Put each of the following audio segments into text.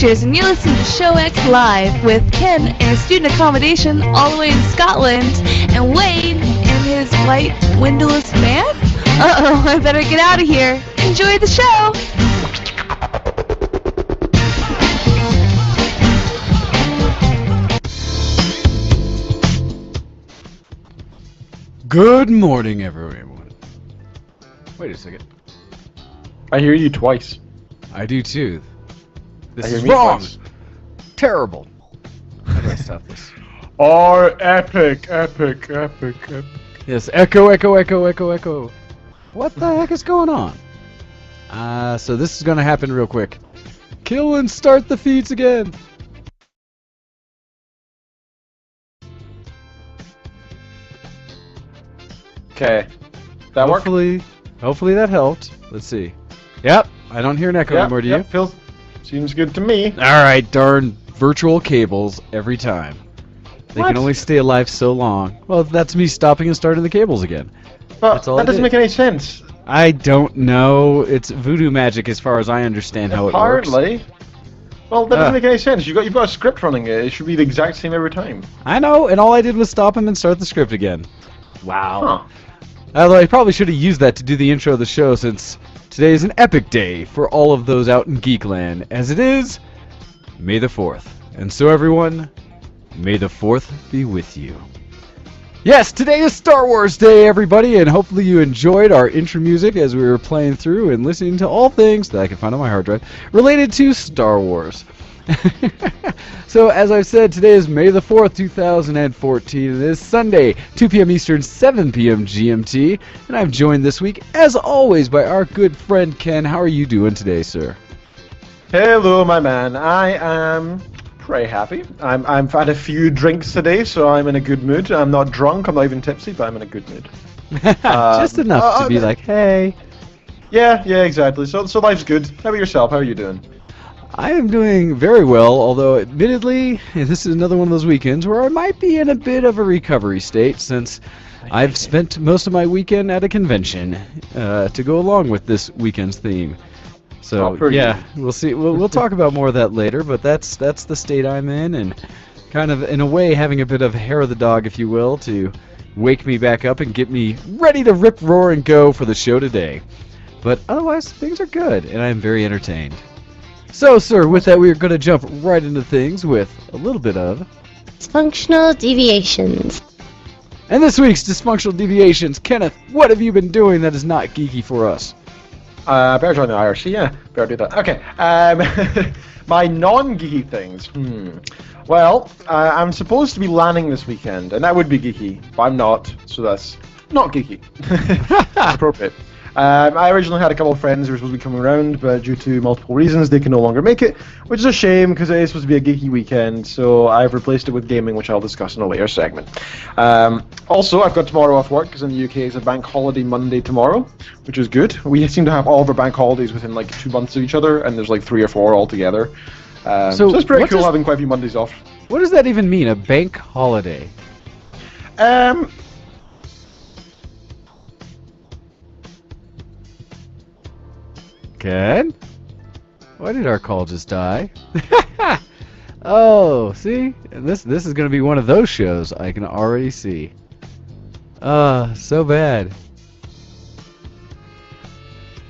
Teachers, and you listen to Show X Live with Ken in a student accommodation all the way in Scotland, and Wade in his white windowless van? Uh-oh, I better get out of here. Enjoy the show! Good morning, everyone. Wait a second. I hear you twice. I do too. This I hear is me wrong. twice. Terrible. How do I stop this? Epic. Yes, echo, echo, echo, echo, echo. What the heck is going on? So this is gonna happen real quick. Kill and start the feeds again. Okay. That worked? Hopefully that helped. Let's see. Yep, I don't hear an echo anymore, do you? Feels seems good to me. Alright, darn virtual cables every time. They What? can only stay alive so long. Well, that's me stopping and starting the cables again. But That's all that I doesn't did. make any sense. I don't know. It's voodoo magic as far as I understand how it works. Apparently. Well, that doesn't make any sense. You've got a script running it. It should be the exact same every time. I know, and all I did was stop him and start the script again. Wow. Huh. Although I probably should have used that to do the intro of the show, since today is an epic day for all of those out in Geekland, as it is May the 4th. And so everyone, May the 4th be with you. Yes, today is Star Wars Day, everybody, and hopefully you enjoyed our intro music as we were playing through and listening to all things that I can find on my hard drive related to Star Wars. So, as I've said, today is May the 4th, 2014, and it is Sunday, 2 p.m. Eastern, 7 p.m. GMT, and I'm joined this week, as always, by our good friend Ken. How are you doing today, sir? Hello, my man. I am pretty happy. I've had a few drinks today, so I'm in a good mood. I'm not drunk. I'm not even tipsy, but I'm in a good mood. Just enough to be like, hey. Yeah, exactly. So life's good. How about yourself? How are you doing? I am doing very well, although admittedly, this is another one of those weekends where I might be in a bit of a recovery state, since I've spent most of my weekend at a convention to go along with this weekend's theme. So yeah, we'll see. We'll talk about more of that later, but that's the state I'm in, and kind of in a way having a bit of hair of the dog, if you will, to wake me back up and get me ready to rip, roar, and go for the show today. But otherwise, things are good, and I'm very entertained. So, sir, with that, we're going to jump right into things with a little bit of Dysfunctional deviations. And this week's Dysfunctional Deviations. Kenneth, what have you been doing that is not geeky for us? Better join the IRC, yeah. Better do that. Okay. My non-geeky things. Well, I'm supposed to be landing this weekend, and that would be geeky, but I'm not, so that's not geeky. Appropriate. I originally had a couple of friends who were supposed to be coming around, but due to multiple reasons, they can no longer make it, which is a shame because it is supposed to be a geeky weekend, so I've replaced it with gaming, which I'll discuss in a later segment. Also, I've got tomorrow off work because in the UK it's a bank holiday Monday tomorrow, which is good. We seem to have all of our bank holidays within like 2 months of each other, and there's like 3 or 4 altogether. So it's pretty cool having quite a few Mondays off. What does that even mean, a bank holiday? Ken? Why did our call just die? Oh, see? This is going to be one of those shows, I can already see. So bad.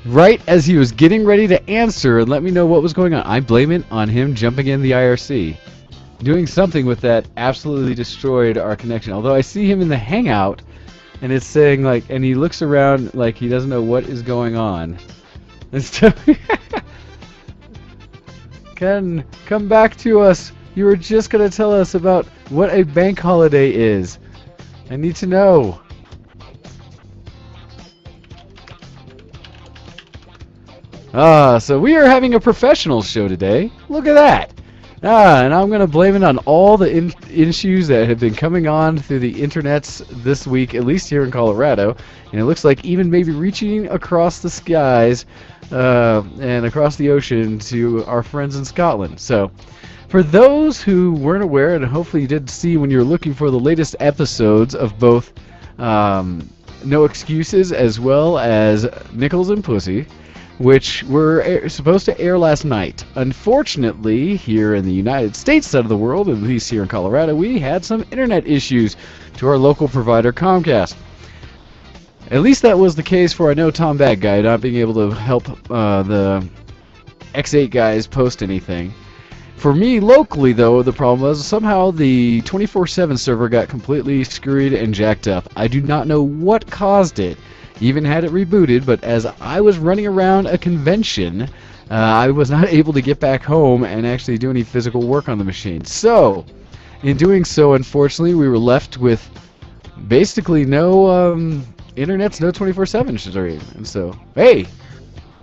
Right as he was getting ready to answer and let me know what was going on, I blame it on him jumping in the IRC. Doing something with that absolutely destroyed our connection. Although I see him in the Hangout, and it's saying, like, and he looks around like he doesn't know what is going on. And so Ken, come back to us. You were just going to tell us about what a bank holiday is. I need to know. So we are having a professional show today. Look at that. And I'm going to blame it on all the issues that have been coming on through the internets this week, at least here in Colorado. And it looks like even maybe reaching across the skies and across the ocean to our friends in Scotland. So, for those who weren't aware, and hopefully you did see when you're looking for the latest episodes of both No Excuses as well as Nichols and Pussy, which were supposed to air last night. Unfortunately, here in the United States side of the world, at least here in Colorado, we had some internet issues to our local provider, Comcast. At least that was the case for, I know, Tom Bad Guy not being able to help the X8 guys post anything. For me, locally, though, the problem was somehow the 24/7 server got completely screwed and jacked up. I do not know what caused it. Even had it rebooted, but as I was running around a convention, I was not able to get back home and actually do any physical work on the machine. So, in doing so, unfortunately, we were left with basically no internet's no 24/7 stream. And so, hey,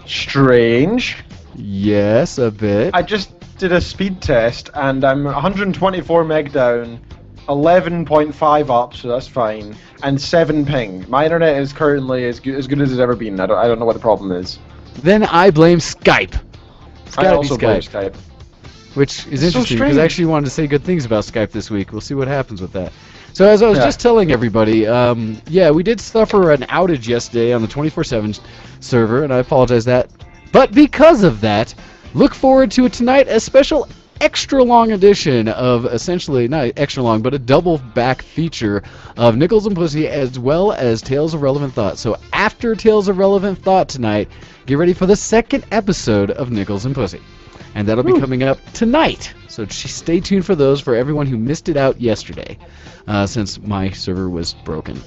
Strange. yes, a bit. I just did a speed test, and I'm 124 meg down, 11.5 up, so that's fine, and 7 ping. My internet is currently as good as it's ever been. I don't know what the problem is. Then I blame Skype. It's I gotta be also blame Skype, Skype. which is It's so interesting because I strange. actually wanted to say good things about Skype this week. We'll see what happens with that. So as I was Yeah. just telling everybody, yeah, we did suffer an outage yesterday on the 24/7 server, and I apologize that. But because of that, look forward to tonight a special extra long edition of, essentially not extra long, but a double back feature of Nichols and Pussy, as well as Tales of Relevant Thought. So after Tales of Relevant Thought tonight, get ready for the second episode of Nichols and Pussy, and that'll be coming up tonight. So stay tuned for those for everyone who missed it out yesterday, since my server was broken.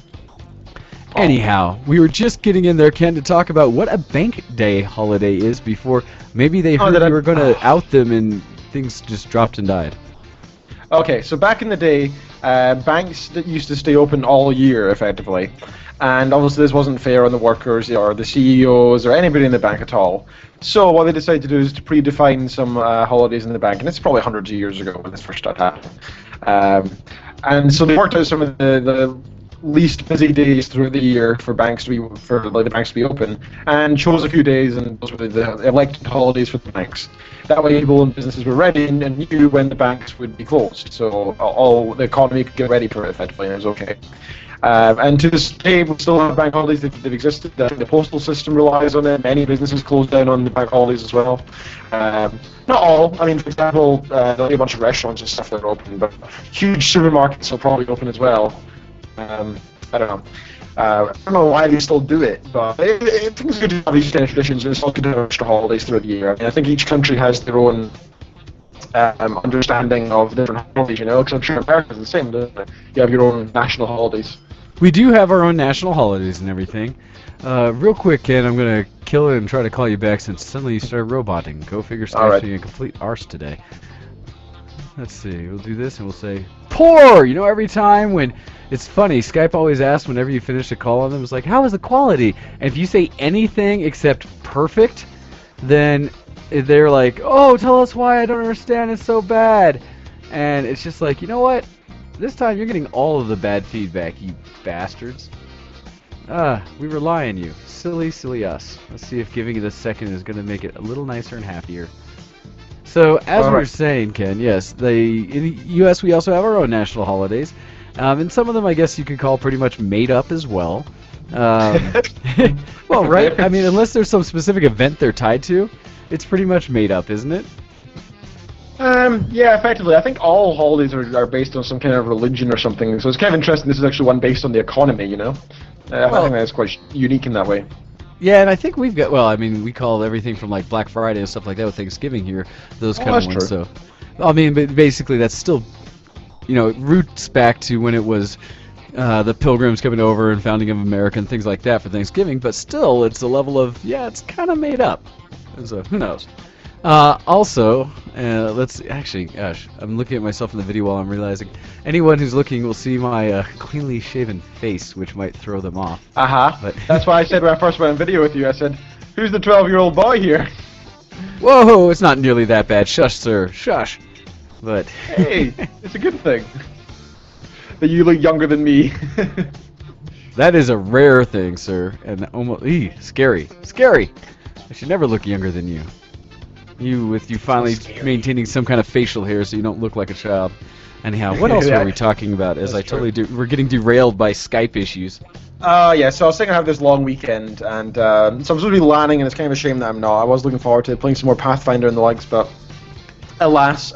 Anyhow, we were just getting in there, Ken, to talk about what a bank day holiday is before maybe they heard we were going to out them and things just dropped and died. Okay, so back in the day, banks that used to stay open all year, effectively. And obviously this wasn't fair on the workers or the CEOs or anybody in the bank at all. So what they decided to do is to predefine some holidays in the bank, and it's probably hundreds of years ago when this first started happening. And so they worked out some of the least busy days throughout the year for banks to be open, and chose a few days, and those were the elected holidays for the banks. That way, people and businesses were ready and knew when the banks would be closed, so all the economy could get ready for it effectively, and it was okay. And to this day, we still have bank holidays that existed. The postal system relies on it. Many businesses close down on the bank holidays as well. Not all. I mean, for example, there'll be a bunch of restaurants and stuff that are open, but huge supermarkets will probably open as well. I don't know. I don't know why they still do it, but I think it's good to have these kind of traditions, and it's all good to have extra holidays throughout the year. I mean, I think each country has their own understanding of different holidays, you know, because I'm sure America's the same, doesn't it? You have your own national holidays. We do have our own national holidays and everything. Real quick, Ken, I'm going to kill it and try to call you back since suddenly you started roboting. Go figure, Skype's being a complete arse today. Let's see, we'll do this and we'll say, poor! You know, every time when, it's funny, Skype always asks whenever you finish a call on them, it's like, how is the quality? And if you say anything except perfect, then they're like, oh, tell us why, I don't understand, it's so bad. And it's just like, you know what? This time you're getting all of the bad feedback, you bastards. We rely on you. Silly, silly us. Let's see if giving it a second is going to make it a little nicer and happier. So, as we were saying, Ken, yes, in the U.S. we also have our own national holidays. And some of them I guess you could call pretty much made up as well. Well, right? I mean, unless there's some specific event they're tied to, it's pretty much made up, isn't it? Yeah, effectively. I think all holidays are based on some kind of religion or something, so it's kind of interesting this is actually one based on the economy, you know? I think that's quite unique in that way. Yeah, and I think we've got, well, I mean, we call everything from like Black Friday and stuff like that with Thanksgiving here, those kind of that's ones. true. So, I mean, but basically that's still, you know, it roots back to when it was the Pilgrims coming over and founding of America and things like that for Thanksgiving, but still, it's a level of, yeah, it's kind of made up. So, who knows? Also, let's actually, gosh, I'm looking at myself in the video while I'm realizing anyone who's looking will see my cleanly shaven face, which might throw them off. But that's why I said when I first went on video with you, I said, who's the 12-year-old boy here? Whoa, it's not nearly that bad. Shush, sir, shush. But Hey, it's a good thing that you look younger than me. that is a rare thing, sir, and almost scary. Scary. I should never look younger than you. You finally maintaining some kind of facial hair so you don't look like a child. Anyhow, what else were we talking about? As I totally we're getting derailed by Skype issues. Yeah, so I was thinking I have this long weekend, and so I'm supposed to be landing, and it's kind of a shame that I'm not. I was looking forward to playing some more Pathfinder and the likes, but alas,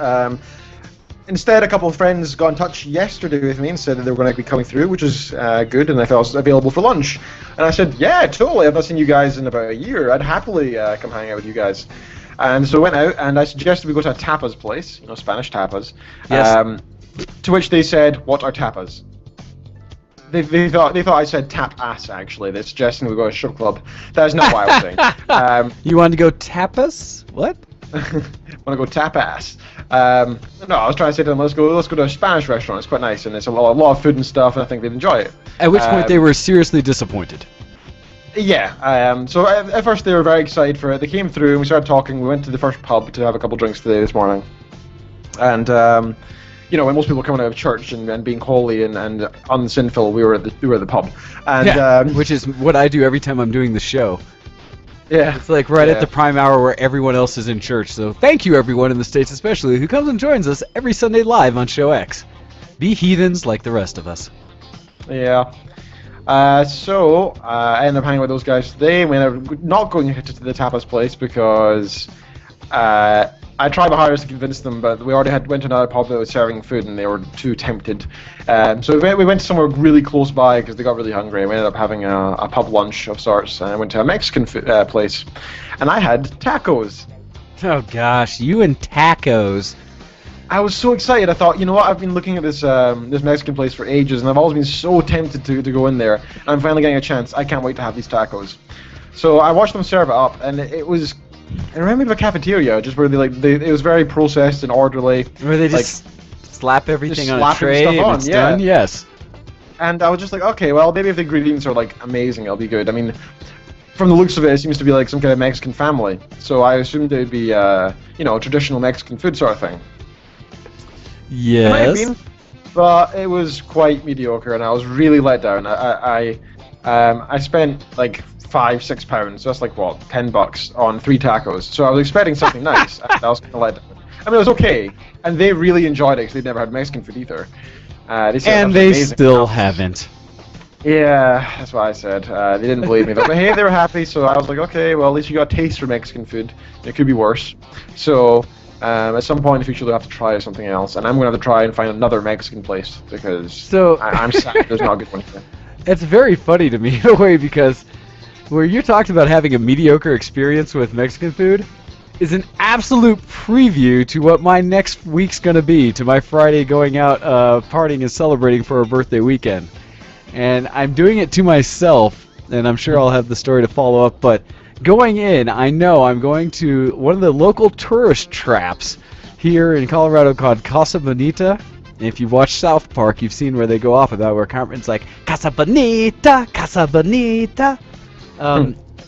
instead a couple of friends got in touch yesterday with me and said that they were going to be coming through, which is good, and if I was available for lunch. And I said, yeah, totally, I've not seen you guys in about a year. I'd happily come hang out with you guys. And so I went out, and I suggested we go to a tapas place, Spanish tapas. Yes. To which they said, what are tapas? They thought I said tap ass, actually. They're suggesting we go to a strip club. That is not what I was saying. You wanted to go tapas? What? Want to go tap ass? No, I was trying to say to them, let's go to a Spanish restaurant. It's quite nice, and it's a lot of food and stuff, and I think they'd enjoy it. At which point they were seriously disappointed. Yeah. So at first they were very excited for it. They came through, and we started talking. We went to the first pub to have a couple drinks today this morning, and when most people are coming out of church and being holy and unsinful, we were at the pub. And which is what I do every time I'm doing the show. Yeah. It's like right at the prime hour where everyone else is in church. So thank you everyone in the States especially who comes and joins us every Sunday live on Show X. Be heathens like the rest of us. Yeah. So I ended up hanging with those guys today. We ended up not going to the tapas place because I tried my hardest to convince them, but we already went to another pub that was serving food, and they were too tempted. So we went somewhere really close by because they got really hungry. And we ended up having a pub lunch of sorts, and I went to a Mexican place, and I had tacos. Oh gosh, you and tacos. I was so excited. I thought, you know what? I've been looking at this Mexican place for ages, and I've always been so tempted to go in there. And I'm finally getting a chance. I can't wait to have these tacos. So I watched them serve it up, and it reminded me of a cafeteria, just where it was very processed and orderly. Where they just slap everything on a slapping tray stuff and on, it's yeah. done? Yes. And I was just like, okay, well, maybe if the ingredients are amazing, it'll be good. I mean, from the looks of it, it seems to be like some kind of Mexican family. So I assumed it would be, traditional Mexican food sort of thing. Yes. It might have been, but it was quite mediocre, and I was really let down. I spent like £5-6, so that's like what, $10 on 3 tacos. So I was expecting something nice, and I was kind of let down. I mean, it was okay, and they really enjoyed it because they'd never had Mexican food either. They said and it was they amazing. still haven't. Yeah, that's what I said. They didn't believe me, but hey, they were happy. So I was like, okay, well, at least you got a taste for Mexican food. It could be worse. So at some point in the future, they'll have to try something else, and I'm going to have to try and find another Mexican place because I'm sad there's not a good one here. It's very funny to me in a way because where you talked about having a mediocre experience with Mexican food is an absolute preview to what my next week's going to be, to my Friday going out partying and celebrating for a birthday weekend. And I'm doing it to myself, and I'm sure I'll have the story to follow up, but going in, I know I'm going to one of the local tourist traps here in Colorado called Casa Bonita. If you've watched South Park, you've seen where they go off about where Cartman's like, Casa Bonita, Casa Bonita.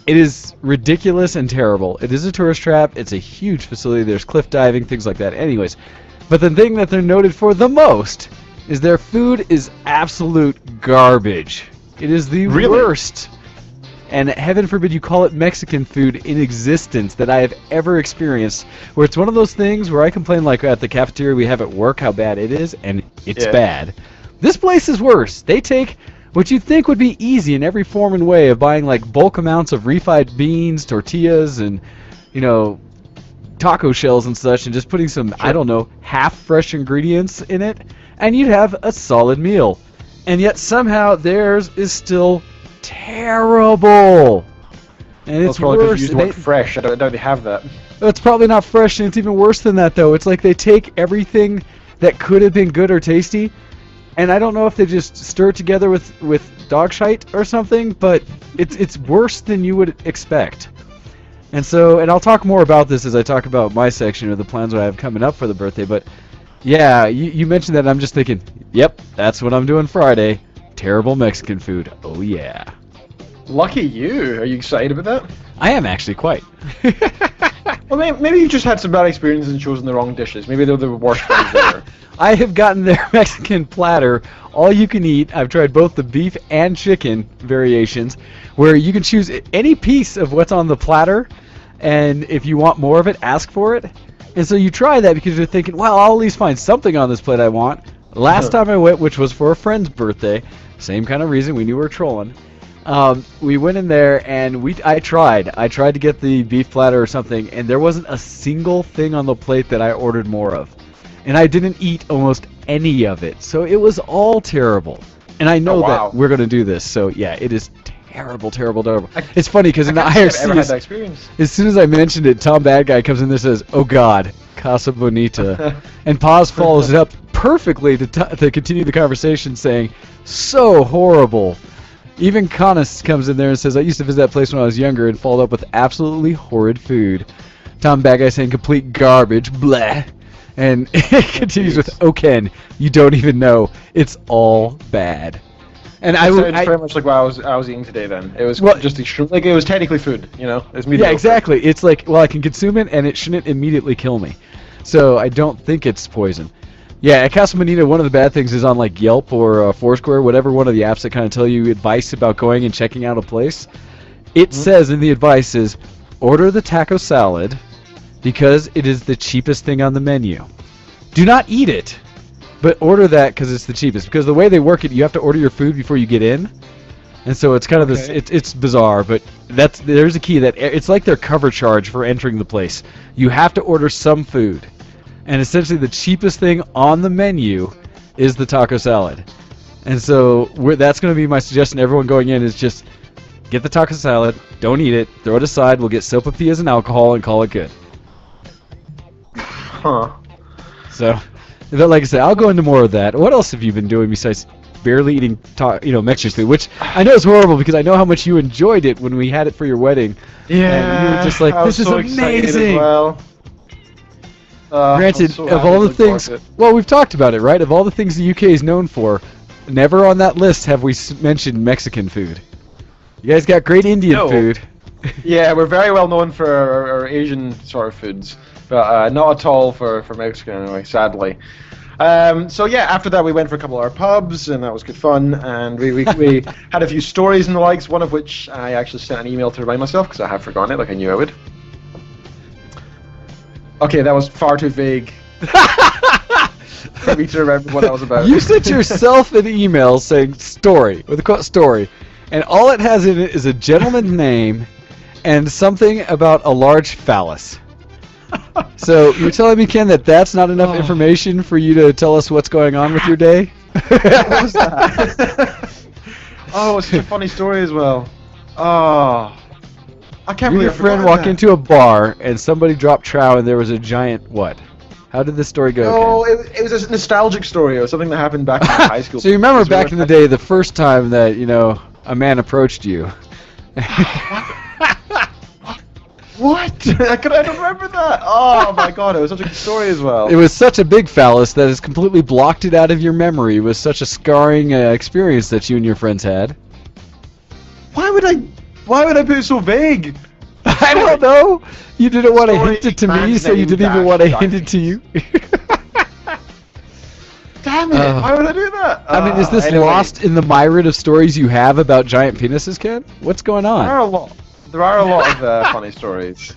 It is ridiculous and terrible. It is a tourist trap. It's a huge facility. There's cliff diving, things like that. Anyways, but the thing that they're noted for the most is their food is absolute garbage. It is the worst. And heaven forbid you call it Mexican food in existence that I have ever experienced. Where it's one of those things where I complain like at the cafeteria we have at work how bad it is, and it's bad. This place is worse. They take what you'd think would be easy in every form and way of buying like bulk amounts of refried beans, tortillas, and taco shells and such, and just putting some, I don't know, half fresh ingredients in it, and you'd have a solid meal. And yet somehow theirs is still terrible. And it's probably worse. Because you used the word fresh. I don't know they have that. It's probably not fresh, and it's even worse than that, though. It's like they take everything that could have been good or tasty, and I don't know if they just stir it together with dog shite or something, but it's worse than you would expect. And I'll talk more about this as I talk about my section or the plans I have coming up for the birthday, but yeah, you mentioned that, and I'm just thinking, yep, that's what I'm doing Friday. Terrible Mexican food. Oh, yeah. Lucky you. Are you excited about that? I am actually quite. Well, maybe you just had some bad experiences and chosen the wrong dishes. Maybe they're the worst ones there. I have gotten their Mexican platter, all you can eat. I've tried both the beef and chicken variations, where you can choose any piece of what's on the platter, and if you want more of it, ask for it. And so you try that because you're thinking, well, I'll at least find something on this plate I want. Last time I went, which was for a friend's birthday, same kind of reason, we knew we were trolling. We went in there and I tried to get the beef platter or something, and there wasn't a single thing on the plate that I ordered more of, and I didn't eat almost any of it, so it was all terrible. And I know that we're gonna do this, so yeah, it is terrible. It's funny because in the IRC, as soon as I mentioned it, Tom Bad Guy comes in there and says, "Oh God, Casa Bonita," and Paz follows it up perfectly to continue the conversation, saying, "So horrible." Even Connus comes in there and says, "I used to visit that place when I was younger," and followed up with absolutely horrid food. Tom Bad Guy saying, "Complete garbage, bleh." And it continues with, "Oh Ken, you don't even know. It's all bad." And it's very much like what I was eating today. Then it was just extreme, like it was technically food, you know. It's mediocre. Yeah, exactly. It's like, well, I can consume it, and it shouldn't immediately kill me. So I don't think it's poison. Yeah, at Casa Bonita, one of the bad things is on like Yelp or Foursquare, whatever one of the apps that kind of tell you advice about going and checking out a place. It says in the advice is, order the taco salad because it is the cheapest thing on the menu. Do not eat it, but order that because it's the cheapest. Because the way they work it, you have to order your food before you get in, and so it's kind of this. It's bizarre, but there's a key that it's like their cover charge for entering the place. You have to order some food. And essentially the cheapest thing on the menu is the taco salad. And so that's going to be my suggestion to everyone going in is just get the taco salad, don't eat it, throw it aside, we'll get sopapillas and alcohol and call it good. Huh. So, like I said, I'll go into more of that. What else have you been doing besides barely eating Mexican food, which I know is horrible because I know how much you enjoyed it when we had it for your wedding. Yeah. And you were just like, this is amazing. Granted, so of all the things, well, we've talked about it, right? Of all the things the UK is known for, never on that list have we mentioned Mexican food. You guys got great Indian food. Yeah, we're very well known for our Asian sort of foods, but not at all for Mexican anyway, sadly. So yeah, after that we went for a couple of our pubs, and that was good fun, and we had a few stories and the likes, one of which I actually sent an email to remind myself, because I have forgotten it, like I knew I would. Okay, that was far too vague for me to remember what that was about. You sent yourself an email saying story, with a quote story, and all it has in it is a gentleman's name and something about a large phallus. So you're telling me, Ken, that that's not enough information for you to tell us what's going on with your day? What was that? Oh, it's such a funny story as well. Oh. I can't You and your friend walk into a bar and somebody dropped trow and there was a giant what? How did this story go? Oh, it was a nostalgic story. It was something that happened back in high school. So you remember back in the day, the first time that, a man approached you. What? I don't remember that. Oh my god, it was such a good story as well. It was such a big phallus that has completely blocked it out of your memory. It was such a scarring experience that you and your friends had. Why would I put it so vague? I don't know. You didn't want to hint it to me, so you didn't even want to hint it to you. Damn it! Why would I do that? I mean, is this lost in the myriad of stories you have about giant penises, Ken? What's going on? There are a lot of funny stories.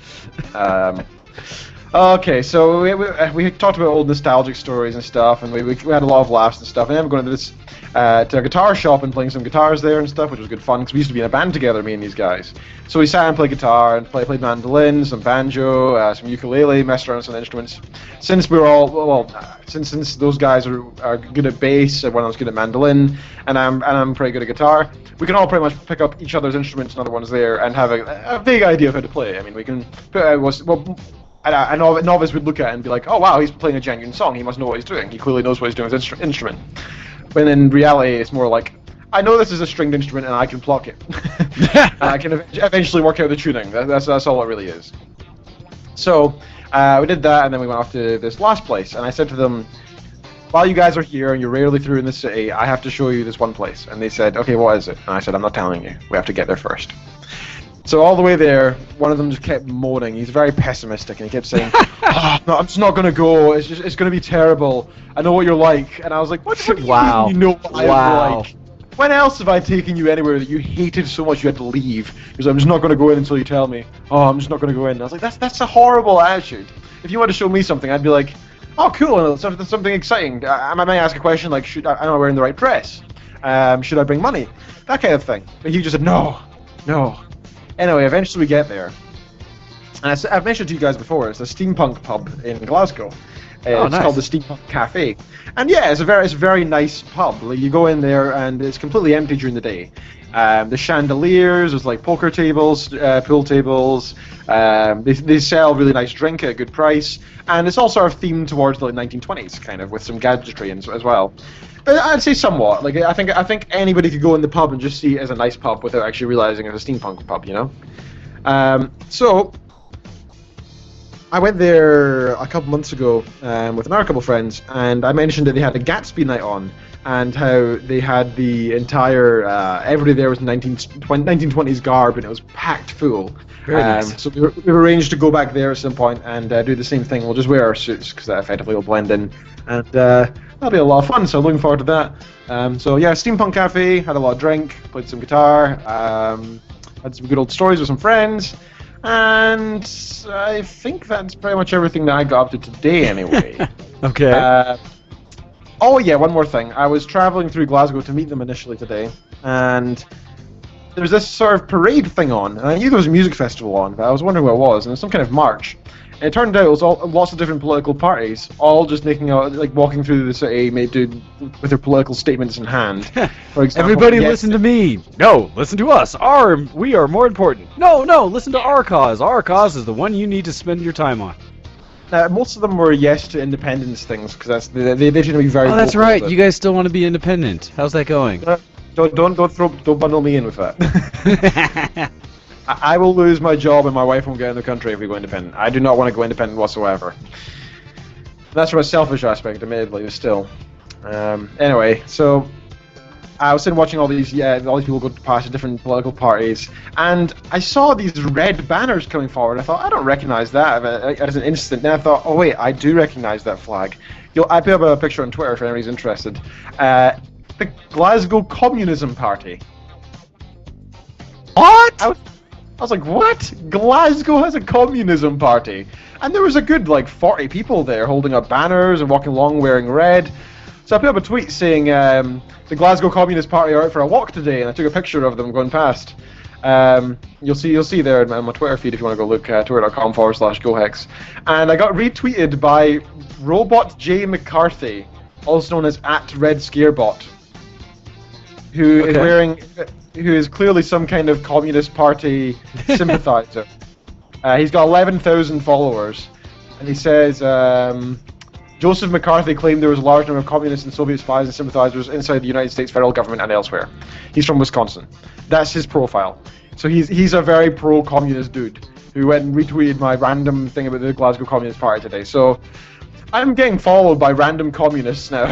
Okay, so we talked about old nostalgic stories and stuff, and we had a lot of laughs and stuff. And then we're going to this to a guitar shop and playing some guitars there and stuff, which was good fun because we used to be in a band together, me and these guys. So we sat and played guitar and played mandolin, some banjo, some ukulele, messed around with some instruments. Since we were all since those guys are good at bass, and one of them's good at mandolin, and I'm pretty good at guitar, we can all pretty much pick up each other's instruments and other ones there and have a vague idea of how to play. I mean, we can a novice would look at it and be like, oh wow, he's playing a genuine song, he must know what he's doing, he clearly knows what he's doing with his instrument. When in reality it's more like, I know this is a stringed instrument and I can pluck it. And I can eventually work out the tuning. That's all it really is. So we did that, and then we went off to this last place, and I said to them, while you guys are here and you're rarely through in the city, I have to show you this one place. And they said, okay, what is it? And I said, I'm not telling you, we have to get there first. So all the way there, one of them just kept moaning. He's very pessimistic, and he kept saying, no, I'm just not going to go. It's going to be terrible. I know what you're like. And I was like, what do you mean you know what I'm like? When else have I taken you anywhere that you hated so much you had to leave? Because I'm just not going to go in until you tell me. Oh, I'm just not going to go in. And I was like, that's a horrible attitude. If you want to show me something, I'd be like, oh, cool, something exciting. I might ask a question like, am I wearing the right dress? Should I bring money? That kind of thing. But he just said, no. Anyway, eventually we get there. And I've mentioned to you guys before, it's a steampunk pub in Glasgow. It's nice. called the Steampunk Cafe. And yeah, it's a very nice pub. Like, you go in there and it's completely empty during the day. The chandeliers, there's like poker tables, pool tables. They sell really nice drink at a good price. And it's all sort of themed towards the 1920s, kind of, with some gadgetry as well. But I'd say somewhat. Like, I think anybody could go in the pub and just see it as a nice pub without actually realizing it's a steampunk pub, you know? So I went there a couple months ago with another couple of friends, and I mentioned that they had a Gatsby night on, and how they had the entire everybody there was in 1920s garb, and it was packed full. Very nice. So we've arranged to go back there at some point and do the same thing. We'll just wear our suits because that effectively will blend in, and that'll be a lot of fun. So looking forward to that. So yeah, Steampunk Cafe, had a lot of drink, played some guitar, had some good old stories with some friends. And I think that's pretty much everything that I got up to today, anyway. Okay. Oh yeah, one more thing. I was traveling through Glasgow to meet them initially today, and there was this sort of parade thing on. And I knew there was a music festival on, but I was wondering what it was, and it was some kind of march. And it turned out it was lots of different political parties, all just making out, like walking through the city, with their political statements in hand. For example, Everybody yes, listen to me. No, listen to us. We are more important. No, listen to our cause. Our cause is the one you need to spend your time on. most of them were yes to independence things because they tend to be very. Oh, that's vocal right. with You guys still want to be independent. How's that going? it. Don't bundle me in with that. I will lose my job and my wife won't get in the country if we go independent. I do not want to go independent whatsoever. That's from a selfish aspect, admittedly, but still. Anyway, so I was sitting watching all these people go past to different political parties, and I saw these red banners coming forward. I thought, I don't recognize that as an instant. Then I thought, oh wait, I do recognize that flag. I put up a picture on Twitter if anybody's interested. The Glasgow Communism Party. What? I was like, what? Glasgow has a communism party? And there was a good, 40 people there holding up banners and walking along wearing red. So I put up a tweet saying, the Glasgow Communist Party are out for a walk today, and I took a picture of them going past. You'll see there in my Twitter feed if you want to go look, twitter.com/GoHex. And I got retweeted by Robot J McCarthy, also known as @RedScarebot, who is clearly some kind of Communist Party sympathizer. He's got 11,000 followers, and he says, Joseph McCarthy claimed there was a large number of communist and Soviet spies and sympathizers inside the United States federal government and elsewhere. He's from Wisconsin. That's his profile. So he's a very pro-communist dude who went and retweeted my random thing about the Glasgow Communist Party today. So I'm getting followed by random communists now.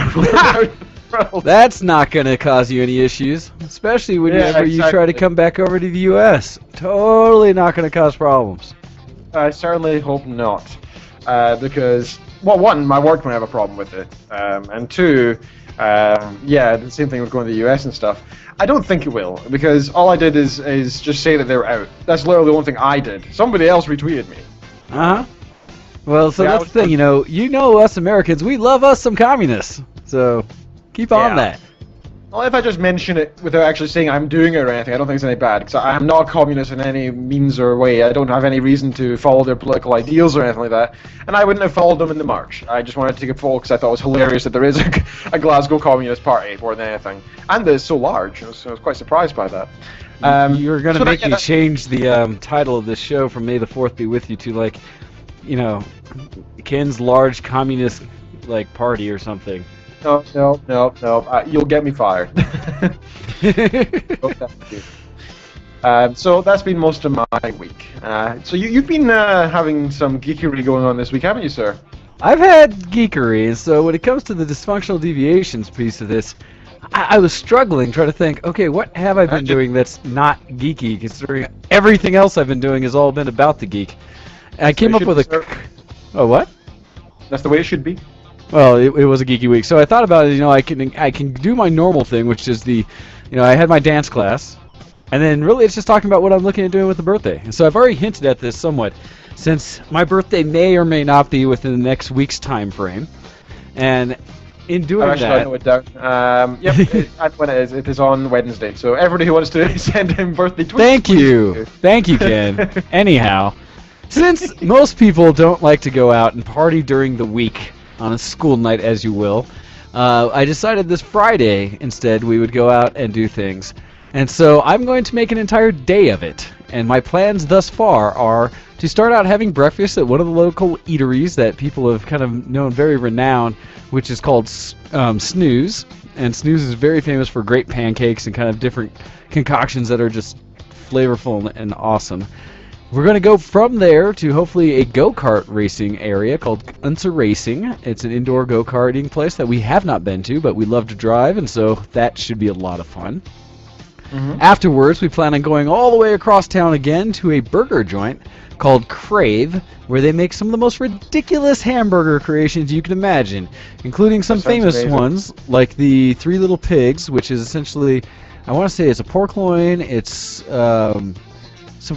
That's not going to cause you any issues, especially whenever you try to come back over to the U.S. Totally not going to cause problems. I certainly hope not, because, well, one, my work might have a problem with it, and two, the same thing with going to the U.S. and stuff. I don't think it will, because all I did is just say that they were out. That's literally the one thing I did. Somebody else retweeted me. Uh-huh. Well, so that's the thing, you know us Americans, we love us some communists, so keep on that. Well, if I just mention it without actually saying I'm doing it or anything, I don't think it's any bad, because I'm not a communist in any means or way. I don't have any reason to follow their political ideals or anything like that, and I wouldn't have followed them in the march. I just wanted to take a photo because I thought it was hilarious that there is a Glasgow Communist Party more than anything, and that it's so large. I was quite surprised by that. You're going to make me change the title of this show from May the 4th be with you to, Ken's large communist, party or something. No. You'll get me fired. So that's been most of my week. So you've been having some geekery going on this week, haven't you, sir? I've had geekery, and so when it comes to the dysfunctional deviations piece of this, I was struggling trying to think, okay, what have I been doing that's not geeky, considering everything else I've been doing has all been about the geek. And I came up with a... Oh, what? That's the way it should be. Well, it was a geeky week, so I thought about it. I can do my normal thing, which is I had my dance class, and then really it's just talking about what I'm looking at doing with the birthday. And so I've already hinted at this somewhat, since my birthday may or may not be within the next week's time frame, and in I'm doing actually that, writing it down. And when it is on Wednesday. So everybody who wants to send him birthday tweets. thank you, Ken. Anyhow, since most people don't like to go out and party during the week on a school night, as you will, I decided this Friday instead we would go out and do things. And so I'm going to make an entire day of it. And my plans thus far are to start out having breakfast at one of the local eateries that people have kind of known very renowned, which is called Snooze. And Snooze is very famous for great pancakes and kind of different concoctions that are just flavorful and awesome. We're going to go from there to hopefully a go-kart racing area called Unser Racing. It's an indoor go-karting place that we have not been to, but we love to drive, and so that should be a lot of fun. Afterwards, we plan on going all the way across town again to a burger joint called Crave, where they make some of the most ridiculous hamburger creations you can imagine, including some famous amazing. ones like the Three Little Pigs, which is essentially, I want to say it's a pork loin, it's some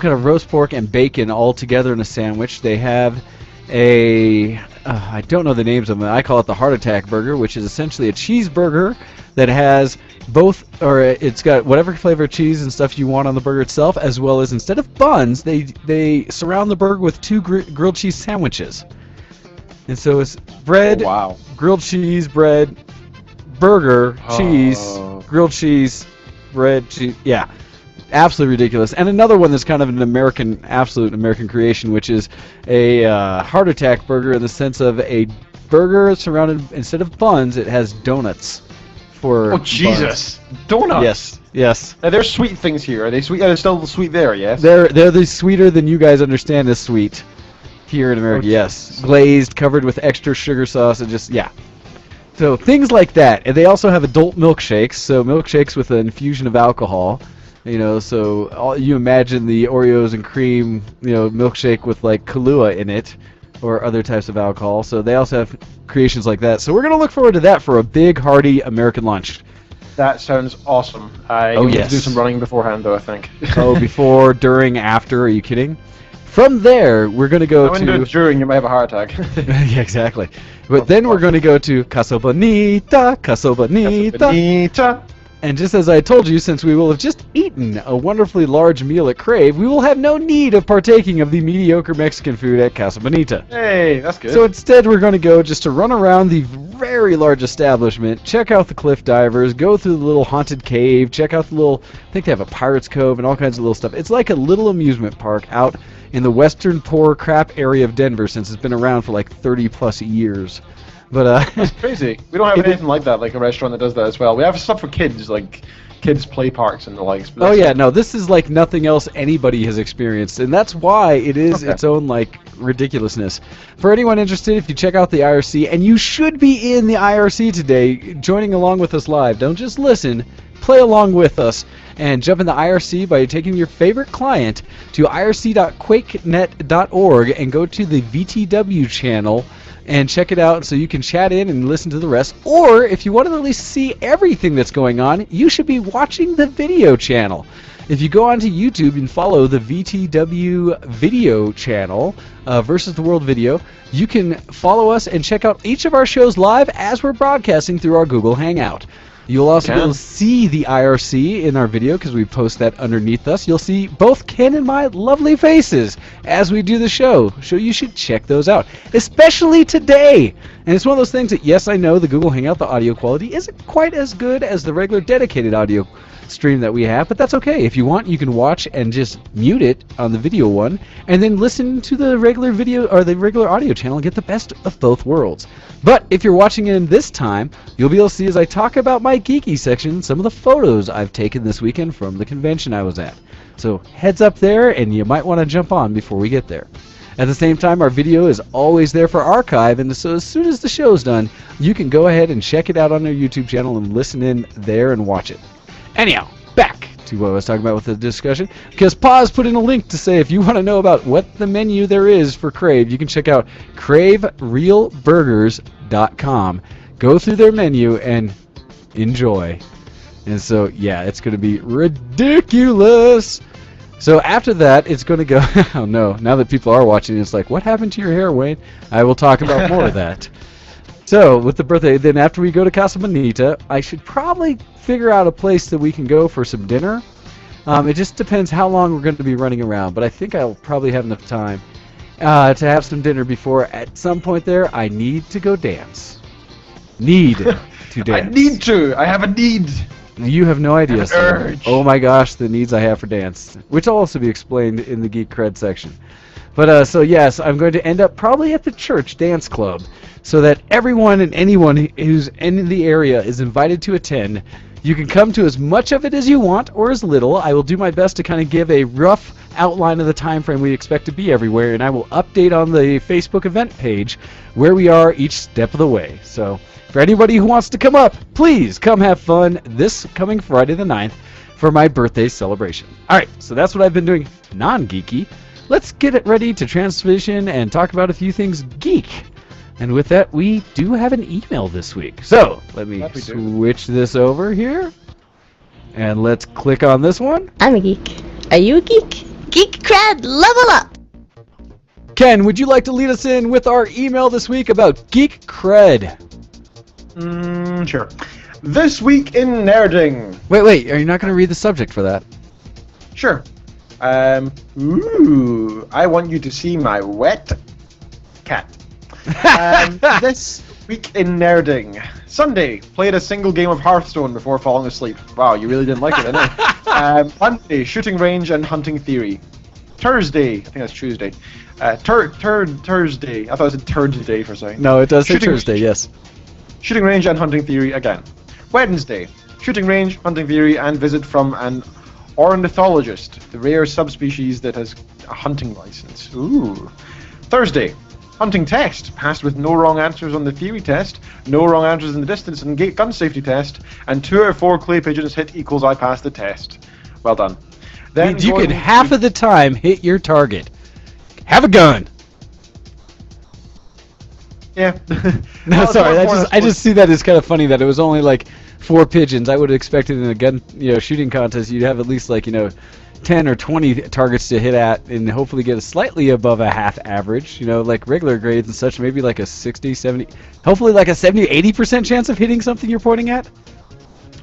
kind of roast pork and bacon all together in a sandwich. They have I don't know the names of them. I call it the Heart Attack Burger, which is essentially a cheeseburger that has it's got whatever flavor of cheese and stuff you want on the burger itself, as well as instead of buns, they surround the burger with two grilled cheese sandwiches. And so it's bread, grilled cheese, bread, burger, cheese, grilled cheese, bread, cheese. Yeah, absolutely ridiculous. And another one that's kind of an absolute American creation, which is a Heart Attack Burger in the sense of a burger surrounded, instead of buns, it has donuts. Oh Jesus! Donuts. Yes. Now there's sweet things here. Are they sweet? Are they still sweet there? Yes. They're the sweeter than you guys understand as sweet here in America. Yes. Glazed, covered with extra sugar sauce, and So things like that. And they also have adult milkshakes. So milkshakes with an infusion of alcohol. So you imagine the Oreos and cream, milkshake with like Kahlua in it, or other types of alcohol. So they also have creations like that. So we're going to look forward to that for a big, hearty American lunch. That sounds awesome. Yes. To do some running beforehand, though, I think. Before, during, after? Are you kidding? From there, we're going to go to... do it during, you might have a heart attack. Yeah, exactly. But then we're going to go to Casa Bonita. And just as I told you, since we will have just eaten a wonderfully large meal at Crave, we will have no need of partaking of the mediocre Mexican food at Casa Bonita. Hey, that's good. So instead, we're going to go just to run around the very large establishment, check out the cliff divers, go through the little haunted cave, check out the little, I think they have a Pirate's Cove and all kinds of little stuff. It's like a little amusement park out in the western poor crap area of Denver, since it's been around for like 30 plus years. But that's crazy. We don't have anything like that, like a restaurant that does that as well. We have stuff for kids, like kids' play parks and the likes. Oh yeah, no, this is like nothing else anybody has experienced, and that's why it is its own like ridiculousness. For anyone interested, if you check out the IRC, and you should be in the IRC today, joining along with us live. Don't just listen, play along with us, and jump in the IRC by taking your favorite client to irc.quakenet.org and go to the VTW channel and check it out so you can chat in and listen to the rest. Or if you want to at least see everything that's going on, you should be watching the video channel. If you go onto YouTube and follow the VTW video channel, Versus the World Video, you can follow us and check out each of our shows live as we're broadcasting through our Google Hangout. You'll also be able to see the IRC in our video because we post that underneath us. You'll see both Ken and my lovely faces as we do the show. So you should check those out, especially today. And it's one of those things that, yes, I know the Google Hangout, the audio quality isn't quite as good as the regular dedicated audio stream that we have, but that's okay. If you want, you can watch and just mute it on the video one and then listen to the regular video or the regular audio channel and get the best of both worlds. But if you're watching it in this time, you'll be able to see as I talk about my geeky section some of the photos I've taken this weekend from the convention I was at. So heads up there, and you might want to jump on before we get there. At the same time, our video is always there for archive, and so as soon as the show's done, you can go ahead and check it out on our YouTube channel and listen in there and watch it. Anyhow, back to what I was talking about with the discussion, because Paz put in a link to say if you want to know about what the menu there is for Crave, you can check out craverealburgers.com. Go through their menu and enjoy. And so, yeah, it's going to be ridiculous. So after that, it's going to go... Oh, no. Now that people are watching, it's like, what happened to your hair, Wayne? I will talk about more of that. So, with the birthday, then after we go to Casa Bonita, I should probably figure out a place that we can go for some dinner. It just depends how long we're going to be running around, but I think I'll probably have enough time to have some dinner before, at some point there, I need to go dance. Need to dance. I need to. I have a need. You have no idea, An sir. urge. Oh my gosh, the needs I have for dance, which will also be explained in the Geek Cred section. But so yes, I'm going to end up probably at the church dance club, so that everyone and anyone who's in the area is invited to attend. You can come to as much of it as you want, or as little. I will do my best to kind of give a rough outline of the time frame we expect to be everywhere, and I will update on the Facebook event page where we are each step of the way. So, for anybody who wants to come up, please come have fun this coming Friday the 9th for my birthday celebration. Alright, so that's what I've been doing non-geeky. Let's get it ready to transition and talk about a few things geek. And with that, we do have an email this week. So, let me That we do. switch this over here. And let's click on this one. I'm a geek. Are you a geek? Geek cred, level up! Ken, would you like to lead us in with our email this week about Geek Cred? Sure. This week in nerding. Wait, are you not going to read the subject for that? Sure. I want you to see my wet cat. This week in nerding. Sunday, played a single game of Hearthstone before falling asleep. Wow, you really didn't like it, didn't you? Monday, shooting range and hunting theory. Thursday, I think that's Tuesday. Thursday. I thought it said Thursday for a second. No, it does say Shooting Thursday, range. yes. Shooting range and hunting theory again. Wednesday, shooting range, hunting theory, and visit from an ornithologist, the rare subspecies that has a hunting license. Ooh. Thursday, hunting test, passed with no wrong answers on the theory test, no wrong answers in the distance and gun safety test, and 2 out of 4 clay pigeons hit equals I passed the test. Well done. Then Means you going could half of the time hit your target. Have a gun. Yeah. No, Well, sorry. it's not I just see that as kind of funny that it was only like 4 pigeons. I would have expected in a gun, shooting contest, you'd have at least like 10 or 20 targets to hit at, and hopefully get a slightly above a half average. Like regular grades and such, maybe like a 60, 70, hopefully like a 70, 80% chance of hitting something you're pointing at.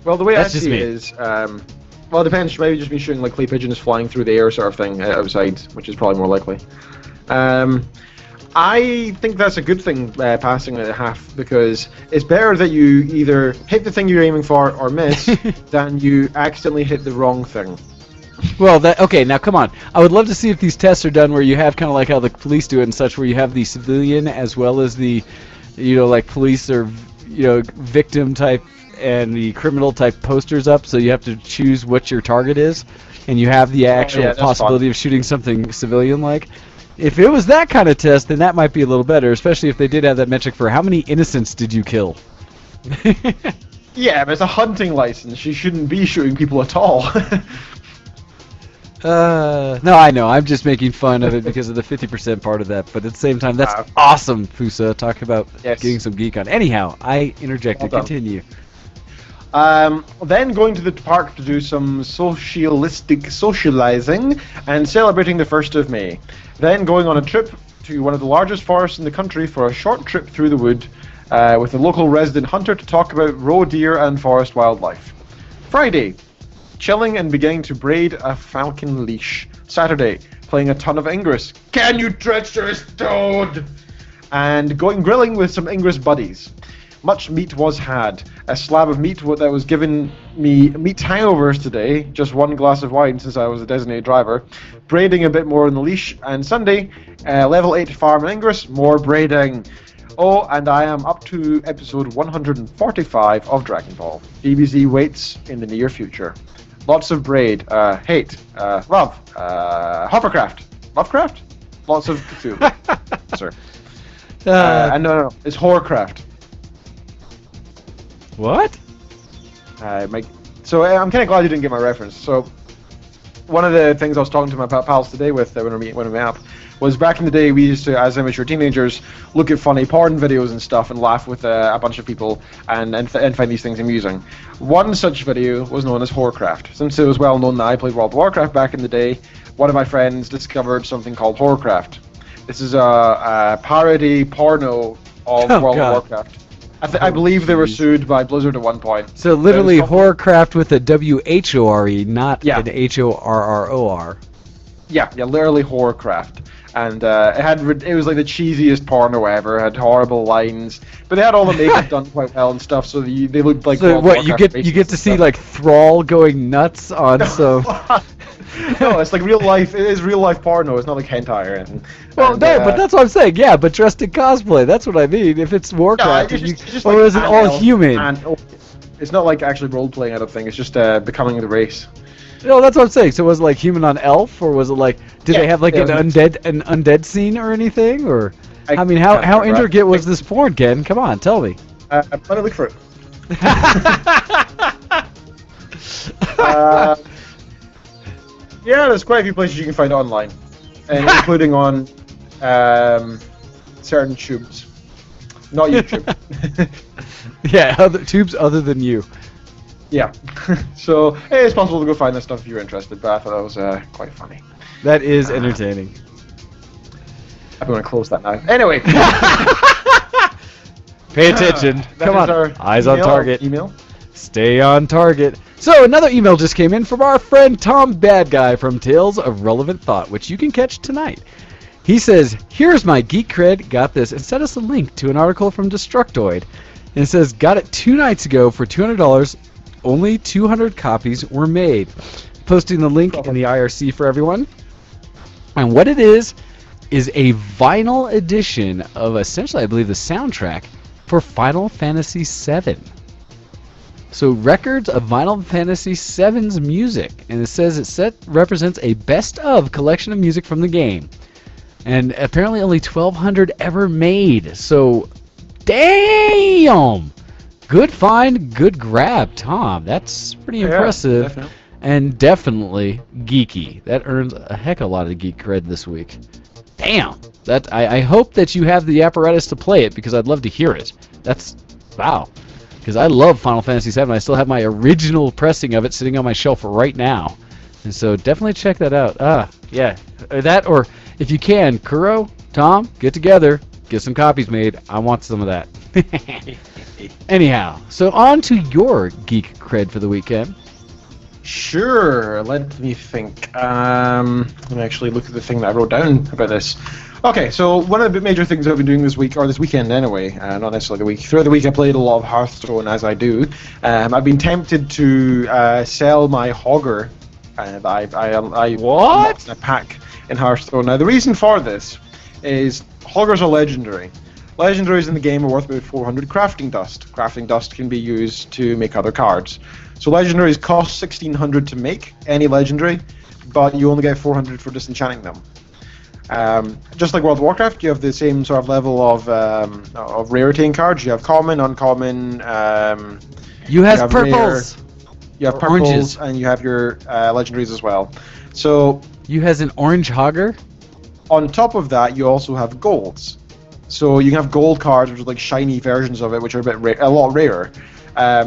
Well, the way That's I just see me. it is, well, it depends. Maybe just be shooting like clay pigeons flying through the air sort of thing outside, which is probably more likely. I think that's a good thing, passing at half, because it's better that you either hit the thing you're aiming for or miss than you accidentally hit the wrong thing. Well, okay, now come on. I would love to see if these tests are done where you have kind of like how the police do it and such, where you have the civilian as well as the, like police or, victim type and the criminal type posters up, so you have to choose what your target is, and you have the actual that's possibility fun. of shooting something civilian-like. If it was that kind of test, then that might be a little better, especially if they did have that metric for how many innocents did you kill. Yeah, but it's a hunting license. You shouldn't be shooting people at all. No, I know. I'm just making fun of it because of the 50% part of that. But at the same time, that's awesome, Fusa. Talk about Yes. getting some geek on. Anyhow, I interjected. Well done. Continue. Then going to the park to do some socializing and celebrating the 1st of May. Then going on a trip to one of the largest forests in the country for a short trip through the wood with a local resident hunter to talk about roe deer and forest wildlife. Friday, chilling and beginning to braid a falcon leash. Saturday, playing a ton of Ingress. Can you treacherous toad? And going grilling with some Ingress buddies. Much meat was had. A slab of meat that was given me meat hangovers today. Just 1 glass of wine since I was a designated driver. Braiding a bit more on the leash. And Sunday, level 8 farm in Ingress, more braiding. Oh, and I am up to episode 145 of Dragon Ball. DBZ waits in the near future. Lots of braid. Hate. Love. Hovercraft. Lovecraft? Lots of Cthulhu. Sir. And no, it's Horcraft. What? So I'm kind of glad you didn't get my reference. So one of the things I was talking to my pals today with when we met up was back in the day we used to, as immature teenagers, look at funny porn videos and stuff and laugh with a bunch of people and find these things amusing. One such video was known as Horcraft. Since it was well known that I played World of Warcraft back in the day, one of my friends discovered something called Horcraft. This is a parody porno of World of Warcraft. I believe they were sued by Blizzard at one point. So literally There was Horrorcraft with a WHORE, not Yeah. an HORROR. Yeah, literally Horrorcraft. And it was like the cheesiest porno ever. It had horrible lines, but they had all the makeup done quite well and stuff. So they looked like. So World of what you Warcraft get to races see and like Thrall going nuts on some. stuff. No, it's like real life. It is real life porno. It's not like hentai or anything. Well, And, no, but that's what I'm saying. Yeah, but dressed in cosplay. That's what I mean. If it's Warcraft, it's and just or like is it all handheld human? and- it's not like actually role playing. I don't think. It's just becoming the race. No, that's what I'm saying. So was it like human on elf, or was it like? Did Yeah, they have like yeah, an undead scene or anything? Or I mean, can't how remember. intricate was this porn, Ken? Come on, tell me. Let me look for it. Yeah, there's quite a few places you can find it online, and including on certain tubes. Not YouTube. Yeah, other tubes other than you. Yeah. So hey, it's possible to go find this stuff if you're interested, but I thought that was quite funny. That is entertaining. I'm going to close that now. Anyway. Pay attention. That Come is on. our Eyes on email. target. Email. Stay on target. So another email just came in from our friend Tom Bad Guy from Tales of Relevant Thought, which you can catch tonight. He says, "Here's my geek cred, got this," and sent us a link to an article from Destructoid. And it says, "Got it 2 nights ago for $200. Only 200 copies were made." Posting the link in the IRC for everyone. And what it is a vinyl edition of essentially, I believe, the soundtrack for Final Fantasy VII. So records of Final Fantasy VII's music, and it says it represents a best of collection of music from the game, and apparently only 1,200 ever made. So, damn, good find, good grab, Tom. That's pretty impressive, definitely. and definitely geeky. That earns a heck of a lot of geek cred this week. Damn, that I hope that you have the apparatus to play it because I'd love to hear it. That's wow. Because I love Final Fantasy VII. I still have my original pressing of it sitting on my shelf right now. And so definitely check that out. Yeah. That, or if you can, Kuro, Tom, get together, get some copies made. I want some of that. Anyhow, so on to your geek cred for the weekend. Sure, let me think. Let me actually look at the thing that I wrote down about this. Okay, so one of the major things I've been doing this week, or this weekend anyway, not necessarily the week. Throughout the week I played a lot of Hearthstone, as I do. I've been tempted to sell my Hogger. I What? unlocked a pack in Hearthstone. Now the reason for this is Hoggers are legendary. Legendaries in the game are worth about 400 crafting dust. Crafting dust can be used to make other cards. So legendaries cost 1,600 to make, any legendary, but you only get 400 for disenchanting them. Just like World of Warcraft, you have the same sort of level of rarity in cards. You have common, uncommon. You have have purples. You have Or purples, oranges. and you have your legendaries as well. So You has an orange hogger. on top of that, you also have golds. So you can have gold cards, which are like shiny versions of it, which are a lot rarer.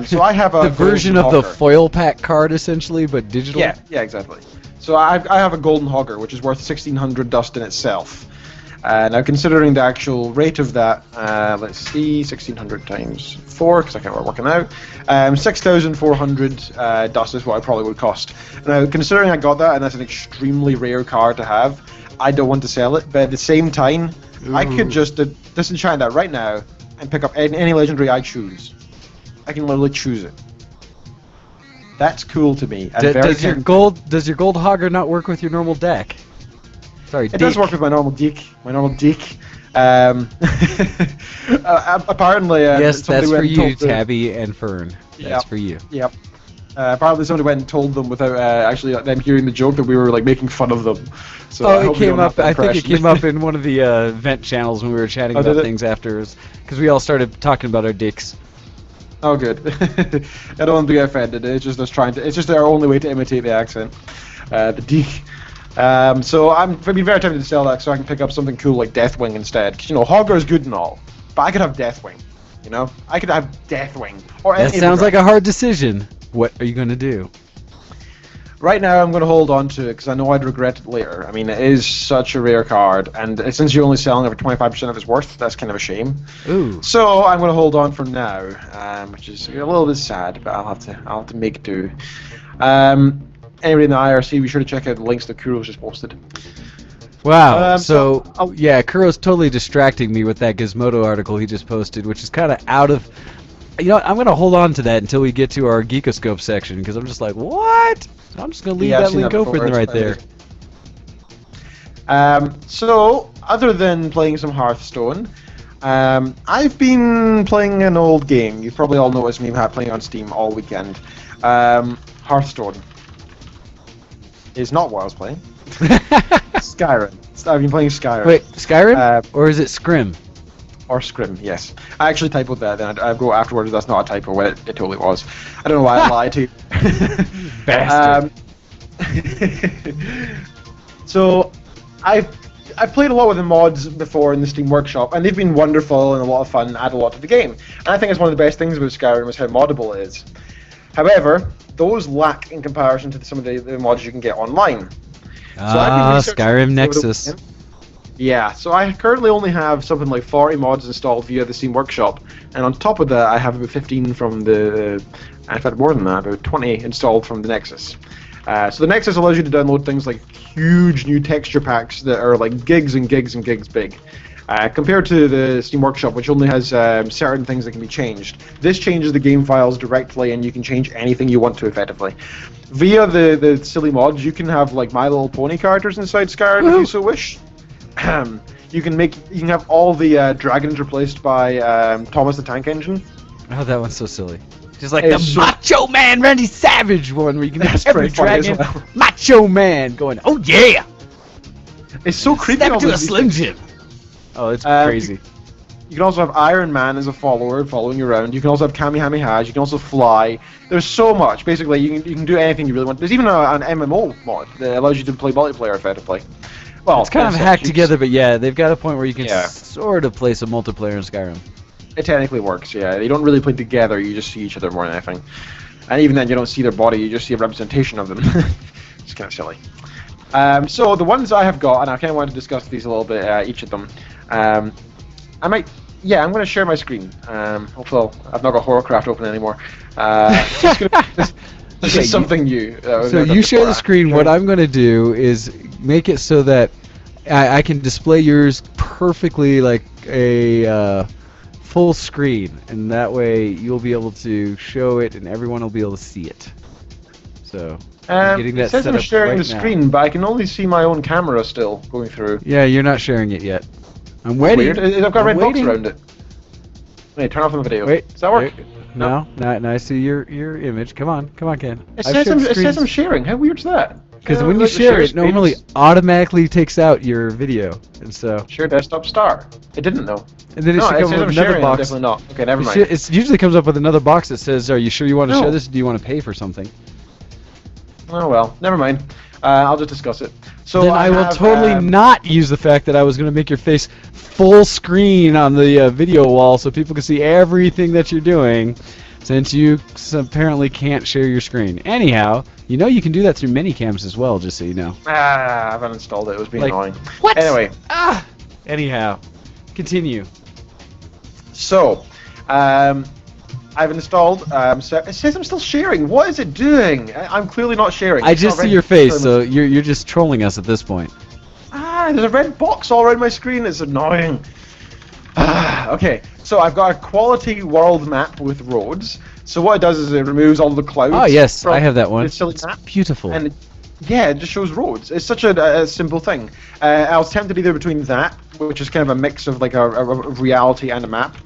So I have a The version of golden the Hogger. foil pack card, essentially, but digital. Yeah, exactly. So I have a golden Hogger, which is worth 1,600 dust in itself. Now, considering the actual rate of that, let's see, 1,600 times 4, because I can't work working out. 6,400 dust is what it probably would cost. Now, considering I got that, and that's an extremely rare card to have, I don't want to sell it, but at the same time, I could just disenchant that right now and pick up any legendary I choose. I can literally choose it. That's cool to me. And very Does your tempting. gold hogger not work with your normal deck? Sorry, It does work with my normal deck. Apparently, Yes, somebody that's went for and you, told the- Tabby and Fern. That's Yep. for you. Yep. Apparently, somebody went and told them without actually them hearing the joke that we were like making fun of them. So I Oh, hope it we came don't have up. that I think it impression. came up in one of the vent channels when we were chatting Oh, about did it? things afterwards, because we all started talking about our dicks. Oh, good. I don't want to get offended. It's just us trying to. It's just our only way to imitate the accent, the D. So I'd be very tempted to sell that so I can pick up something cool like Deathwing instead. 'Cause, Hogger is good and all, but I could have Deathwing. I could have Deathwing or any That sounds like a hard decision. What are you going to do? right now I'm going to hold on to it because I know I'd regret it later. I mean, it is such a rare card, and since you're only selling it for 25% of its worth, that's kind of a shame. Ooh. So I'm going to hold on for now, which is a little bit sad, but I'll have to make do. Anybody in the IRC, be sure to check out the links that Kuro's just posted. Wow. So yeah, Kuro's totally distracting me with that Gizmodo article he just posted, which is kind of out of. You know what, I'm gonna hold on to that until we get to our Geekoscope section because I'm just like, what? So I'm just gonna leave Yeah, I've that seen link that open before, right it's there. So, other than playing some Hearthstone, I've been playing an old game. You've probably all noticed me playing on Steam all weekend. Hearthstone is not what I was playing. Skyrim. I've been playing Skyrim. Wait, Skyrim? Or is it Scrim? Or Scrim, yes. I actually typoed that, then I go afterwards, that's not a typo, well, it totally was. I don't know why I lied to you. Bastard. So, I've played a lot with the mods before in the Steam Workshop, and they've been wonderful and a lot of fun, add a lot to the game. And I think it's one of the best things about Skyrim is how moddable it is. However, those lack in comparison to some of the mods you can get online. Skyrim Nexus. Yeah, so I currently only have something like 40 mods installed via the Steam Workshop, and on top of that I have about 15 from the, in fact more than that, about 20 installed from the Nexus. So the Nexus allows you to download things like huge new texture packs that are like gigs and gigs and gigs big. Compared to the Steam Workshop, which only has certain things that can be changed. This changes the game files directly, and you can change anything you want to effectively. Via the silly mods, you can have like My Little Pony characters inside Skyrim if you so wish. You can have all the dragons replaced by Thomas the Tank Engine. Oh, that one's so silly. Just like It's the Macho Man Randy Savage one where you can have every pretty funny as dragon well. Macho Man going, oh yeah! It's so creepy. Step all to a these Slim things. Jim! Oh, it's crazy. You can also have Iron Man as a follower following you around. You can also have Kamehameha. You can also fly. There's so much. Basically, you can do anything you really want. There's even an MMO mod that allows you to play multiplayer effectively. Well, It's kind of hacked together, but yeah, they've got a point where you can Yeah. sort of play some multiplayer in Skyrim. It technically works, yeah. You don't really play together, you just see each other more than anything. And even then, you don't see their body, you just see a representation of them. It's kind of silly. So, the ones I have got, and I kind of want to discuss these a little bit, each of them. I'm going to share my screen. Hopefully, I've not got Horrorcraft open anymore. This is something new. So you share the screen. What I'm going to do is make it so that I can display yours perfectly like a full screen, and that way you'll be able to show it, and everyone will be able to see it. So I'm getting that it says set I'm up sharing right the now. screen, but I can only see my own camera still going through. Yeah, you're not sharing it yet. I'm waiting. Weird. I've got a red I'm waiting. box around it. Wait, turn off the video. Wait, Does that work? No, I see your image. Come on, Ken. It says I'm sharing. How weird's that? Because when you share it, normally automatically takes out your video, and so. Share desktop star. It didn't though. And then it No, should it come says with I'm another sharing. box. Definitely not. Okay, never mind. It usually comes up with another box that says, "Are you sure you want to No. share this? Or do you want to pay for something?" Oh well, never mind. I'll just discuss it. So Then I will have, totally not use the fact that I was going to make your face full screen on the video wall so people can see everything that you're doing, since you apparently can't share your screen. Anyhow, you know you can do that through Minicams as well, just so you know. I haven't installed it. It was being Like- annoying. What? Anyway, Anyhow, continue. so I've installed. It says I'm still sharing. What is it doing? I'm clearly not sharing. I It's just not see red- your face, so you're just trolling us at this point. There's a red box all around my screen. It's annoying. Okay, so I've got a quality world map with roads. So what it does is it removes all the clouds. Oh yes, from I have that one. the silly It's map. beautiful. And it just shows roads. It's such a simple thing. I was tempted either between that, which is kind of a mix of like a reality and a map,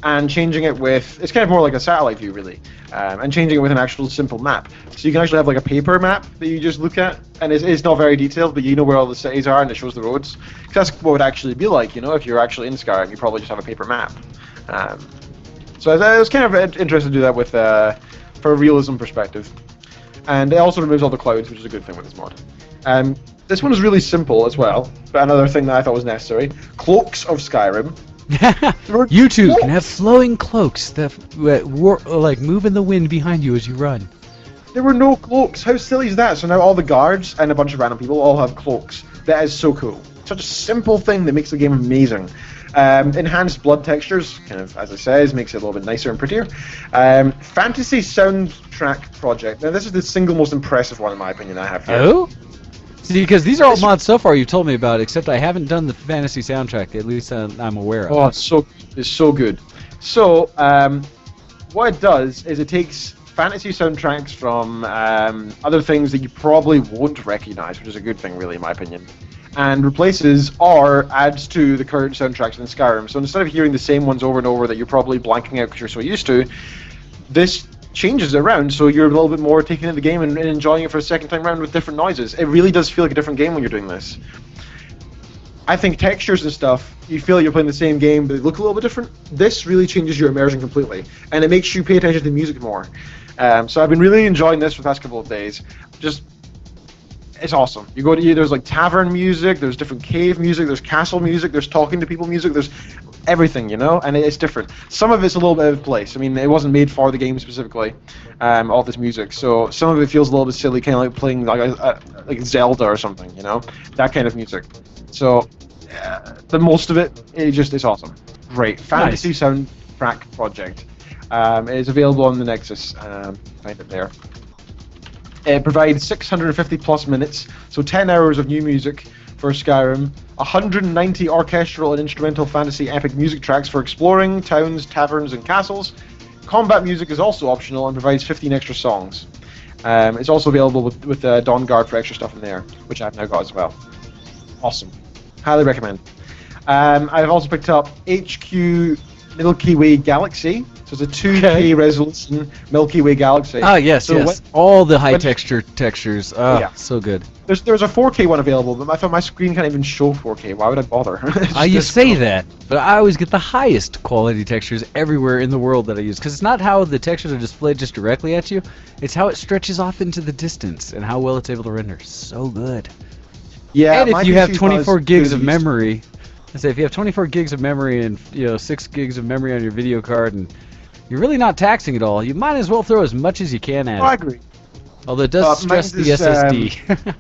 and changing it with, it's kind of more like a satellite view really, and changing it with an actual simple map. So you can actually have like a paper map that you just look at, and it's not very detailed, but you know where all the cities are and it shows the roads. 'Cause that's what it would actually be like, you know, if you're actually in Skyrim, you probably just have a paper map. So I was kind of interested to do that with, for a realism perspective. And it also removes all the clouds, which is a good thing with this mod. This one is really simple as well, but another thing that I thought was necessary. Cloaks of Skyrim. You too can have flowing cloaks that like move in the wind behind you as you run. There were no cloaks. How silly is that? So now all the guards and a bunch of random people all have cloaks. That is so cool. Such a simple thing that makes the game amazing. Enhanced blood textures, kind of as it says, makes it a little bit nicer and prettier. Fantasy soundtrack project. Now this is the single most impressive one in my opinion I have here. Oh? See, because these are all mods so far you've told me about, except I haven't done the fantasy soundtrack, at least I'm aware of. Oh, it's so good. So, what it does is it takes fantasy soundtracks from other things that you probably won't recognize, which is a good thing, really, in my opinion, and replaces or adds to the current soundtracks in Skyrim. So instead of hearing the same ones over and over that you're probably blanking out because you're so used to, this changes it around, so you're a little bit more taking in the game and enjoying it for a second time around with different noises. It really does feel like a different game when you're doing this. I think textures and stuff, you feel like you're playing the same game, but they look a little bit different. This really changes your immersion completely, and it makes you pay attention to the music more. So I've been really enjoying this for the past couple of days. It's awesome. You go to there's like tavern music, there's different cave music, there's castle music, there's talking to people music, there's everything, and it's different. Some of it's a little bit out of place. I mean, it wasn't made for the game specifically, all this music, so some of it feels a little bit silly, kind of like playing like Zelda or something, that kind of music. So the most of it, it's awesome. Great. Fantasy soundtrack project. It is available on the Nexus. Find it there. It provides 650 plus minutes, so 10 hours of new music for Skyrim, 190 orchestral and instrumental fantasy epic music tracks for exploring towns, taverns, and castles. Combat music is also optional and provides 15 extra songs. It's also available with Dawnguard for extra stuff in there, which I've now got as well. Awesome. Highly recommend. I've also picked up HQ Milky Way Galaxy. So it's a 2K resolution Milky Way Galaxy. Ah, yes, so yes. All the high textures. Oh, yeah. So good. There's a 4K one available, but I thought my screen can't even show 4K. Why would I bother? You say that, but I always get the highest quality textures everywhere in the world that I use, because it's not how the textures are displayed just directly at you, it's how it stretches off into the distance and how well it's able to render. So good. Yeah, and if you have 24 gigs of memory, I say if you have 24 gigs of memory and 6 gigs of memory on your video card, and you're really not taxing it all, you might as well throw as much as you can at it. I agree. Although it does stress the SSD.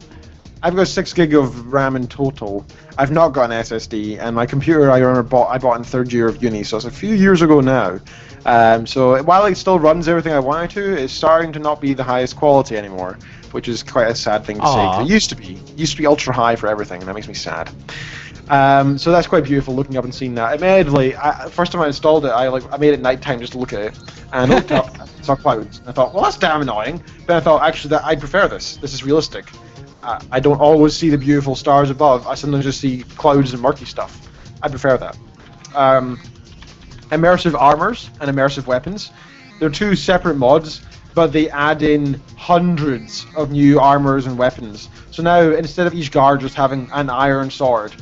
I've got 6 gig of RAM in total. I've not got an SSD, and my computer I bought in 3rd year of uni, so it's a few years ago now. So while it still runs everything I want it to, it's starting to not be the highest quality anymore, which is quite a sad thing to say. 'Cause it used to be ultra high for everything, and that makes me sad. So that's quite beautiful, looking up and seeing that. Admittedly, first time I installed it, I made it nighttime just to look at it, and I looked up, and saw clouds. And I thought, well, that's damn annoying. Then I thought, actually, I prefer this. This is realistic. I don't always see the beautiful stars above. I sometimes just see clouds and murky stuff. I prefer that. Immersive armors and immersive weapons. They're 2 separate mods, but they add in hundreds of new armors and weapons. So now, instead of each guard just having an iron sword,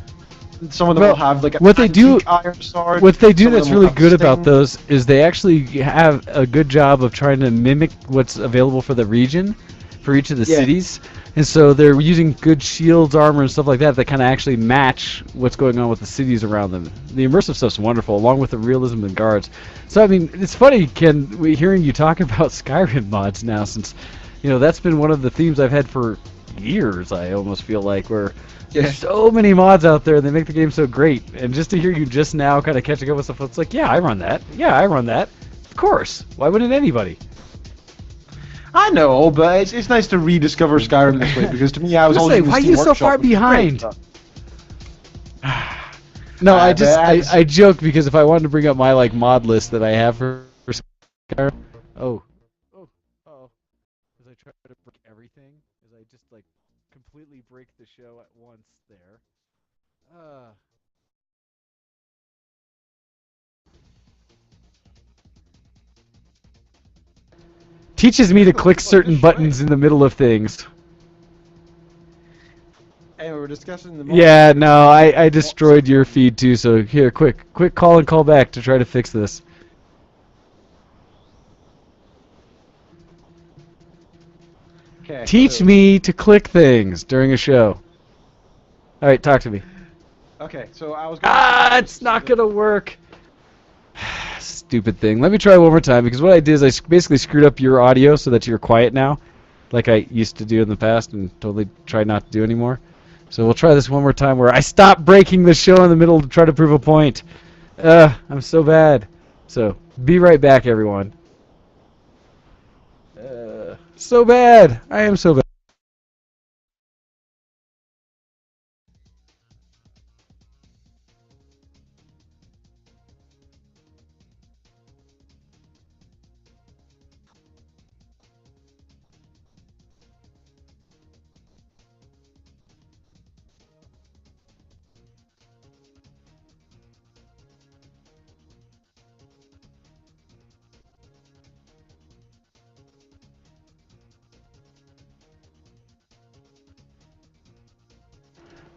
some of them will have like an antique iron sword. What they do that's really good about those is they actually have a good job of trying to mimic what's available for the region, for each of the cities. And so they're using good shields, armor, and stuff like that that kind of actually match what's going on with the cities around them. The immersive stuff's wonderful, along with the realism and guards. So, I mean, it's funny, Ken, hearing you talk about Skyrim mods now, since, that's been one of the themes I've had for years, I almost feel like, where there's so many mods out there, and they make the game so great. And just to hear you just now kind of catching up with stuff, it's like, yeah, I run that. Yeah, I run that. Of course. Why wouldn't anybody? I know, but it's nice to rediscover Skyrim this way, because to me, I was always why are you so far behind? No, I joke because if I wanted to bring up my mod list that I have for Skyrim, as I try to break everything, as I just completely break the show at once there. Teaches me to click certain buttons in the middle of things. Hey, we're discussing the. Yeah, no, I destroyed your feed too. So here, quick call and call back to try to fix this. Okay. Teach me to click things during a show. All right, talk to me. Okay, so I was. It's not gonna work. Stupid thing. Let me try one more time, because what I did is I basically screwed up your audio so that you're quiet now. like I used to do in the past and totally try not to do anymore. So we'll try this one more time where I stop breaking the show in the middle to try to prove a point. I'm so bad. So be right back, everyone. So bad. I am so bad.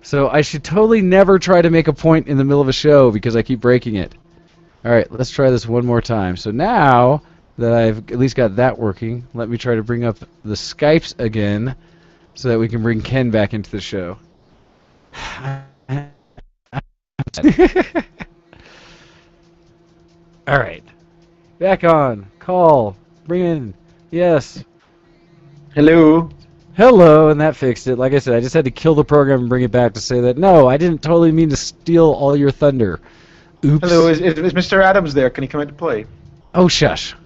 So I should totally never try to make a point in the middle of a show because I keep breaking it. Alright, let's try this one more time. So now that I've at least got that working, let me try to bring up the Skypes again so that we can bring Ken back into the show. Alright. Back on. Call. Bring in. Yes. Hello. Hello, and that fixed it. Like I said, I just had to kill the program and bring it back to say that, no, I didn't totally mean to steal all your thunder. Oops. Hello, is Mr. Adams there? Can he come out to play? Oh, shush.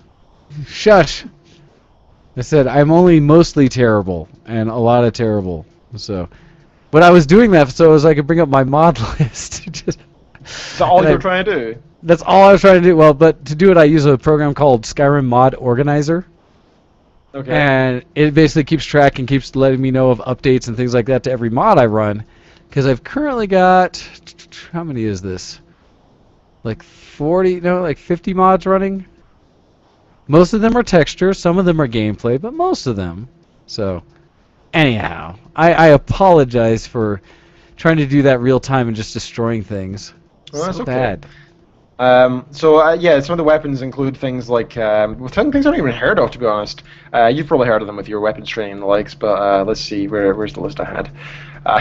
Shush. I said, I'm only mostly terrible, and a lot of terrible. So, but I was doing that so as I could bring up my mod list. Is that all you were trying to do? That's all I was trying to do. Well, but to do it, I use a program called Skyrim Mod Organizer. Okay. And it basically keeps track and keeps letting me know of updates and things like that to every mod I run. Because I've currently got, how many is this? Like 40, no, like 50 mods running. Most of them are texture, some of them are gameplay, but most of them. So, anyhow, I apologize for trying to do that real time and just destroying things. Well, that's so okay. bad. Yeah, some of the weapons include things like things I haven't even heard of, to be honest. You've probably heard of them with your weapons training and the likes, but let's see, where's the list I had?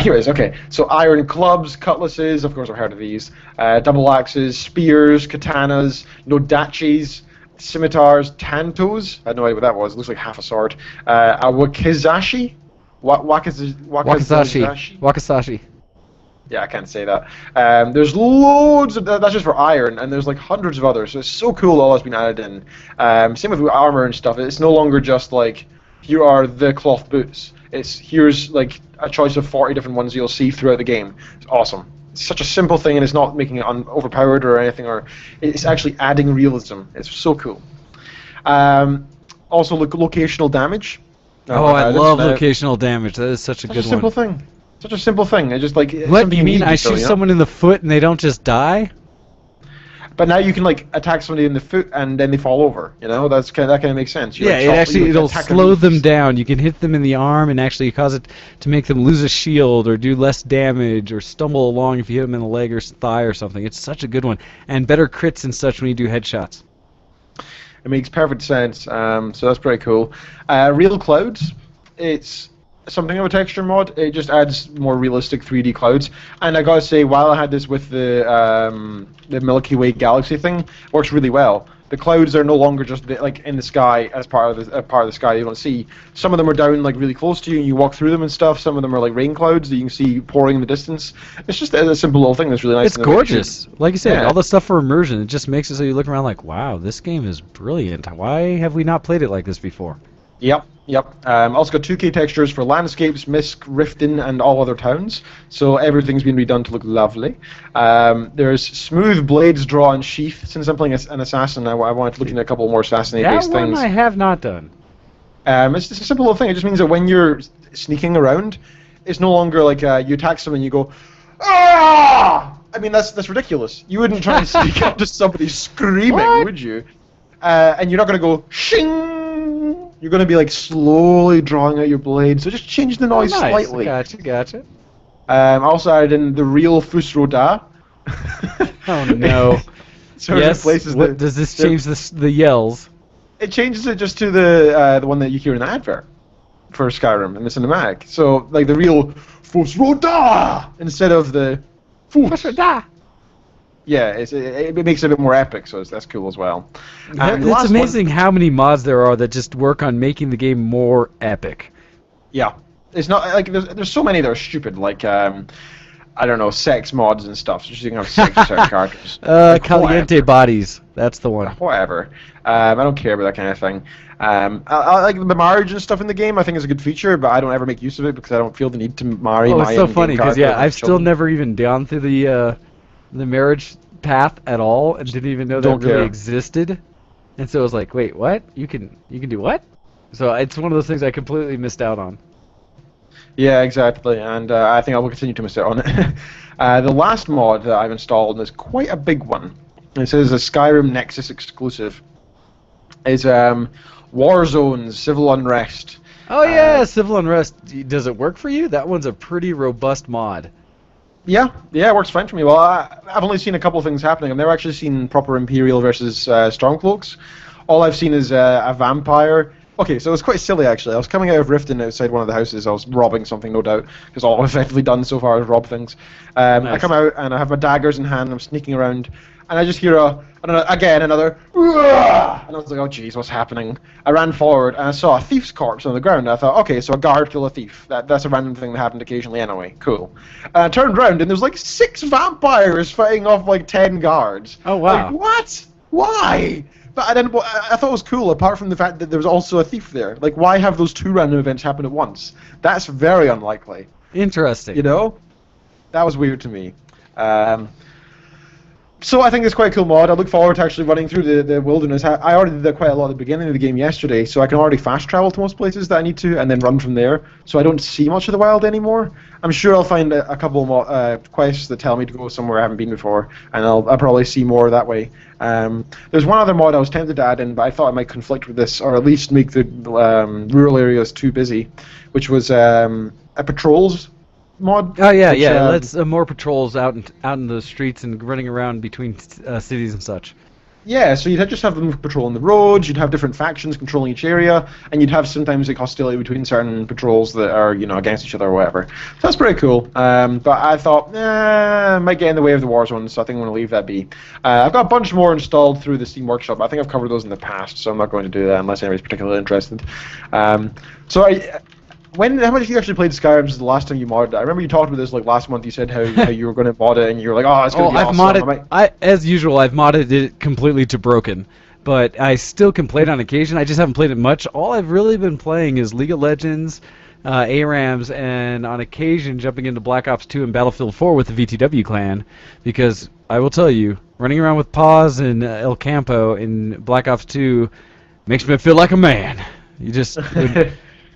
Here it is. Okay, so iron clubs, cutlasses. Of course, I've heard of these. Double axes, spears, katanas, nodachis, scimitars, tantos. I had no idea what that was. It looks like half a sword. A wakizashi. Wakasashi. Yeah, I can't say that. There's loads of that's just for iron, and there's like hundreds of others. So it's so cool all that's been added in. Same with armor and stuff. It's no longer just like here are the cloth boots. It's here's like a choice of 40 different ones you'll see throughout the game. It's awesome. It's such a simple thing, and it's not making it overpowered or anything. Or it's actually adding realism. It's so cool. Also, locational damage. Oh, I love locational damage. That is such a good one. Such a simple thing. Such a simple thing. It's just like what you mean? I shoot someone in the foot and they don't just die? But now you can like attack somebody in the foot and then they fall over. You know, that kind of makes sense. It'll slow them down. You can hit them in the arm and actually cause it to make them lose a shield or do less damage or stumble along if you hit them in the leg or thigh or something. It's such a good one, and better crits and such when you do headshots. It makes perfect sense. So that's pretty cool. Real clouds. It's something of a texture mod. It just adds more realistic 3D clouds. And I gotta say, while I had this with the Milky Way galaxy thing, it works really well. The clouds are no longer just like in the sky as part of the sky you don't see. Some of them are down like really close to you and you walk through them and stuff. Some of them are like rain clouds that you can see pouring in the distance. It's just a simple little thing that's really nice. It's gorgeous. Like you said, all the stuff for immersion, it just makes it so you look around like, wow, this game is brilliant. Why have we not played it like this before? Yep. Also got 2K textures for landscapes, Misk, Riften, and all other towns. So everything's been redone to look lovely. There's smooth blades draw and sheath. Since I'm playing an assassin, I wanted to look into a couple more assassinate-based things. That one I have not done. It's just a simple little thing. It just means that when you're sneaking around, it's no longer like you attack someone and you go, ah! I mean, that's ridiculous. You wouldn't try and sneak up to somebody screaming, would you? And you're not going to go, shing! You're going to be like slowly drawing out your blade, so just change the noise slightly. Gotcha. Also added in the real Fusroda. Oh no. So yes. Does this change the yells? It changes it just to the one that you hear in the advert for Skyrim in the cinematic. So like the real Fusroda instead of the Fusroda. Yeah, it makes it a bit more epic, so that's cool as well. It's amazing how many mods there are that just work on making the game more epic. Yeah, it's not like there's so many that are stupid. Like I don't know, sex mods and stuff. So you can have sex with certain characters. Like, Caliente bodies. That's the one. whatever. I don't care about that kind of thing. I like the marriage and stuff in the game. I think is a good feature, but I don't ever make use of it because I don't feel the need to marry Oh, my it's so in-game funny because character with I've still children. never even gone through the marriage path at all, and didn't even know that Don't really care. existed. And so I was like, wait, what? You can do what? So it's one of those things I completely missed out on. Yeah, exactly, and I think I will continue to miss out on it. The last mod that I've installed, and it's quite a big one, it says a Skyrim Nexus exclusive, is Warzone Civil Unrest. Oh yeah, Civil Unrest. Does it work for you? That one's a pretty robust mod. Yeah, it works fine for me. Well, I've only seen a couple of things happening. I've never actually seen proper Imperial versus Stormcloaks. All I've seen is a vampire. Okay, so it was quite silly actually. I was coming out of Riften outside one of the houses. I was robbing something, no doubt, because all I've effectively done so far is rob things. I Nice. come out and I have my daggers in hand. And I'm sneaking around, and I just hear another. "Uah!" And I was like, oh jeez, what's happening? I ran forward and I saw a thief's corpse on the ground. I thought, okay, so a guard killed a thief. That's a random thing that happened occasionally anyway. Cool. And I turned around and there's like 6 vampires fighting off like 10 guards. Oh, wow. Like, what? Why? But I thought it was cool, apart from the fact that there was also a thief there. Like, why have those 2 random events happen at once? That's very unlikely. Interesting. You know? That was weird to me. So I think it's quite a cool mod. I look forward to actually running through the wilderness. I already did that quite a lot at the beginning of the game yesterday, so I can already fast travel to most places that I need to, and then run from there. So I don't see much of the wild anymore. I'm sure I'll find a couple more quests that tell me to go somewhere I haven't been before, and I'll probably see more that way. There's one other mod I was tempted to add in, but I thought it might conflict with this, or at least make the rural areas too busy, which was a patrols mod. Oh yeah, which, yeah. Let's more patrols out in the streets and running around between cities and such. Yeah, so you'd just have them patrolling the roads, you'd have different factions controlling each area, and you'd have sometimes like hostility between certain patrols that are, against each other or whatever. So that's pretty cool. But I thought, it might get in the way of the Warzone, so I think I'm going to leave that be. I've got a bunch more installed through the Steam Workshop. I think I've covered those in the past, so I'm not going to do that unless anybody's particularly interested. How much have you actually played Skyrim since the last time you modded it? I remember you talked about this like last month. You said how you were going to mod it, and you were like, "Oh, it's going to be I've awesome." modded. As usual, I've modded it completely to broken, but I still can play it on occasion. I just haven't played it much. All I've really been playing is League of Legends, ARAMs, and on occasion jumping into Black Ops 2 and Battlefield 4 with the VTW clan, because I will tell you, running around with Paz and El Campo in Black Ops 2 makes me feel like a man. You just.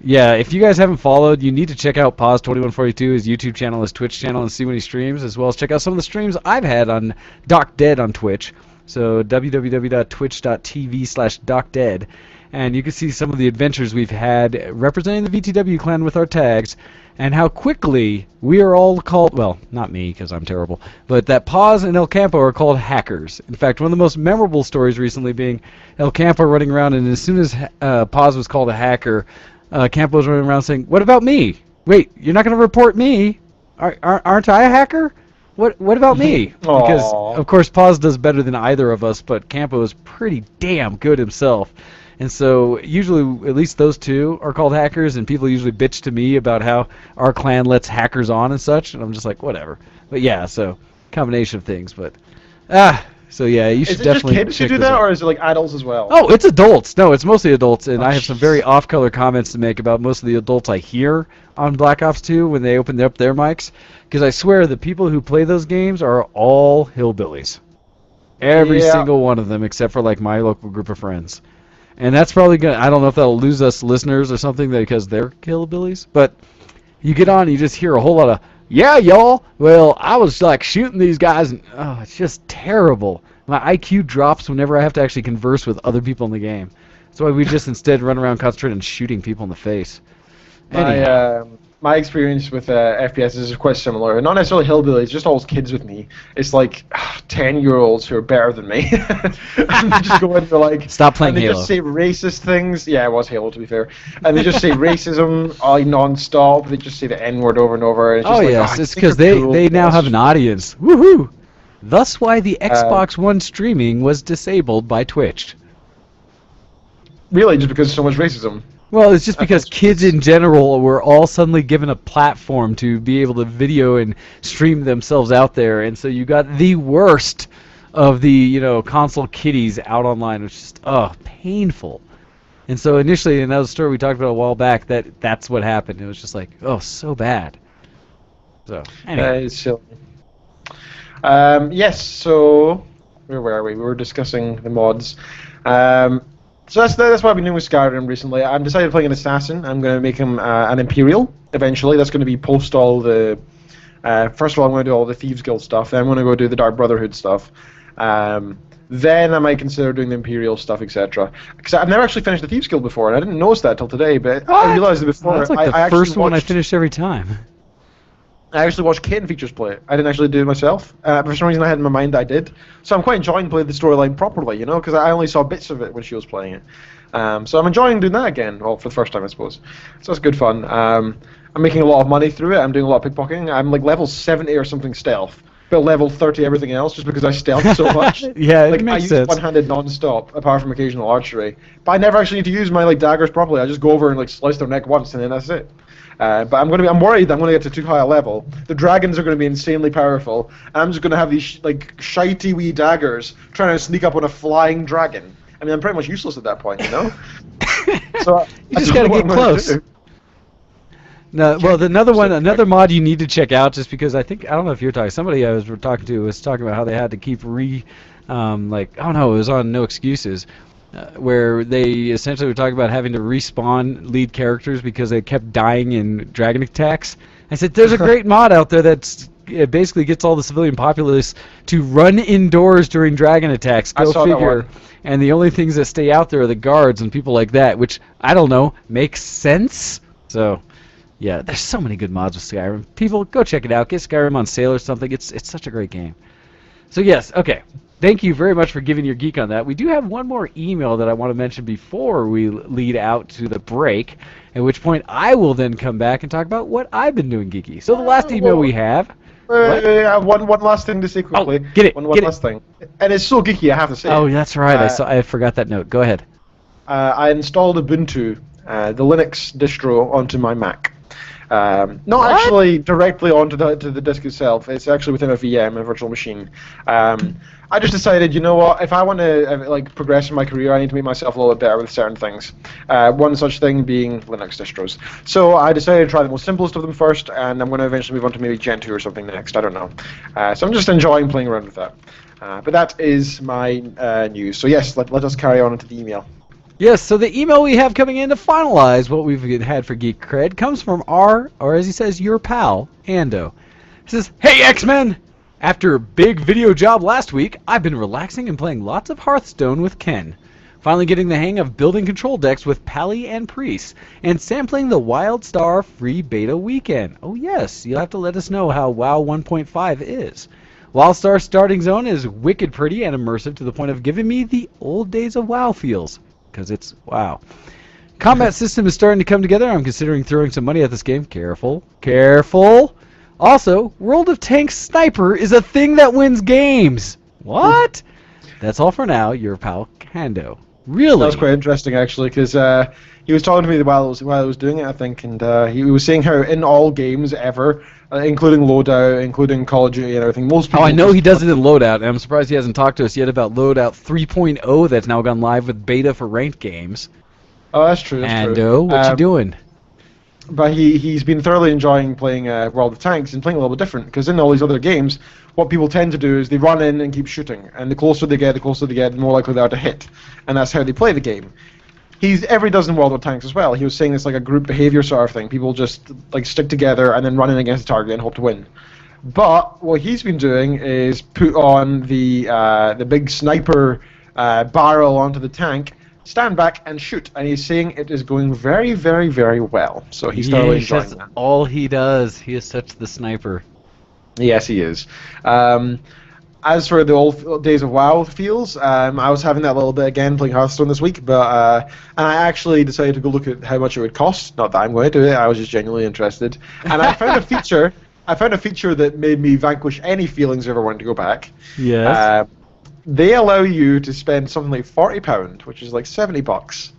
Yeah, if you guys haven't followed, you need to check out Paz2142, his YouTube channel, his Twitch channel, and see when he streams, as well as check out some of the streams I've had on DocDead on Twitch. So www.twitch.tv/DocDead. And you can see some of the adventures we've had representing the VTW clan with our tags, and how quickly we are all called, well, not me, because I'm terrible, but that Paz and El Campo are called hackers. In fact, one of the most memorable stories recently being El Campo running around, and as soon as Paz was called a hacker, Campo's running around saying, "What about me? Wait, you're not going to report me? Aren't I a hacker? What about me?" Because Aw. of course Paz does better than either of us, but Campo is pretty damn good himself. And so usually at least those two are called hackers, and people usually bitch to me about how our clan lets hackers on and such, and I'm just like, whatever. But yeah, so combination of things, but so yeah, you should Is it just definitely kids who check do those that, out. or is it like adults as well? Oh, it's adults. No, it's mostly adults, and Oh, I have some jeez. very off-color comments to make about most of the adults I hear on Black Ops 2 when they open up their mics, because I swear the people who play those games are all hillbillies. Every Yeah. single one of them, except for like my local group of friends. And that's probably gonna, I don't know if that'll lose us listeners or something because they're hillbillies, but you get on and you just hear a whole lot of, "Yeah, y'all, well, I was like shooting these guys," and oh, it's just terrible. My IQ drops whenever I have to actually converse with other people in the game. That's why we just instead run around concentrating on shooting people in the face. Anyhow. My experience with FPS is quite similar. Not necessarily hillbillies, just all those kids with me. It's like 10-year-olds who are better than me. And they just go in for like... Stop playing and they Halo. just say racist things. Yeah, it was Halo, to be fair. And they just say racism non-stop. They just say the N-word over and over. And it's just Oh like, yes, I it's think because you're they cool, now but have an audience. Woohoo! Thus why the Xbox One streaming was disabled by Twitch. Really, just because so much racism. Well, it's just because kids in general were all suddenly given a platform to be able to video and stream themselves out there, and so you got the worst of the console kiddies out online, which is just painful. And so initially, in that story we talked about a while back, that's what happened. It was just like, so bad. So anyway. It's silly. Yes. So where were we? We were discussing the mods. So that's what I've been doing with Skyrim recently. I've decided to play an assassin. I'm going to make him an Imperial eventually. That's going to be post all the. First of all, I'm going to do all the Thieves Guild stuff. Then I'm going to go do the Dark Brotherhood stuff. Then I might consider doing the Imperial stuff, etc. Because I've never actually finished the Thieves Guild before, and I didn't notice that till today. But I realized it before. That's like the first one I finished every time. I actually watched Kane Features play it. I didn't actually do it myself. For some reason, I had in my mind I did. So I'm quite enjoying playing the storyline properly, because I only saw bits of it when she was playing it. So I'm enjoying doing that again, well, for the first time, I suppose. So it's good fun. I'm making a lot of money through it. I'm doing a lot of pickpocketing. I'm like level 70 or something stealth, but level 30 everything else, just because I stealth so much. Yeah, it makes sense. I use one-handed non-stop, apart from occasional archery. But I never actually need to use my daggers properly. I just go over and slice their neck once, and then that's it. But I'm worried I'm going to get to too high a level. The dragons are going to be insanely powerful, and I'm just going to have these shitey wee daggers trying to sneak up on a flying dragon. I mean, I'm pretty much useless at that point, So you just got to get close. No, well, another mod you need to check out, just because I don't know if you're talking. Somebody I was talking to was talking about how they had to keep it was on No Excuses. Where they essentially were talking about having to respawn lead characters because they kept dying in dragon attacks. I said, there's a great mod out there that basically gets all the civilian populace to run indoors during dragon attacks. Go figure. And the only things that stay out there are the guards and people like that, which, I don't know, makes sense. So, yeah, there's so many good mods with Skyrim. People, go check it out. Get Skyrim on sale or something. It's such a great game. So, yes, okay. Thank you very much for giving your geek on that. We do have one more email that I want to mention before we lead out to the break, at which point I will then come back and talk about what I've been doing geeky. So the last email we have... one last thing to say quickly. Get it. One last thing. And it's so geeky, I have to say. Oh, that's right. I forgot that note. Go ahead. I installed Ubuntu, the Linux distro, onto my Mac. Not actually directly onto the disk itself. It's actually within a VM, a virtual machine. I just decided, you know what? If I want to progress in my career, I need to make myself a little bit better with certain things. One such thing being Linux distros. So I decided to try the most simplest of them first, and I'm going to eventually move on to maybe Gentoo or something next. I don't know. So I'm just enjoying playing around with that. But that is my news. So yes, let us carry on into the email. Yes, so the email we have coming in to finalize what we've had for Geek Cred comes from or as he says, your pal, Ando. He says, "Hey X-Men! After a big video job last week, I've been relaxing and playing lots of Hearthstone with Ken. Finally getting the hang of building control decks with Pally and Priest, and sampling the WildStar free beta weekend. Oh yes, you'll have to let us know how WoW 1.5 is. WildStar starting zone is wicked pretty and immersive to the point of giving me the old days of WoW feels. Because it's WoW. Combat system is starting to come together. I'm considering throwing some money at this game. Careful. Careful. Also, World of Tanks Sniper is a thing that wins games. What? That's all for now. Your pal, Kando. Really? That was quite interesting, actually, because he was talking to me while I was doing it, I think, and he was saying how in all games ever, including Loadout, including Call of Duty and everything, most people... Oh, I know he does it in Loadout, and I'm surprised he hasn't talked to us yet about Loadout 3.0 that's now gone live with beta for ranked games. Oh, that's true, that's true. What you doing? But he's been thoroughly enjoying playing World of Tanks and playing a little bit different, because in all these other games, what people tend to do is they run in and keep shooting, and the closer they get, the more likely they are to hit, and that's how they play the game. Every does in World of Tanks as well. He was saying it's like a group behavior sort of thing. People just stick together and then run in against the target and hope to win. But what he's been doing is put on the big sniper barrel onto the tank, stand back and shoot, and he's saying it is going very, very, very well. So he's thoroughly enjoying that. All he does. He is such the sniper. Yes, he is. As for the old days of WoW feels, I was having that a little bit again playing Hearthstone this week, but and I actually decided to go look at how much it would cost. Not that I'm going to do it. I was just genuinely interested, and I found a feature. That made me vanquish any feelings of ever wanting to go back. Yes. They allow you to spend something like £40, which is like $70,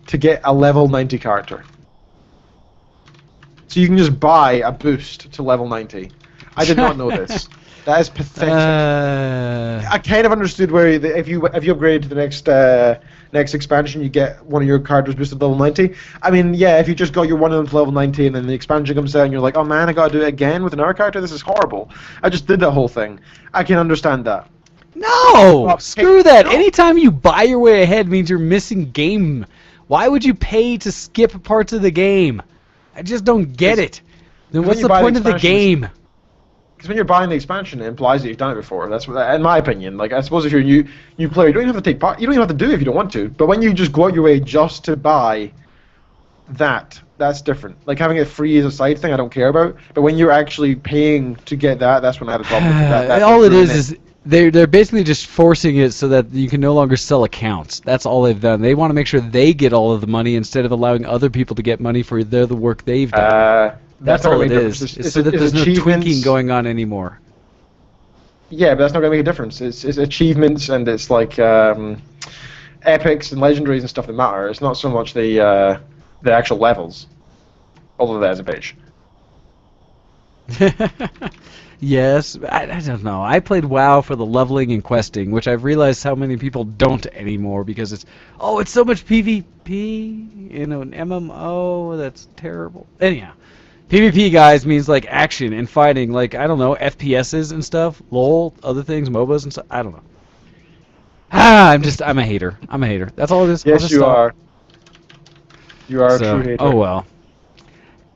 to get a level 90 character. So you can just buy a boost to level 90. I did not know this. That is pathetic. I kind of understood where if you upgrade to the next expansion, you get one of your characters boosted to level 90. I mean, yeah, if you just got your one of them to level 90 and then the expansion comes out and you're like, oh man, I gotta do it again with another character. This is horrible. I just did that whole thing. I can understand that. No! Screw that! No. Anytime you buy your way ahead means you're missing game. Why would you pay to skip parts of the game? I just don't get it. Then what's the point of the game? Because when you're buying the expansion, it implies that you've done it before. That's what, in my opinion. Like, I suppose if you're a new player, you don't even have to take part. You don't even have to do it if you don't want to. But when you just go out your way just to buy that, that's different. Like, having it free as a side thing, I don't care about. But when you're actually paying to get that, that's when I had a problem with that. All it is they're basically just forcing it so that you can no longer sell accounts. That's all they've done. They want to make sure they get all of the money instead of allowing other people to get money for the work they've done. That's all it is. It's so that there's no tweaking going on anymore. Yeah, but that's not going to make a difference. It's achievements and it's like epics and legendaries and stuff that matter. It's not so much the actual levels. Although there's a page. Yes, I don't know. I played WoW for the leveling and questing, which I've realized how many people don't anymore because it's so much PvP, an MMO. That's terrible. Anyhow. PvP, guys, means like action and fighting, like, I don't know, FPSs and stuff, LOL, other things, MOBAs and stuff, I don't know. I'm a hater. That's all it is. Yes, you are. You are a true hater. Oh, well.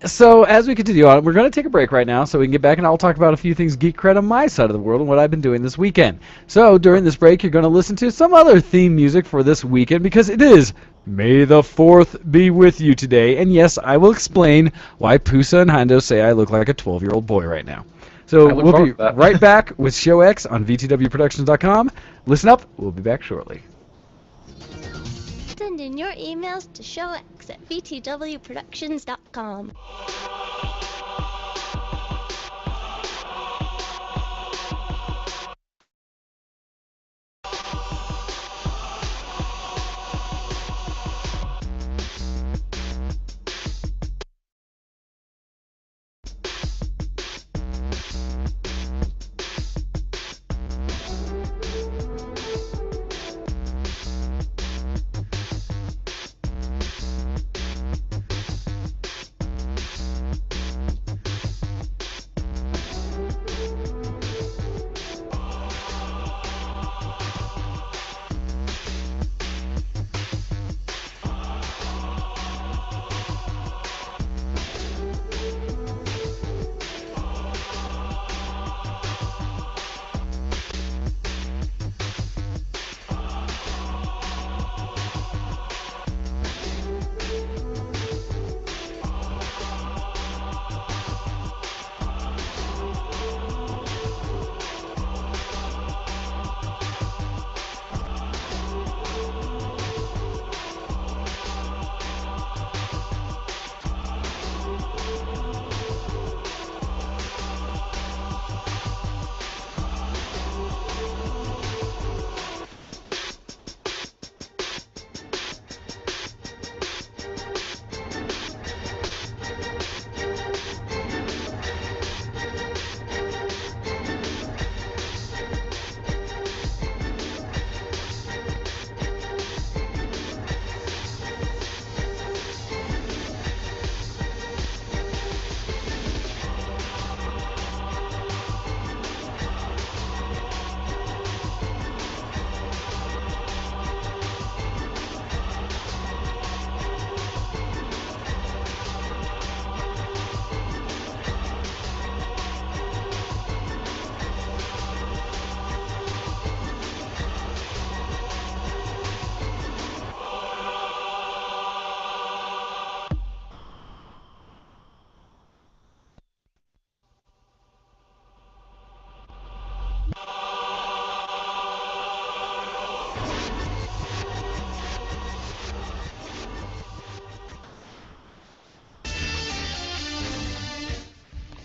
So, as we continue on, we're going to take a break right now so we can get back and I'll talk about a few things geek cred on my side of the world and what I've been doing this weekend. So, during this break, you're going to listen to some other theme music for this weekend because it is May the 4th be with you today. And yes, I will explain why Pusa and Hondo say I look like a 12-year-old boy right now. So, we'll be right back with Show X on VTWProductions.com. Listen up. We'll be back shortly. Send in your emails to showx@vtwproductions.com.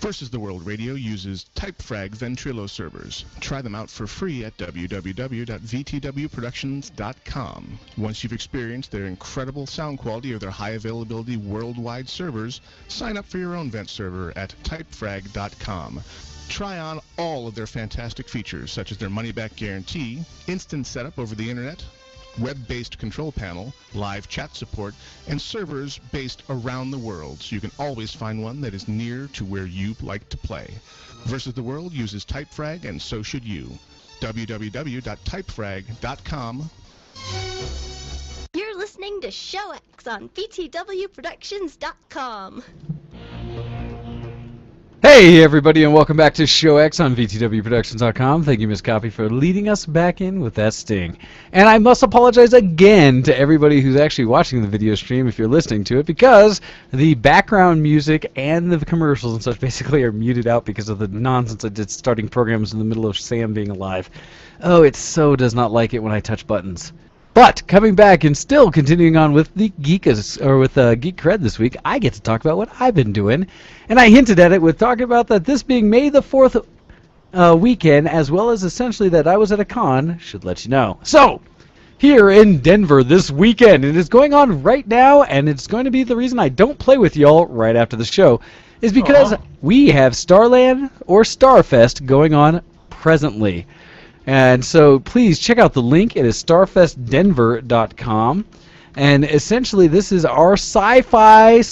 Versus the World Radio uses Typefrag Ventrilo servers. Try them out for free at www.vtwproductions.com. Once you've experienced their incredible sound quality or their high availability worldwide servers, sign up for your own vent server at typefrag.com. Try on all of their fantastic features, such as their money-back guarantee, instant setup over the internet, web-based control panel, live chat support, and servers based around the world, so you can always find one that is near to where you like to play. Versus the World uses Typefrag, and so should you. www.typefrag.com. You're listening to Show X on VTWProductions.com. Hey everybody, and welcome back to Show X on VTWProductions.com. Thank you, Miss Copy, for leading us back in with that sting. And I must apologize again to everybody who's actually watching the video stream if you're listening to it, because the background music and the commercials and such basically are muted out because of the nonsense I did starting programs in the middle of Sam being alive. Oh, it so does not like it when I touch buttons. But coming back and still continuing on with the Geek Cred this week, I get to talk about what I've been doing, and I hinted at it with talking about that this being May the 4th weekend, as well as essentially that I was at a con, should let you know. So here in Denver this weekend, it is going on right now, and it's going to be the reason I don't play with y'all right after the show, is because we have Starland or Starfest going on presently. And so please check out the link. It is starfestdenver.com. And essentially this is our sci-fi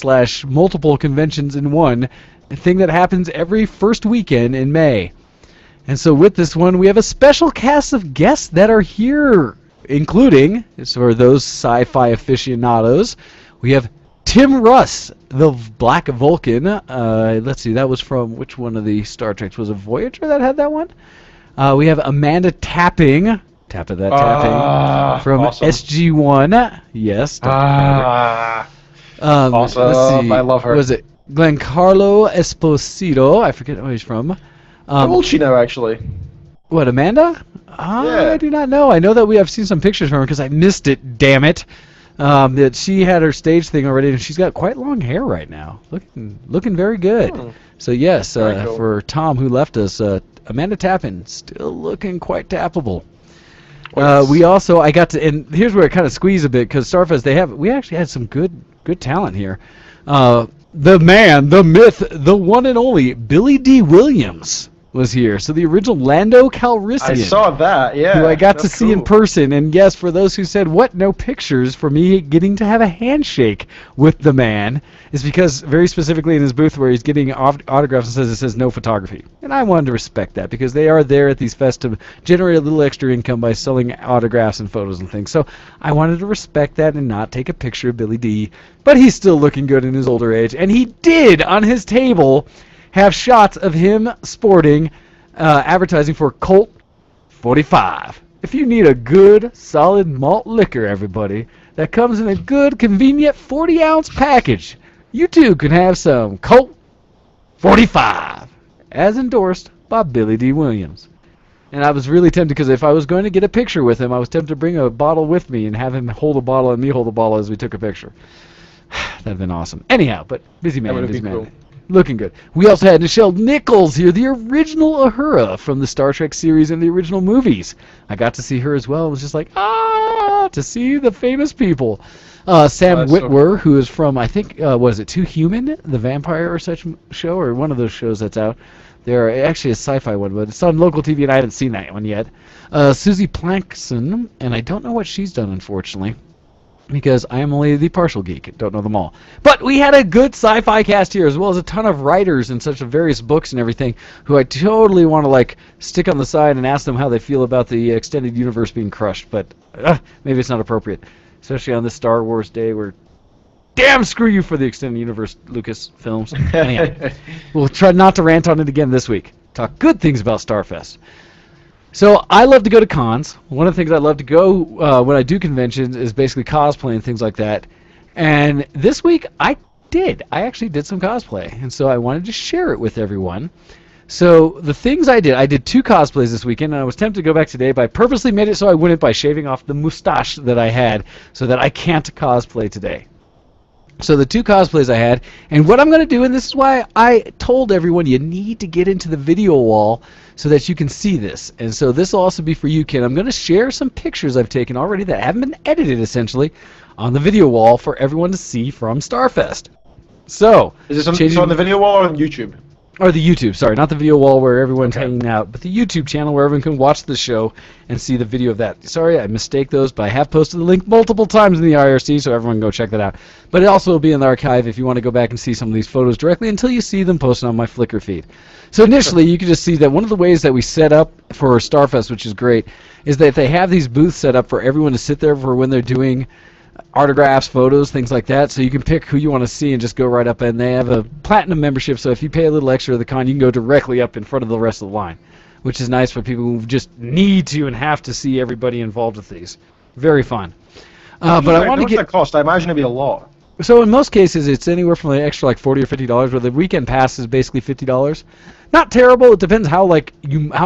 / multiple conventions in one thing that happens every first weekend in May. And so with this one, we have a special cast of guests that are here, including, for those sci-fi aficionados, we have Tim Russ, the Black Vulcan. Let's see, that was from which one of the Star Treks? Was it Voyager that had that one? We have Amanda Tapping, tapping from awesome. SG-1. Yes. Awesome. Let's see. I love her. Was it Giancarlo Esposito? I forget where he's from. How old is she now, actually? What, Amanda? Yeah. I do not know. I know that I've seen some pictures from her because I missed it, damn it. That she had her stage thing already, and she's got quite long hair right now. Looking very good. So yes, cool. For Tom who left us, Amanda Tappan, still looking quite tappable. We also, I got to, and here's where it kind of squeezed a bit, because Starfest, we actually had some good talent here. The man, the myth, the one and only Billy D. Williams was here. So the original Lando Calrissian. I saw that, yeah. Who I got to see in person. And yes, for those who said, what, no pictures, for me getting to have a handshake with the man is because very specifically in his booth where he's getting autographs and it says no photography. And I wanted to respect that because they are there at these fests to generate a little extra income by selling autographs and photos and things. So I wanted to respect that and not take a picture of Billy D. But he's still looking good in his older age. And he did, on his table, have shots of him sporting advertising for Colt 45. If you need a good, solid malt liquor, everybody, that comes in a good, convenient 40-ounce package, you too can have some Colt 45, as endorsed by Billy D. Williams. And I was really tempted, because if I was going to get a picture with him, I was tempted to bring a bottle with me and have him hold a bottle and me hold a bottle as we took a picture. That'd have been awesome. Anyhow, but busy man, busy man. Cool. Looking good. We also had Nichelle Nichols here, the original Uhura from the Star Trek series and the original movies. I got to see her as well. It was just like, to see the famous people. Sam Witwer, who is from, I think, was it Too Human, the vampire or such show, or one of those shows that's out. They're actually a sci-fi one, but it's on local TV, and I haven't seen that one yet. Susie Plankson, and I don't know what she's done, unfortunately, because I am only the partial geek. Don't know them all. But we had a good sci-fi cast here, as well as a ton of writers in such various books and everything, who I totally want to stick on the side and ask them how they feel about the extended universe being crushed. But maybe it's not appropriate, especially on this Star Wars day where, damn, screw you for the extended universe, Lucasfilms. Anyhow, we'll try not to rant on it again this week. Talk good things about Starfest. So I love to go to cons. One of the things I love to go when I do conventions is basically cosplay and things like that. And this week I actually did some cosplay. And so I wanted to share it with everyone. So the things I did 2 cosplays this weekend, and I was tempted to go back today, but I purposely made it so I wouldn't by shaving off the mustache that I had so that I can't cosplay today. So the 2 cosplays I had, and what I'm going to do, and this is why I told everyone you need to get into the video wall so that you can see this. And so this will also be for you, Ken. I'm going to share some pictures I've taken already that haven't been edited, essentially, on the video wall for everyone to see from Starfest. So, Is this on the video wall or on YouTube? or the YouTube, sorry, not the video wall where everyone's hanging out, but the YouTube channel where everyone can watch the show and see the video of that. Sorry, I mistake those, but I have posted the link multiple times in the IRC, so everyone go check that out. But it also will be in the archive if you want to go back and see some of these photos directly until you see them posted on my Flickr feed. So initially, you can just see that one of the ways that we set up for Starfest, which is great, is that they have these booths set up for everyone to sit there for when they're doing autographs, photos, things like that, so you can pick who you want to see and just go right up, and they have a platinum membership, so if you pay a little extra to the con, you can go directly up in front of the rest of the line, which is nice for people who just need to and have to see everybody involved with these. Very fun. But I want to get... that cost? I imagine it'd be a lot. So in most cases, it's anywhere from the extra like $40 or $50, where the weekend pass is basically $50. Not terrible. It depends how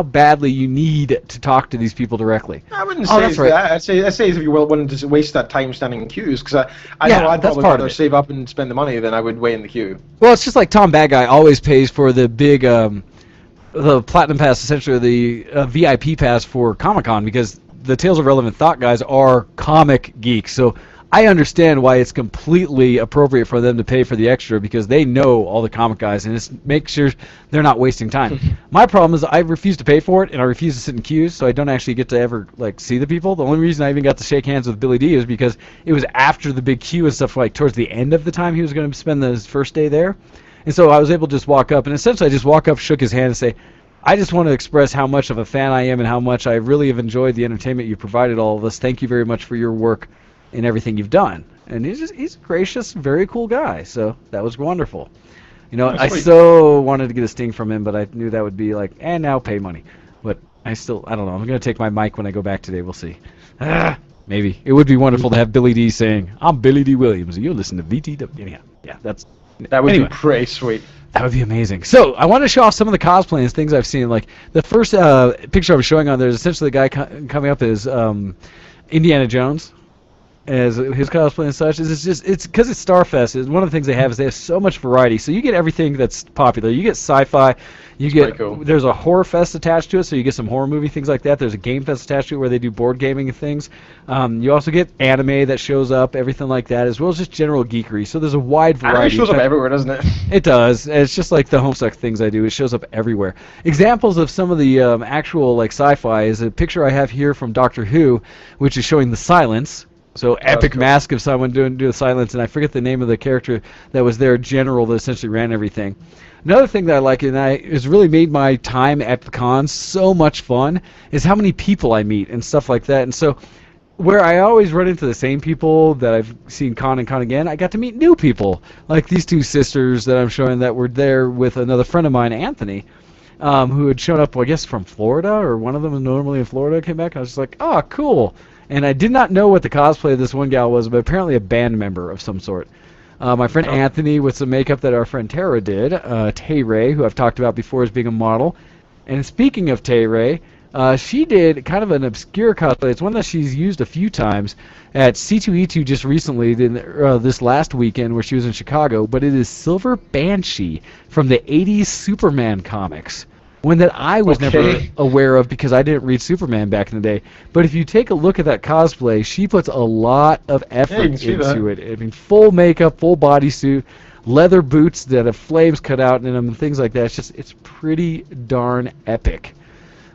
badly you need to talk to these people directly. I wouldn't say that's right. that. I'd say if you were willing to waste that time standing in queues, because I Yeah, know I'd that's probably part of rather it. save up and spend the money than I would wait in the queue. Well, it's just like Tom Bad Guy always pays for the big, the Platinum Pass, essentially the VIP pass for Comic-Con, because the Tales of Relevant Thought guys are comic geeks. So I understand why it's completely appropriate for them to pay for the extra, because they know all the comic guys, and it's make sure they're not wasting time. My problem is I refuse to pay for it, and I refuse to sit in queues, so I don't actually get to ever like see the people. The only reason I even got to shake hands with Billy D is because it was after the big queue and stuff, like towards the end of the time he was going to spend his first day there. And so I was able to just walk up, and essentially I just walk up, shook his hand, and say, I just want to express how much of a fan I am and how much I really have enjoyed the entertainment you provided all of us. Thank you very much for your work and everything you've done. And he's a gracious, very cool guy. So that was wonderful. You know, I so wanted to get a sting from him, but I knew that would be like, and now pay money. But I don't know. I'm going to take my mic when I go back today. We'll see. Maybe. It would be wonderful to have Billy D saying, I'm Billy D. Williams, and you listen to VTW. Anyhow, yeah, That would be pretty sweet. That would be amazing. So I want to show off some of the cosplay and things I've seen. Like the first picture I was showing on there is essentially the guy coming up as Indiana Jones, as his cosplay and such. It's because it's Starfest. One of the things they have is they have so much variety. So you get everything that's popular. You get sci-fi. There's a horror fest attached to it, so you get some horror movie things like that. There's a game fest attached to it where they do board gaming and things. You also get anime that shows up, everything like that, as well as just general geekery. So there's a wide variety. Anime shows up everywhere, doesn't it? It does. It's just like the Homestuck things I do. It shows up everywhere. Examples of some of the actual like sci-fi is a picture I have here from Doctor Who, which is showing the Silence. So epic cool. mask of someone doing the Silence, and I forget the name of the character that was their general that essentially ran everything. Another thing that I like, and has really made my time at the con so much fun, is how many people I meet and stuff like that. And so, where I always run into the same people that I've seen con and con again, I got to meet new people, like these two sisters that I'm showing that were there with another friend of mine, Anthony, who had shown up, I guess, from Florida, or one of them was normally in Florida, came back. I was just like, oh, cool. And I did not know what the cosplay of this one gal was, but apparently a band member of some sort. My friend Anthony with some makeup that our friend Tara did, Tay Ray, who I've talked about before as being a model. And speaking of Tay Ray, she did kind of an obscure cosplay. It's one that she's used a few times at C2E2 just recently, this last weekend where she was in Chicago, but it is Silver Banshee from the 80s Superman comics. One that I was never aware of because I didn't read Superman back in the day. But if you take a look at that cosplay, she puts a lot of effort into it. I mean, full makeup, full bodysuit, leather boots that have flames cut out in them and things like that. It's pretty darn epic.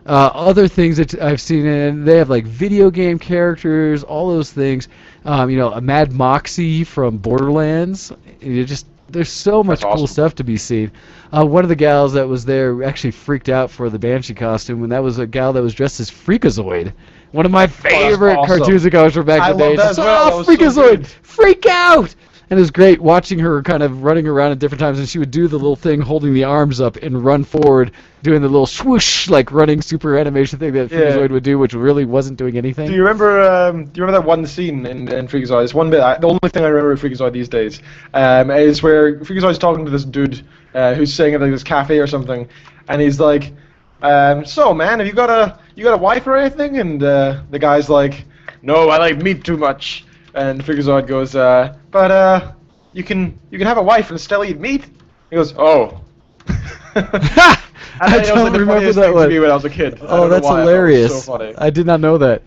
Other things that I've seen, and they have like video game characters, all those things. A Mad Moxie from Borderlands. There's so much cool stuff to be seen. One of the gals that was there actually freaked out for the Banshee costume, and that was a gal that was dressed as Freakazoid. One of my favorite cartoons that goes from back in the day. Freakazoid! Freak out! And it was great watching her kind of running around at different times, and she would do the little thing holding the arms up and run forward, doing the little swoosh, like running super animation thing that Freakazoid would do, which really wasn't doing anything. Do you remember that one scene in Freakazoid? It's one bit. The only thing I remember of Freakazoid these days is where Freakazoid's talking to this dude who's sitting at like this cafe or something, and he's like, "So man, have you got a wife or anything?" And the guy's like, "No, I like meat too much." And Freakazoid goes, but you can have a wife and still eat meat. He goes, oh. I don't remember that one. To me when I was a kid. Oh, that's hilarious. So funny. I did not know that.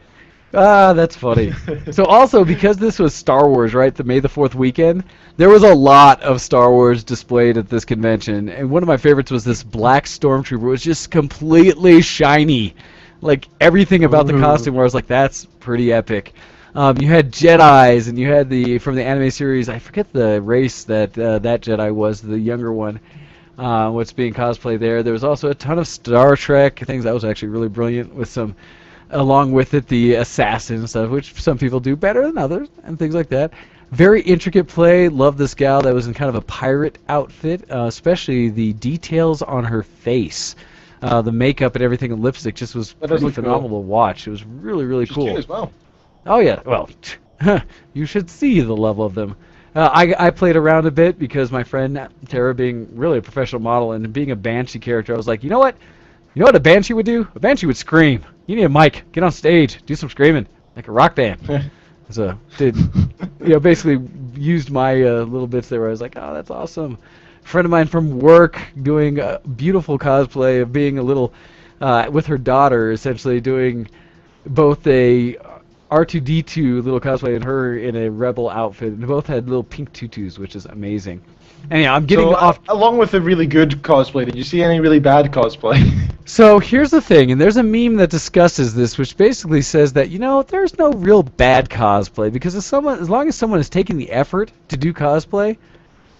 Ah, that's funny. So also, because this was Star Wars, right, the May the 4th weekend, there was a lot of Star Wars displayed at this convention, and one of my favorites was this black Stormtrooper. It was just completely shiny. Like, everything about the costume where I was like, that's pretty epic. You had Jedis, and you had from the anime series, I forget the race that that Jedi was, the younger one. What's being cosplayed there. There was also a ton of Star Trek things. That was actually really brilliant with some, along with it, the assassin stuff, which some people do better than others, and things like that. Very intricate play. Love this gal that was in kind of a pirate outfit, especially the details on her face. The makeup and everything and lipstick just was pretty phenomenal to watch. It was really, really cool. She's cute as well. Oh, yeah. Well, you should see the level of them. I played around a bit because my friend Tara, being really a professional model and being a Banshee character, I was like, you know what? You know what a Banshee would do? A Banshee would scream. You need a mic. Get on stage. Do some screaming. Like a rock band. So, basically used my little bits there where I was like, oh, that's awesome. A friend of mine from work doing a beautiful cosplay of being a little, with her daughter, essentially doing both a R2-D2 little cosplay and her in a rebel outfit, and they both had little pink tutus, which is amazing. Anyhow, I'm getting off. Along with the really good cosplay, did you see any really bad cosplay? So here's the thing, and there's a meme that discusses this, which basically says that there's no real bad cosplay because as long as someone is taking the effort to do cosplay,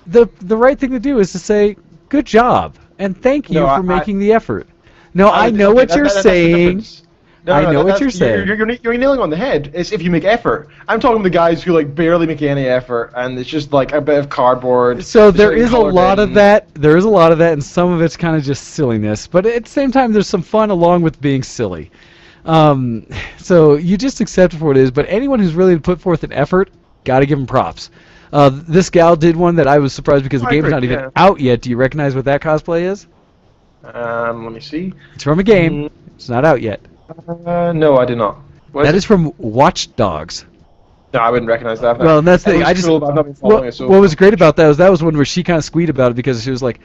the right thing to do is to say good job and thank you for making the effort. No, I know what you're saying. I know what you're saying. You're nailing on the head. It's if you make effort. I'm talking to the guys who barely make any effort, and it's just like a bit of cardboard. So there is a lot of that. There is a lot of that, and some of it's kind of just silliness. But at the same time, there's some fun along with being silly. So you just accept it for what it is. But anyone who's really put forth an effort, got to give them props. This gal did one that I was surprised because the game's not even out yet. Do you recognize what that cosplay is? Let me see. It's from a game. It's not out yet. No, I did not. That is from Watch Dogs. No, I wouldn't recognize that. Well, and that's the thing. What was great about that was one where she kind of squeaked about it because she was like,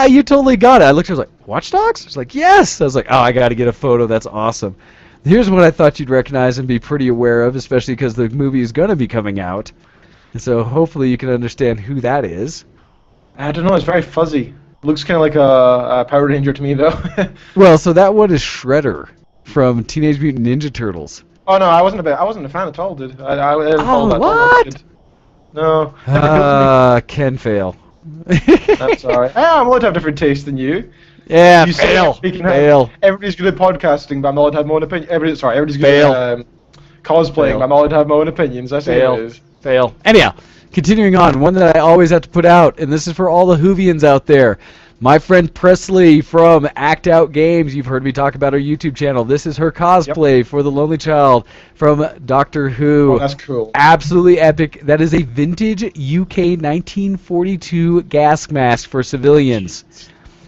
you totally got it. I looked at her, I was like, Watch Dogs? She's like, yes. I was like, oh, I got to get a photo. That's awesome. Here's what I thought you'd recognize and be pretty aware of, especially because the movie is going to be coming out. And so hopefully you can understand who that is. I don't know. It's very fuzzy. Looks kind of like a Power Ranger to me, though. Well, so that one is Shredder from Teenage Mutant Ninja Turtles. Oh no, I wasn't a fan at all, dude. I what? No. Ken fail. I'm sorry. I'm allowed to have different taste than you. Yeah, you fail. Everybody's good at podcasting, but I'm allowed to have my own opinion. Everybody's good at cosplaying, but I'm allowed to have my own opinions. That's it is. Fail. Anyhow, continuing on, one that I always have to put out, and this is for all the Whovians out there. My friend Presley from Act Out Games, you've heard me talk about her YouTube channel. This is her cosplay for the Lonely Child from Doctor Who. Oh, that's cool. Absolutely epic. That is a vintage UK 1942 gas mask for civilians.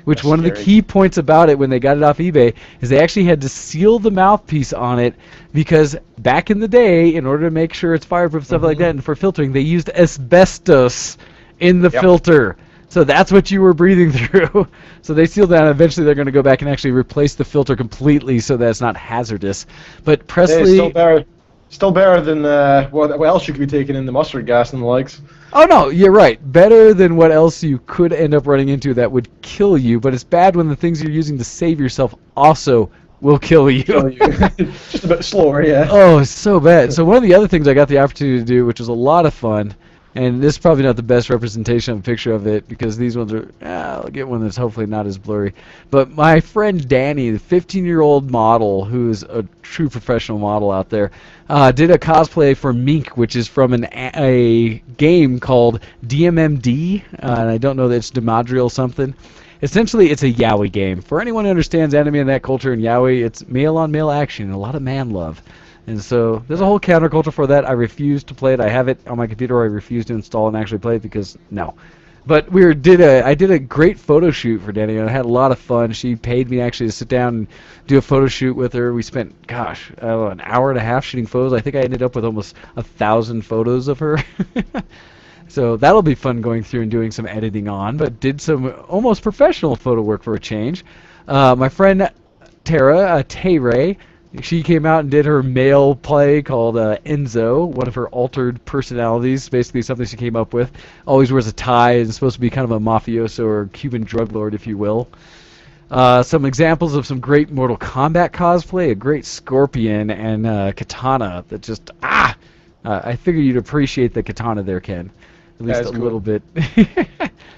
Which one of the key points about it when they got it off eBay is they actually had to seal the mouthpiece on it because back in the day, in order to make sure it's fireproof, stuff like that, and for filtering, they used asbestos in the filter. So that's what you were breathing through. So they sealed that, and eventually they're going to go back and actually replace the filter completely so that it's not hazardous. But Presley... Still better than what else you could be taking in the mustard gas and the likes. Oh, no, you're right. Better than what else you could end up running into that would kill you, but it's bad when the things you're using to save yourself also will kill you. Just a bit slower, yeah. Oh, it's so bad. So one of the other things I got the opportunity to do, which was a lot of fun, and this is probably not the best representation of a picture of it because these ones are, I'll get one that's hopefully not as blurry. But my friend Danny, the 15-year-old model who is a true professional model out there, did a cosplay for Mink, which is from a game called DMMD, and I don't know that it's Demadriel something. Essentially, it's a yaoi game. For anyone who understands anime and that culture and yaoi, it's male-on-male action and a lot of man love. And so there's a whole counterculture for that. I refuse to play it. I have it on my computer. I refuse to install and actually play it because no. But I did a great photo shoot for Danny, and I had a lot of fun. She paid me actually to sit down and do a photo shoot with her. We spent, an hour and a half shooting photos. I think I ended up with almost 1,000 photos of her. So that'll be fun going through and doing some editing on, but did some almost professional photo work for a change. My friend Tara, Tay-Ray, she came out and did her male play called Enzo, one of her altered personalities, basically something she came up with. Always wears a tie and is supposed to be kind of a mafioso or Cuban drug lord, if you will. Some examples of some great Mortal Kombat cosplay, a great Scorpion and Katana that just, I figure you'd appreciate the Katana there, Ken. At least a little bit.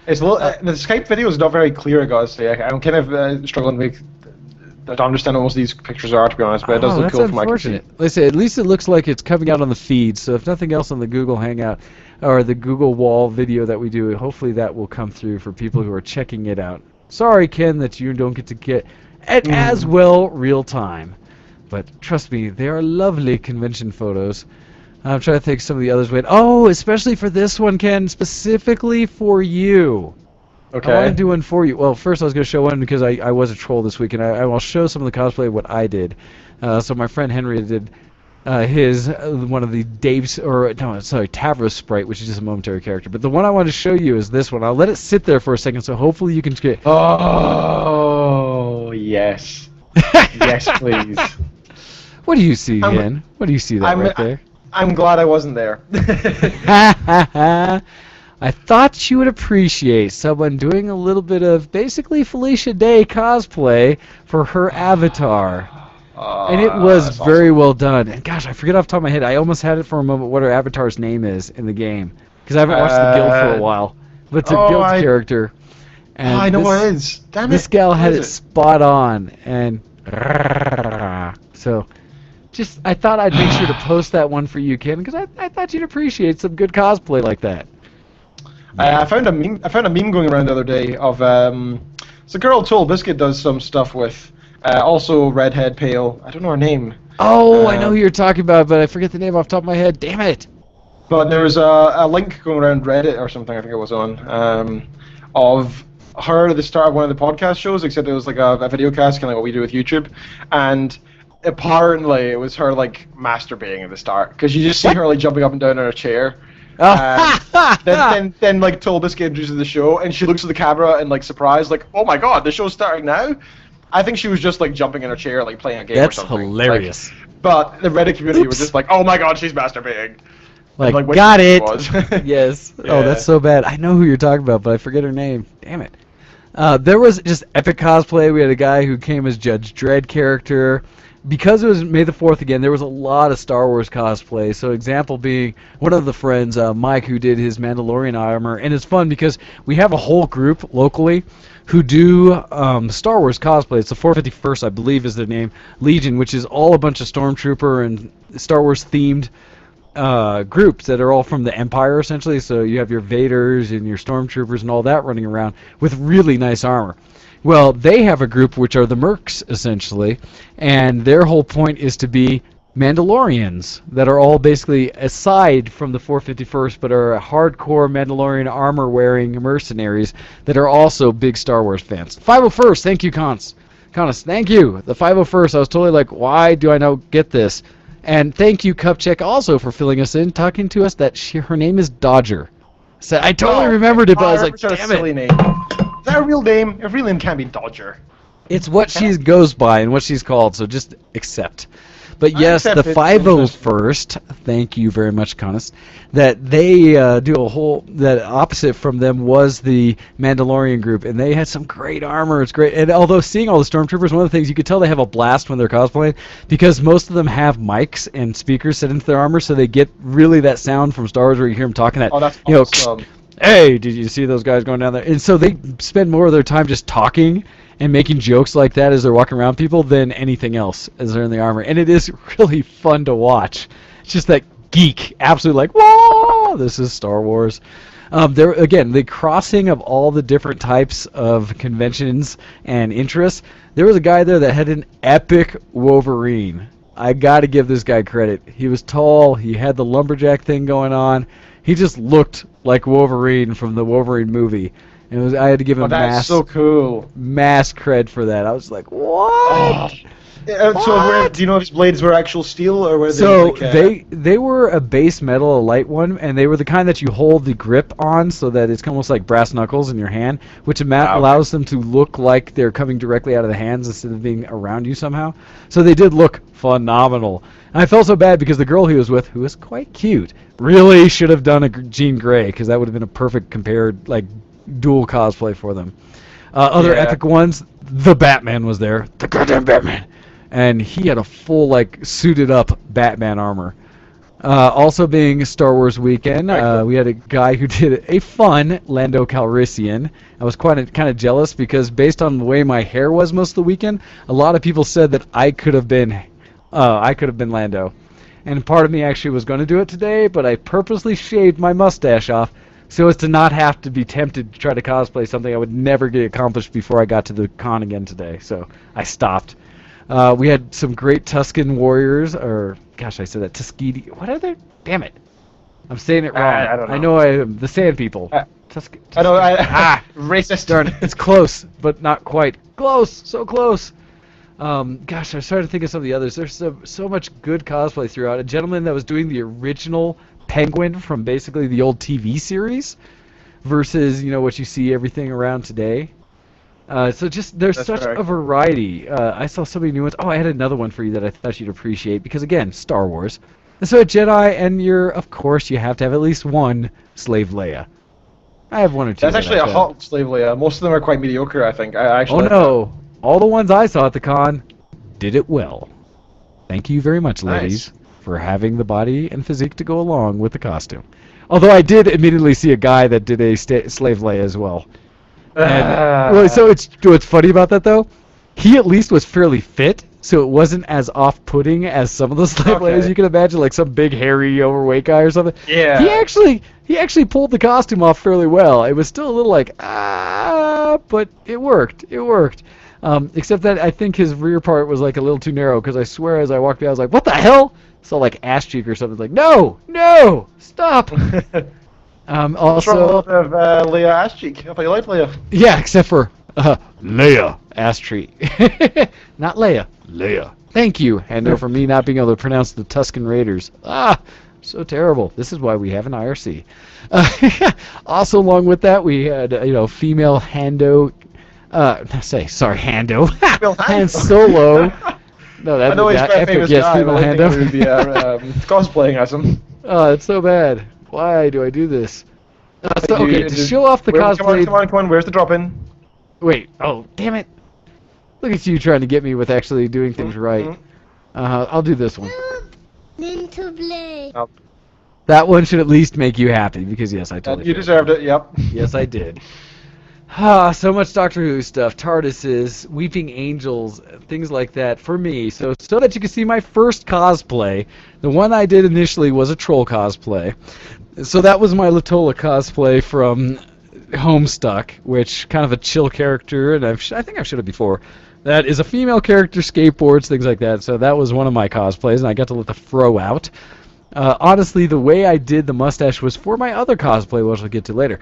It's a little, the Skype video is not very clear, I gotta say. I'm kind of struggling to understand what most of these pictures are, to be honest, but it does look cool from my computer. Listen, at least it looks like it's coming out on the feed, so if nothing else on the Google Hangout or the Google Wall video that we do, hopefully that will come through for people who are checking it out. Sorry, Ken, that you don't get to get it as well real time, but trust me, they are lovely convention photos. I'm trying to think some of the others. Oh, especially for this one, Ken, specifically for you. Okay. I want to do one for you. Well, first I was going to show one because I was a troll this week, and I will show some of the cosplay of what I did. So my friend Henry did one of the Tavros sprite, which is just a momentary character. But the one I want to show you is this one. I'll let it sit there for a second, so hopefully you can get. Oh yes, yes, please. What do you see, Ken? What do you see right there? I'm glad I wasn't there. I thought you would appreciate someone doing a little bit of basically Felicia Day cosplay for her avatar. And it was very well done. And gosh, I forget off the top of my head. I almost had it for a moment what her avatar's name is in the game. Because I haven't watched the guild for a while. But it's a guild character. And I know what it is. Damn it. This gal had it spot on. And so I thought I'd make sure to post that one for you, Ken, because I thought you'd appreciate some good cosplay like that. I found a meme going around the other day of it's a girl Toll Biscuit does some stuff with, also redhead, pale. I don't know her name. Oh, I know who you're talking about, but I forget the name off the top of my head. Damn it! But there was a link going around Reddit or something, I think it was on, of her at the start of one of the podcast shows, except it was like a video cast, kind of like what we do with YouTube, and apparently it was her like masturbating at the start, because you just see her like jumping up and down in her chair. Then like Toll Biscuit introduces the show, and she looks at the camera and like surprised, like, oh my god, the show's starting now. I think she was just like jumping in her chair, like playing a game or something. That's hilarious. But the Reddit community was just like, oh my god, she's masturbating. Like got it. Yes. Yeah. Oh, that's so bad. I know who you're talking about, but I forget her name. Damn it. There was just epic cosplay. We had a guy who came as Judge Dredd character. Because it was May the 4th again, there was a lot of Star Wars cosplay. So example being one of the friends, Mike, who did his Mandalorian armor. And it's fun because we have a whole group locally who do Star Wars cosplay. It's the 451st, I believe is their name, Legion, which is all a bunch of Stormtrooper and Star Wars themed groups that are all from the Empire, essentially. So you have your Vaders and your Stormtroopers and all that running around with really nice armor. Well, they have a group which are the Mercs, essentially, and their whole point is to be Mandalorians that are all basically aside from the 451st, but are hardcore Mandalorian armor-wearing mercenaries that are also big Star Wars fans. 501st, thank you, Connus, thank you. The 501st, I was totally like, why do I not get this? And thank you, Cupcheck, also for filling us in, talking to us that her name is Dodger. So I totally remembered it, but I was like, damn it. Silly name. Is that a real name? Her real name can't be Dodger. It's what she goes by and what she's called, so just accept. But yes, the 501st, thank you very much, Connus, that they do a whole, that opposite from them was the Mandalorian group, and they had some great armor. It's great. And although seeing all the Stormtroopers, one of the things, you could tell they have a blast when they're cosplaying, because most of them have mics and speakers set into their armor, so they get really that sound from Star Wars where you hear them talking that, that's you know, awesome. Hey, did you see those guys going down there? And so they spend more of their time just talking and making jokes like that as they're walking around people than anything else as they're in the armor. And it is really fun to watch. It's just that geek, absolutely like, whoa, this is Star Wars. There again, the crossing of all the different types of conventions and interests. There was a guy there that had an epic Wolverine. I got to give this guy credit. He was tall. He had the lumberjack thing going on. He just looked like Wolverine from the Wolverine movie. And I had to give him so cool. mass cred for that. I was like, what? Do you know if his blades were actual steel or were they? So like, they were a base metal, a light one, and they were the kind that you hold the grip on so that it's almost like brass knuckles in your hand, which allows them to look like they're coming directly out of the hands instead of being around you somehow. So they did look phenomenal. And I felt so bad because the girl he was with, who was quite cute, really should have done a Jean Grey, because that would have been a perfect compared, like, dual cosplay for them. Other epic ones, the Batman was there. The goddamn Batman! And he had a full, like, suited up Batman armor. Also being Star Wars weekend, we had a guy who did a fun Lando Calrissian. I was kind of jealous because based on the way my hair was most of the weekend, a lot of people said that I could have been Lando. And part of me actually was going to do it today, but I purposely shaved my mustache off so as to not have to be tempted to try to cosplay something I would never get accomplished before I got to the con again today. So I stopped. We had some great Tusken warriors, or gosh, I said that Tuskegee. What are they? Damn it! I'm saying it wrong. I don't know. I am the Sand People. I know. Racist. Darn it! It's close, but not quite. Close, so close. Gosh, I was trying to think of some of the others. There's so much good cosplay throughout. A gentleman that was doing the original Penguin from basically the old TV series, versus what you see everything around today. So just there's That's such correct. a variety. I saw so many new ones. Oh, I had another one for you that I thought you'd appreciate because again, Star Wars. And so a Jedi, and of course, you have to have at least one Slave Leia. I have one or two. That's that actually I a found. hot slave Leia. Most of them are quite mediocre, I think. I Oh actually. no! All the ones I saw at the con did it well. Thank you very much, Nice. ladies, for having the body and physique to go along with the costume. Although I did admittedly see a guy that did a Slave Leia as well. And, well, so what's funny about that though? He at least was fairly fit, so it wasn't as off-putting as some of the Slave Okay. Leias you can imagine, like some big hairy overweight guy or something. Yeah. He actually pulled the costume off fairly well. It was still a little like but it worked. It worked. Except that I think his rear part was like a little too narrow because I swear as I walked by I was like, what the hell? Saw like ass cheek or something. Like no, stop. What's wrong with Leia ass cheek? I thought you liked Leia. Yeah, except for Leia ass treat. Not Leia. Leia. Thank you, Hendo, for me not being able to pronounce the Tusken Raiders. So terrible. This is why we have an IRC. Also, along with that, we had female Hando. Hando. Female Han Hando. Solo. No, I that'd know be he's quite a epic. famous Yes, guy, female but I think we would be Hando. cosplaying as him. Oh, it's so bad. Why do I do this? Okay, to show off the cosplay. Come on. Where's the drop-in? Wait. Oh, damn it. Look at you trying to get me with actually doing things right. I'll do this one. Nintendo Play. That one should at least make you happy because yes, I totally. You failed. deserved it. Yep. Yes, I did. So much Doctor Who stuff, TARDISes, Weeping Angels, things like that for me. So that you can see my first cosplay. The one I did initially was a troll cosplay. So that was my Latola cosplay from Homestuck, which kind of a chill character, and I think I've showed it before. That is a female character, skateboards, things like that. So that was one of my cosplays, and I got to let the fro out. Honestly, the way I did the mustache was for my other cosplay, which I'll get to later.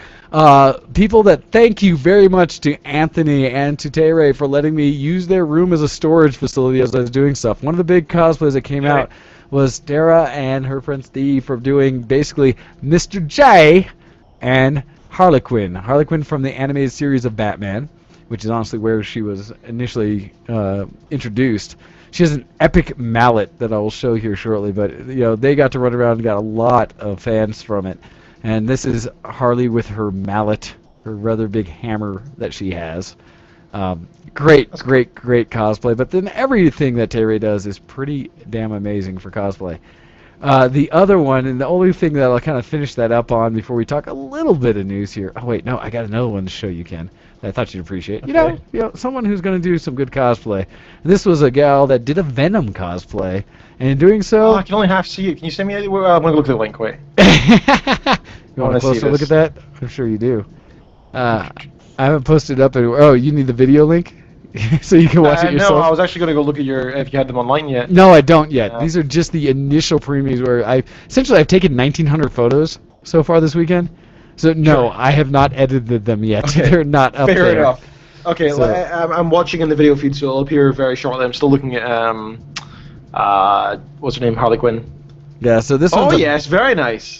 People thank you very much to Anthony and to Tere for letting me use their room as a storage facility as I was doing stuff. One of the big cosplays that came out was Dara and her friend Steve for doing basically Mr. J and Harley Quinn. Harley Quinn from the animated series of Batman, which is honestly where she was initially introduced. She has an epic mallet that I will show here shortly, but they got to run around and got a lot of fans from it. And this is Harley with her mallet, her rather big hammer that she has. Great cosplay. But then everything that Terry does is pretty damn amazing for cosplay. The other one, and the only thing that I'll kind of finish that up on before we talk a little bit of news here. Oh wait, no, I got another one to show you, Ken. That I thought you'd appreciate. Okay. Someone who's going to do some good cosplay. And this was a gal that did a Venom cosplay, and in doing so, I can only half see it. Can you send me? I'm gonna look at the link. Wait. you want wanna a closer see look this. at that? I'm sure you do. I haven't posted up anywhere. Oh, you need the video link so you can watch it yourself. No, I was actually gonna go look at if you had them online yet. No, I don't yet. Yeah. These are just the initial previews where I've taken 1,900 photos so far this weekend. So no, Sure. I have not edited them yet. Okay. They're not up Fair there. enough. Okay, So- I'm watching in the video feed, so it'll appear very shortly. I'm still looking at what's her name, Harley Quinn. Yeah, so this Oh one's a- yes, very nice.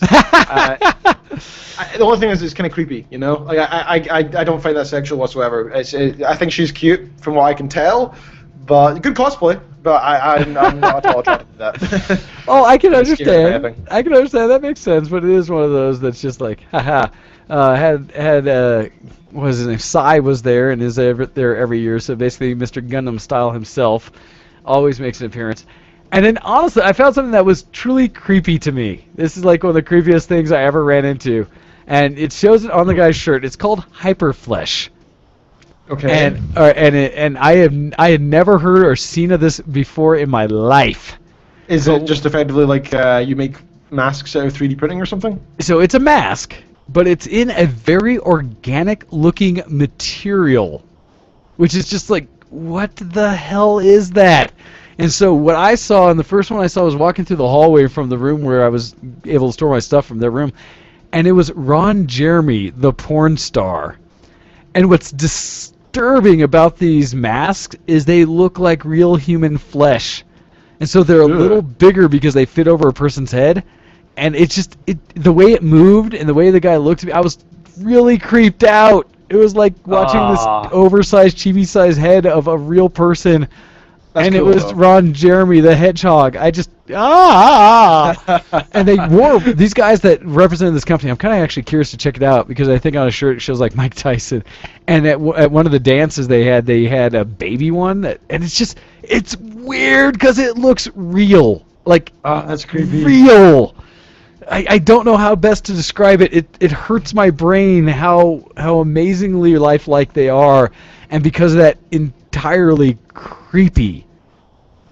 The only thing is, it's kind of creepy, you know. Like I don't find that sexual whatsoever. I think she's cute from what I can tell, but good cosplay. But I'm not at all attracted to that. Oh, I can It's scary, I understand. think. I can understand. That makes sense. But it is one of those that's just like, haha. What was his name? Psy was there and is there every year. So basically, Mr. Gundam Style himself always makes an appearance. And then honestly, I found something that was truly creepy to me. This is like one of the creepiest things I ever ran into, and it shows it on the guy's shirt. It's called Hyperflesh. Okay. And I had never heard or seen of this before in my life. Is it just effectively like you make masks out of 3D printing or something? So it's a mask, but it's in a very organic-looking material, which is just like, what the hell is that? And so what I saw, and the first one I saw was walking through the hallway from the room where I was able to store my stuff from their room, and it was Ron Jeremy, the porn star. And what's disturbing about these masks is they look like real human flesh. And so they're a little bigger because they fit over a person's head. And it's just, the way it moved and the way the guy looked at me, I was really creeped out. It was like watching this oversized, chibi-sized head of a real person. That's and cool, it was though. Ron Jeremy, the hedgehog. I just, And they wore, these guys that represented this company, I'm kind of actually curious to check it out because I think on a shirt it shows like Mike Tyson. And at one of the dances they had a baby one. And it's just, it's weird because it looks real. Like, That's creepy. real. I don't know how best to describe it. It hurts my brain how amazingly lifelike they are. And because of that, entirely creepy.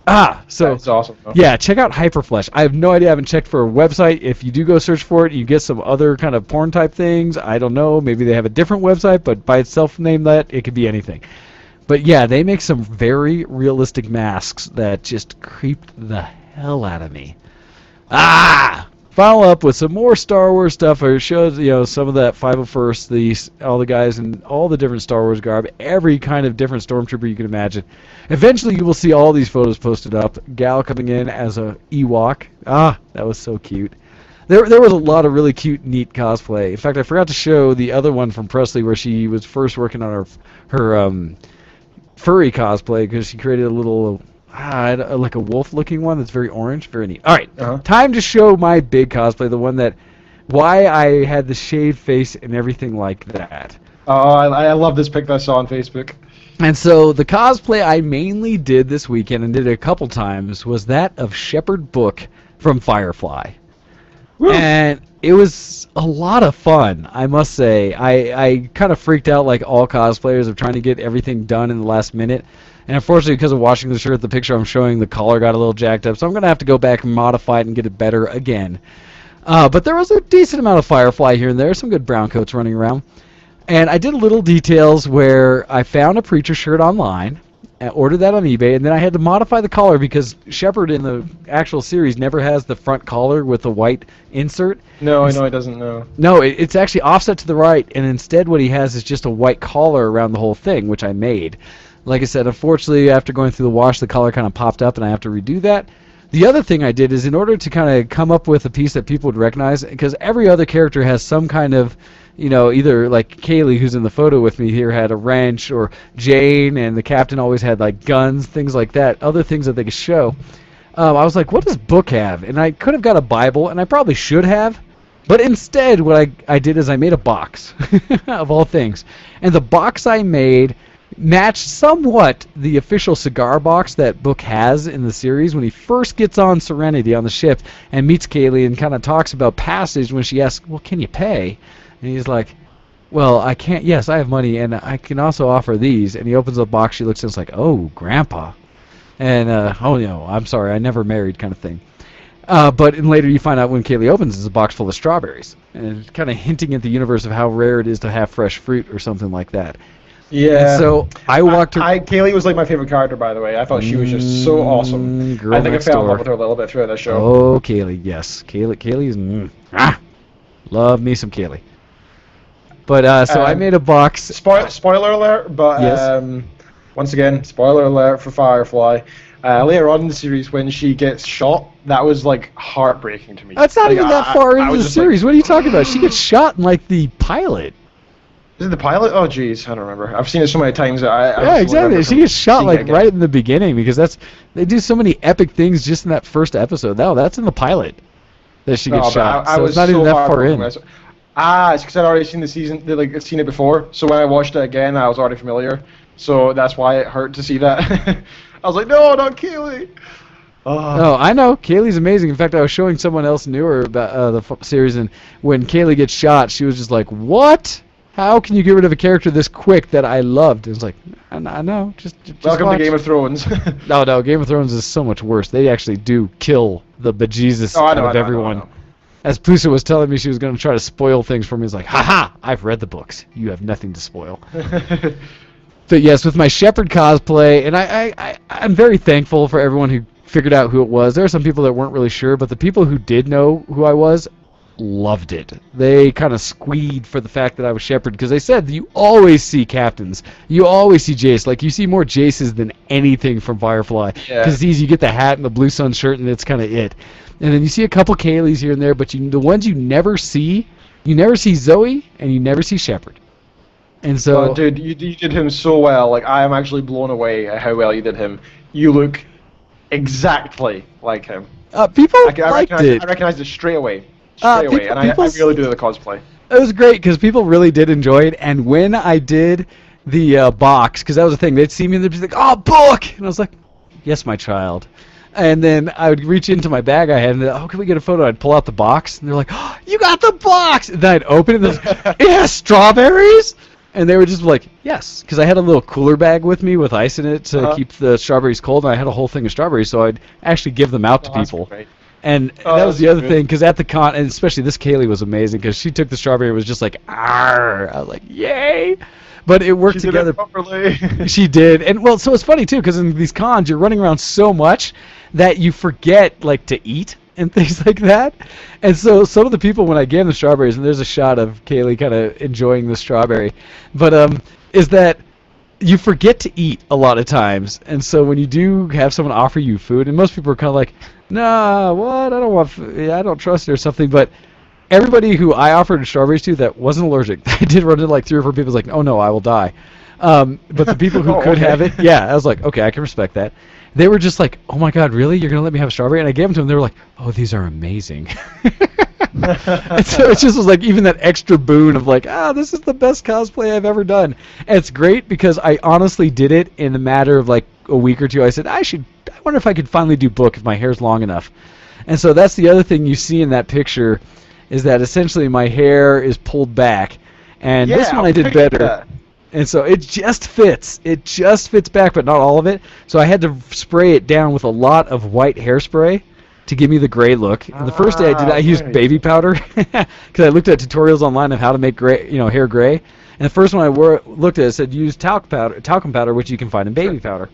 So That's awesome. yeah, check out Hyperflesh. I have no idea. I haven't checked for a website. If you do go search for it, you get some other kind of porn type things. I don't know. Maybe they have a different website, but by itself name that, it could be anything. But yeah, they make some very realistic masks that just creeped the hell out of me. Follow up with some more Star Wars stuff. It shows, some of that 501st, all the guys in all the different Star Wars garb, every kind of different stormtrooper you can imagine. Eventually, you will see all these photos posted up. Gal coming in as a Ewok. That was so cute. There was a lot of really cute, neat cosplay. In fact, I forgot to show the other one from Presley where she was first working on her furry cosplay because she created a little. Like a wolf-looking one that's very orange, very neat. All right, Time to show my big cosplay, the one why I had the shaved face and everything like that. Oh, I love this pic that I saw on Facebook. And so the cosplay I mainly did this weekend and did it a couple times was that of Shepard Book from Firefly. Woo. And it was a lot of fun, I must say. I kind of freaked out like all cosplayers of trying to get everything done in the last minute. And unfortunately, because of washing the shirt, the picture I'm showing, the collar got a little jacked up. So I'm going to have to go back and modify it and get it better again. But there was a decent amount of Firefly here and there, some good brown coats running around. And I did little details where I found a Preacher shirt online, ordered that on eBay, and then I had to modify the collar because Shepard in the actual series never has the front collar with the white insert. No, I know he doesn't know. No, it's actually offset to the right, and instead what he has is just a white collar around the whole thing, which I made. Like I said, unfortunately, after going through the wash, the collar kind of popped up, and I have to redo that. The other thing I did is in order to kind of come up with a piece that people would recognize, because every other character has some kind of, either like Kaylee, who's in the photo with me here, had a wrench, or Jane and the captain always had like guns, things like that, other things that they could show. I was like, what does Book have? And I could have got a Bible, and I probably should have. But instead, what I did is I made a box, of all things. And the box I made matched somewhat the official cigar box that Book has in the series when he first gets on Serenity on the ship and meets Kaylee and kind of talks about passage when she asks, well, can you pay? And he's like, well, I can't. Yes, I have money, and I can also offer these. And he opens the box. She looks and it's like, oh, Grandpa. And, I'm sorry, I never married kind of thing. But later you find out when Kaylee opens, it's a box full of strawberries. And it's kind of hinting at the universe of how rare it is to have fresh fruit or something like that. Yeah. And so I walked her. Kaylee was like my favorite character, by the way. I thought she was just so awesome. Girl I think I next fell in door. love with her a little bit throughout that show. Oh, Kaylee, yes. Kaylee's... love me some Kaylee. But so I made a box. Spoiler alert, but Yes. Once again, spoiler alert for Firefly. Later on in the series, when she gets shot, that was like heartbreaking to me. That's not Like, even that far I into was the just like, series. What are you talking about? She gets shot in like the pilot. Is it the pilot? Oh, jeez, I don't remember. I've seen it so many times. I Yeah, just remember exactly. She from gets shot seeing it like again. right in the beginning because they do so many epic things just in that first episode. No, that's in the pilot that she gets No, but shot. I So was it's not so even that far heartbroken in. when I saw- it's because I'd already seen the season, like seen it before. So when I watched it again, I was already familiar. So that's why it hurt to see that. I was like, no, not Kaylee. Oh. No, I know. Kaylee's amazing. In fact, I was showing someone else newer about the series, and when Kaylee gets shot, she was just like, "What? How can you get rid of a character this quick that I loved?" And it's like, I know. Just Welcome watch. to Game of Thrones. No, Game of Thrones is so much worse. They actually do kill the bejesus Oh, I out know, of I know, I know, everyone. I know. As Pusa was telling me she was going to try to spoil things for me, it's like, haha, I've read the books. You have nothing to spoil. But yes, with my Shepherd cosplay, and I'm very thankful for everyone who figured out who it was. There are some people that weren't really sure, but the people who did know who I was loved it. They kind of squeed for the fact that I was Shepherd because they said you always see captains, you always see Jace. Like you see more Jaces than anything from Firefly Yeah. because you get the hat and the blue sun shirt, and it's kind of it. And then you see a couple Kayleys here and there, but the ones you never see Zoe and you never see Shepherd. And so, Oh, dude, you did him so well. Like I am actually blown away at how well you did him. You look exactly like him. people I liked it. I recognized it straight away. People- And I really do the cosplay. It was great because people really did enjoy it. And when I did the box, because that was the thing, they'd see me and they'd be like, "Oh, book!" And I was like, "Yes, my child." And then I would reach into my bag I had and "Oh, can we get a photo?" I'd pull out the box and they're like, "Oh, you got the box!" And then I'd open it and they're like, "It has strawberries!" And they were just like, "Yes," because I had a little cooler bag with me with ice in it to keep the strawberries cold, and I had a whole thing of strawberries, so I'd actually give them out to That's people. great. And Oh, that was that's the other good. thing, because at the con, and especially this Kaylee was amazing, because she took the strawberry and was just like, "Arr!" I was like, "Yay!" But it worked She did together. it properly. She did, and well, so it's funny too, because in these cons you're running around so much that you forget like to eat and things like that. And so some of the people, when I gave them strawberries, and there's a shot of Kaylee kind of enjoying the strawberry, but is that you forget to eat a lot of times, and so when you do have someone offer you food, and most people are kind of like, "Nah, what? I don't want. I don't trust it or something." But everybody who I offered strawberries to that wasn't allergic, I did run into like 3 or 4 people like, "Oh no, I will die." But the people who Oh, could okay. have it, yeah, I was like, okay, I can respect that. They were just like, "Oh my God, really? You're gonna let me have a strawberry?" And I gave them to them. They were like, "Oh, these are amazing." And so it just was like even that extra boon of like, this is the best cosplay I've ever done. And it's great because I honestly did it in a matter of like a week or two. I said, I wonder if I could finally do book if my hair's long enough. And so that's the other thing you see in that picture is that essentially my hair is pulled back. And this one I did better. And so it just fits. It just fits back, but not all of it. So I had to spray it down with a lot of white hairspray to give me the gray look. And the first day I did it, I used right. baby powder because I looked at tutorials online of how to make gray, hair gray. And the first one I looked at it said use talcum powder, which you can find in baby powder.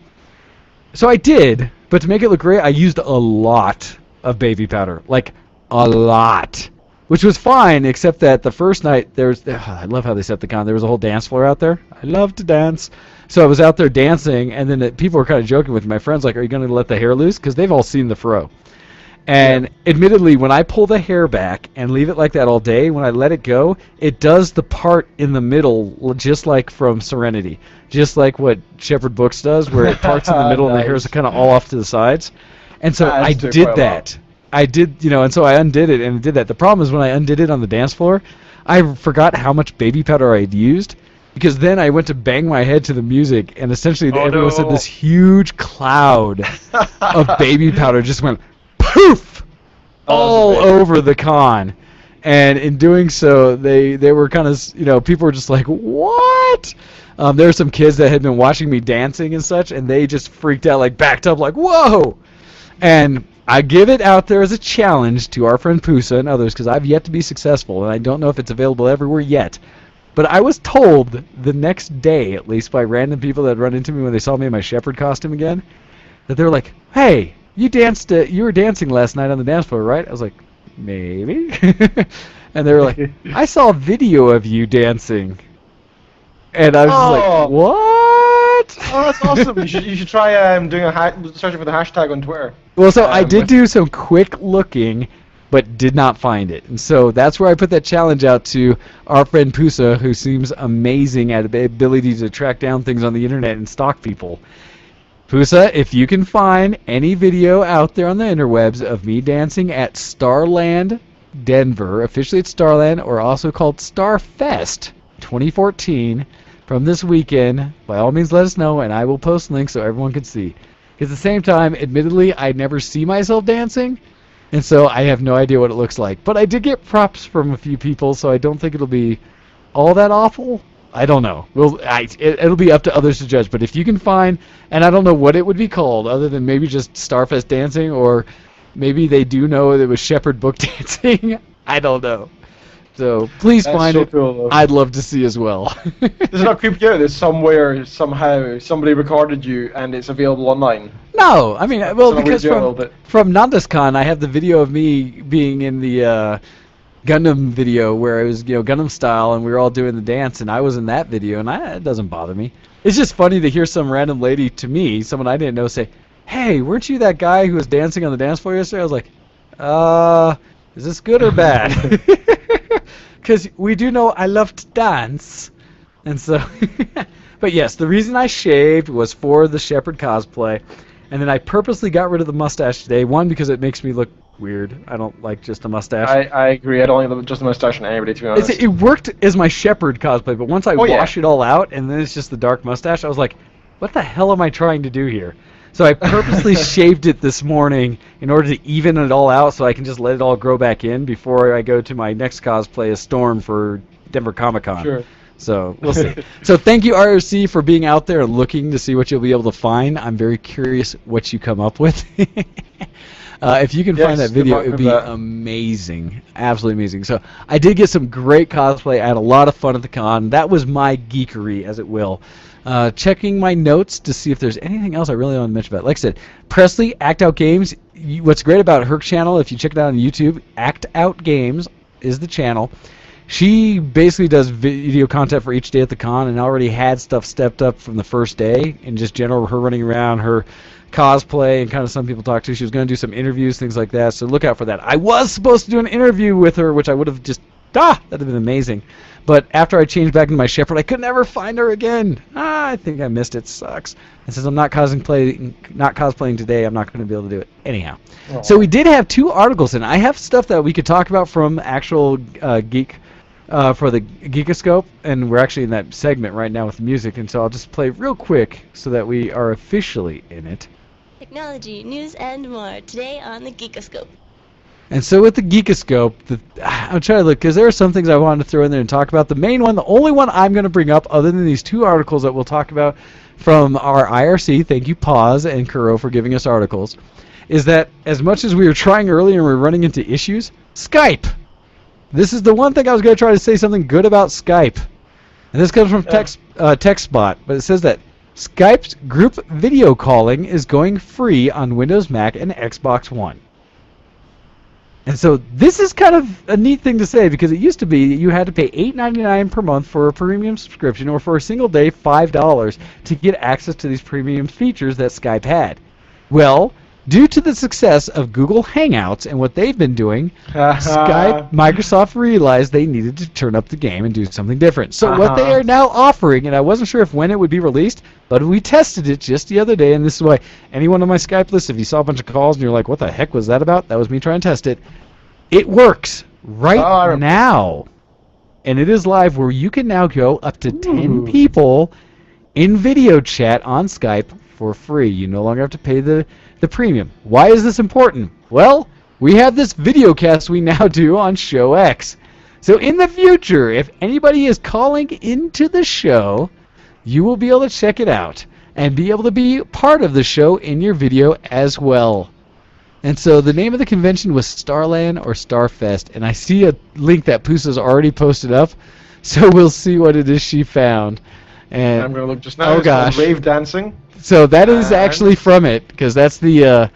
So I did, but to make it look gray, I used a lot of baby powder, like a lot. Which was fine, except that the first night I love how they set the con. There was a whole dance floor out there. I love to dance, so I was out there dancing, and then people were kind of joking with me. My friends like, "Are you going to let the hair loose?" Because they've all seen the fro. And admittedly, when I pull the hair back and leave it like that all day, when I let it go, it does the part in the middle, just like from Serenity, just like what Shepherd Books does, where it parts in the middle and the hair's Nice. kind of all off to the sides. And so That I took did quite a that. I did, and so I undid it and did that. The problem is when I undid it on the dance floor, I forgot how much baby powder I had used, because then I went to bang my head to the music, and essentially everyone said no. this huge cloud of baby powder just went poof all amazing. over the con. And in doing so, they were kind of, people were just like, "What?" There were some kids that had been watching me dancing and such, and they just freaked out, like backed up, like, "Whoa!" And I give it out there as a challenge to our friend Pusa and others, because I've yet to be successful, and I don't know if it's available everywhere yet. But I was told the next day, at least by random people that had run into me when they saw me in my Shepherd costume again, that they were like, "Hey, you were dancing last night on the dance floor, right?" I was like, "Maybe." And they were like, I saw a video of you dancing. And I was just like, what? Oh, that's awesome. You should try searching for the hashtag on Twitter. Well, so I did do some quick looking, but did not find it. And so that's where I put that challenge out to our friend Pusa, who seems amazing at the ability to track down things on the internet and stalk people. Pusa, if you can find any video out there on the interwebs of me dancing at Starland Denver, officially it's Starland, or also called Starfest 2014, from this weekend, by all means let us know, and I will post links so everyone can see. Because at the same time, admittedly, I never see myself dancing, and so I have no idea what it looks like. But I did get props from a few people, so I don't think it'll be all that awful. I don't know. It'll be up to others to judge. But if you can find, and I don't know what it would be called, other than maybe just Starfest dancing, or able they do know it was Shepherd Book dancing. I don't know. So please find it. Cool, I'd love to see as well. Does it not creep you out that somehow somebody recorded you and it's available online? No, I mean, well, because from NandasCon, I have the video of me being in the Gundam video where it was, Gundam style, and we were all doing the dance, and I was in that video, and it doesn't bother me. It's just funny to hear some random lady, to me, someone I didn't know, say, "Hey, weren't you that guy who was dancing on the dance floor yesterday?" I was like, is this good or bad? Because we do know I love to dance. And so, but yes, the reason I shaved was for the Shepherd cosplay. And then I purposely got rid of the mustache today. One, because it makes me look weird. I don't like just a mustache. I agree. I don't like just a mustache on anybody, to be honest. It worked as my Shepherd cosplay, but once I wash it all out and then it's just the dark mustache, I was like, what the hell am I trying to do here? So I purposely shaved it this morning in order to even it all out so I can just let it all grow back in before I go to my next cosplay as Storm for Denver Comic-Con. Sure. So we'll see. So thank you, ROC, for being out there and looking to see what you'll be able to find. I'm very curious what you come up with. If you can find that video, it would be amazing. Absolutely amazing. So I did get some great cosplay. I had a lot of fun at the con. That was my geekery, as it will. Checking my notes to see if there's anything else I really want to mention about it. Like I said, Presley, Act Out Games. What's great about her channel, if you check it out on YouTube, Act Out Games is the channel. She basically does video content for each day at the con and already had stuff stepped up from the first day. In just general, her running around, her cosplay, and kind of some people talk to. She was going to do some interviews, things like that, so look out for that. I was supposed to do an interview with her, which I would have just, that'd have been amazing. But after I changed back into my Shepherd, I could never find her again. I think I missed it. Sucks. And since I'm not cosplaying today, I'm not going to be able to do it. Anyhow. Oh. So we did have 2 articles, and I have stuff that we could talk about from actual Geek for the Geekoscope, and we're actually in that segment right now with the music, and so I'll just play real quick so that we are officially in it. Technology, news, and more today on the Geekoscope. And so with the Geekoscope, I'm trying to look, because there are some things I wanted to throw in there and talk about. The main one, the only one I'm going to bring up, other than these 2 articles that we'll talk about from our IRC, thank you Paz and Kuro for giving us articles, is that as much as we were trying earlier and we were running into issues, Skype. This is the one thing I was going to try to say something good about Skype. And this comes from TechSpot, but it says that Skype's group video calling is going free on Windows, Mac, and Xbox One. And so this is kind of a neat thing to say, because it used to be you had to pay $8.99 per month for a premium subscription, or for a single day $5 to get access to these premium features that Skype had. Well, due to the success of Google Hangouts and what they've been doing, Microsoft realized they needed to turn up the game and do something different. So what they are now offering, and I wasn't sure if when it would be released, but we tested it just the other day, and this is why anyone on my Skype list, if you saw a bunch of calls and you're like, what the heck was that about? That was me trying to test it. It works right now. And it is live, where you can now go up to 10 people in video chat on Skype for free. You no longer have to pay the premium. Why is this important? Well, we have this video cast we now do on Show X. So in the future, if anybody is calling into the show, you will be able to check it out and be able to be part of the show in your video as well. And so the name of the convention was Starland or Starfest, and I see a link that Pusa's already posted up, so we'll see what it is she found. And I'm going to look just now. Oh gosh, rave dancing. So that is actually from it, because that's the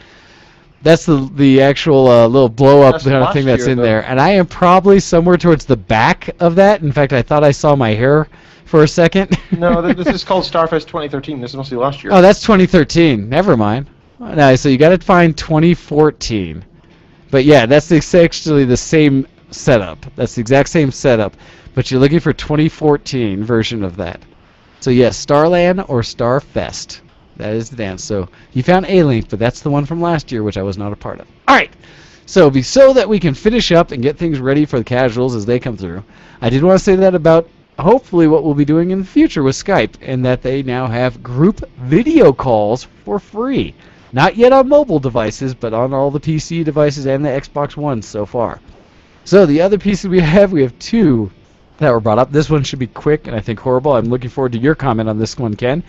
That's the actual little blow up That's kind of last thing that's year, in though. there, and I am probably somewhere towards the back of that. In fact, I thought I saw my hair for a second. No, this is called Starfest 2013. This must be last year. Oh, that's 2013. Never mind. No, so you got to find 2014. But yeah, that's actually the same setup. That's the exact same setup, but you're looking for 2014 version of that. So yes, Starland or Starfest. That is the dance. So you found A-Link, but that's the one from last year, which I was not a part of. All right. So that we can finish up and get things ready for the casuals as they come through, I did want to say that about hopefully what we'll be doing in the future with Skype, and that they now have group video calls for free. Not yet on mobile devices, but on all the PC devices and the Xbox One so far. So the other pieces we have two that were brought up. This one should be quick and I think horrible. I'm looking forward to your comment on this one, Ken.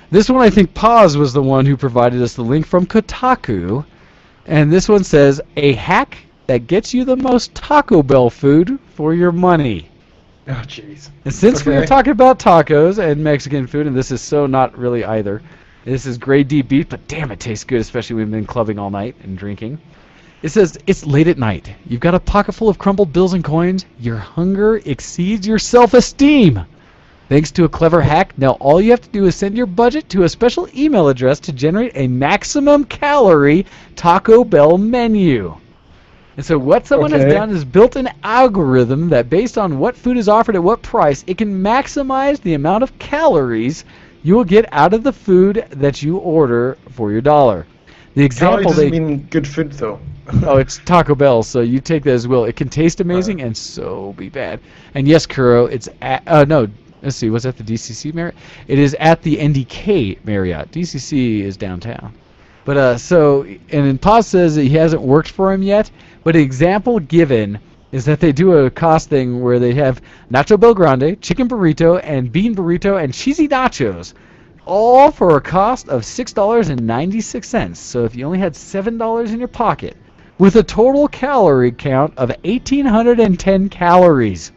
This one, I think Paz was the one who provided us the link from Kotaku. And this one says, a hack that gets you the most Taco Bell food for your money. Oh, jeez. And since we were Okay. talking about tacos and Mexican food, and this is so not really either, this is grade D beef, but damn, it tastes good, especially when we've been clubbing all night and drinking. It says, it's late at night. You've got a pocket full of crumbled bills and coins. Your hunger exceeds your self-esteem. Thanks to a clever hack, now all you have to do is send your budget to a special email address to generate a maximum calorie Taco Bell menu. And so what someone has Okay. done is built an algorithm that based on what food is offered at what price, it can maximize the amount of calories you will get out of the food that you order for your dollar. The Calorie example doesn't they... mean good food, though. Oh, it's Taco Bell, so you take that as well. It can taste amazing and so be bad. And yes, Kuro, it's at... no, let's see, was that the DCC Marriott? It is at the NDK Marriott. DCC is downtown. But and then Paz says that he hasn't worked for him yet, but an example given is that they do a cost thing where they have Nacho Bel Grande, chicken burrito, and bean burrito, and cheesy nachos, all for a cost of $6.96. So if you only had $7 in your pocket, with a total calorie count of 1,810 calories.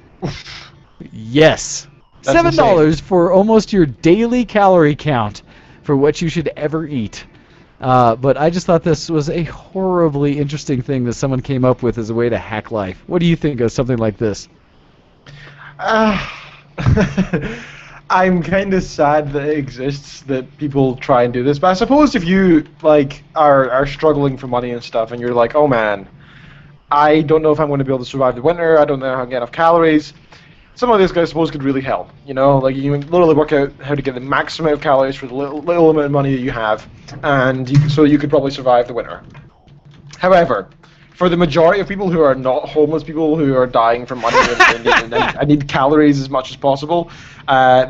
Yes. That's $7 insane. for almost your daily calorie count for what you should ever eat. But I just thought this was a horribly interesting thing that someone came up with as a way to hack life. What do you think of something like this? I'm kind of sad that it exists, that people try and do this. But I suppose if you like are struggling for money and stuff, and you're like, oh man, I don't know if I'm going to be able to survive the winter. I don't know how to get enough calories. Some of this, I suppose, could really help. You know, like you can literally work out how to get the maximum amount of calories for the little amount of money that you have, and so you could probably survive the winter. However, for the majority of people who are not homeless people who are dying from money and need calories as much as possible,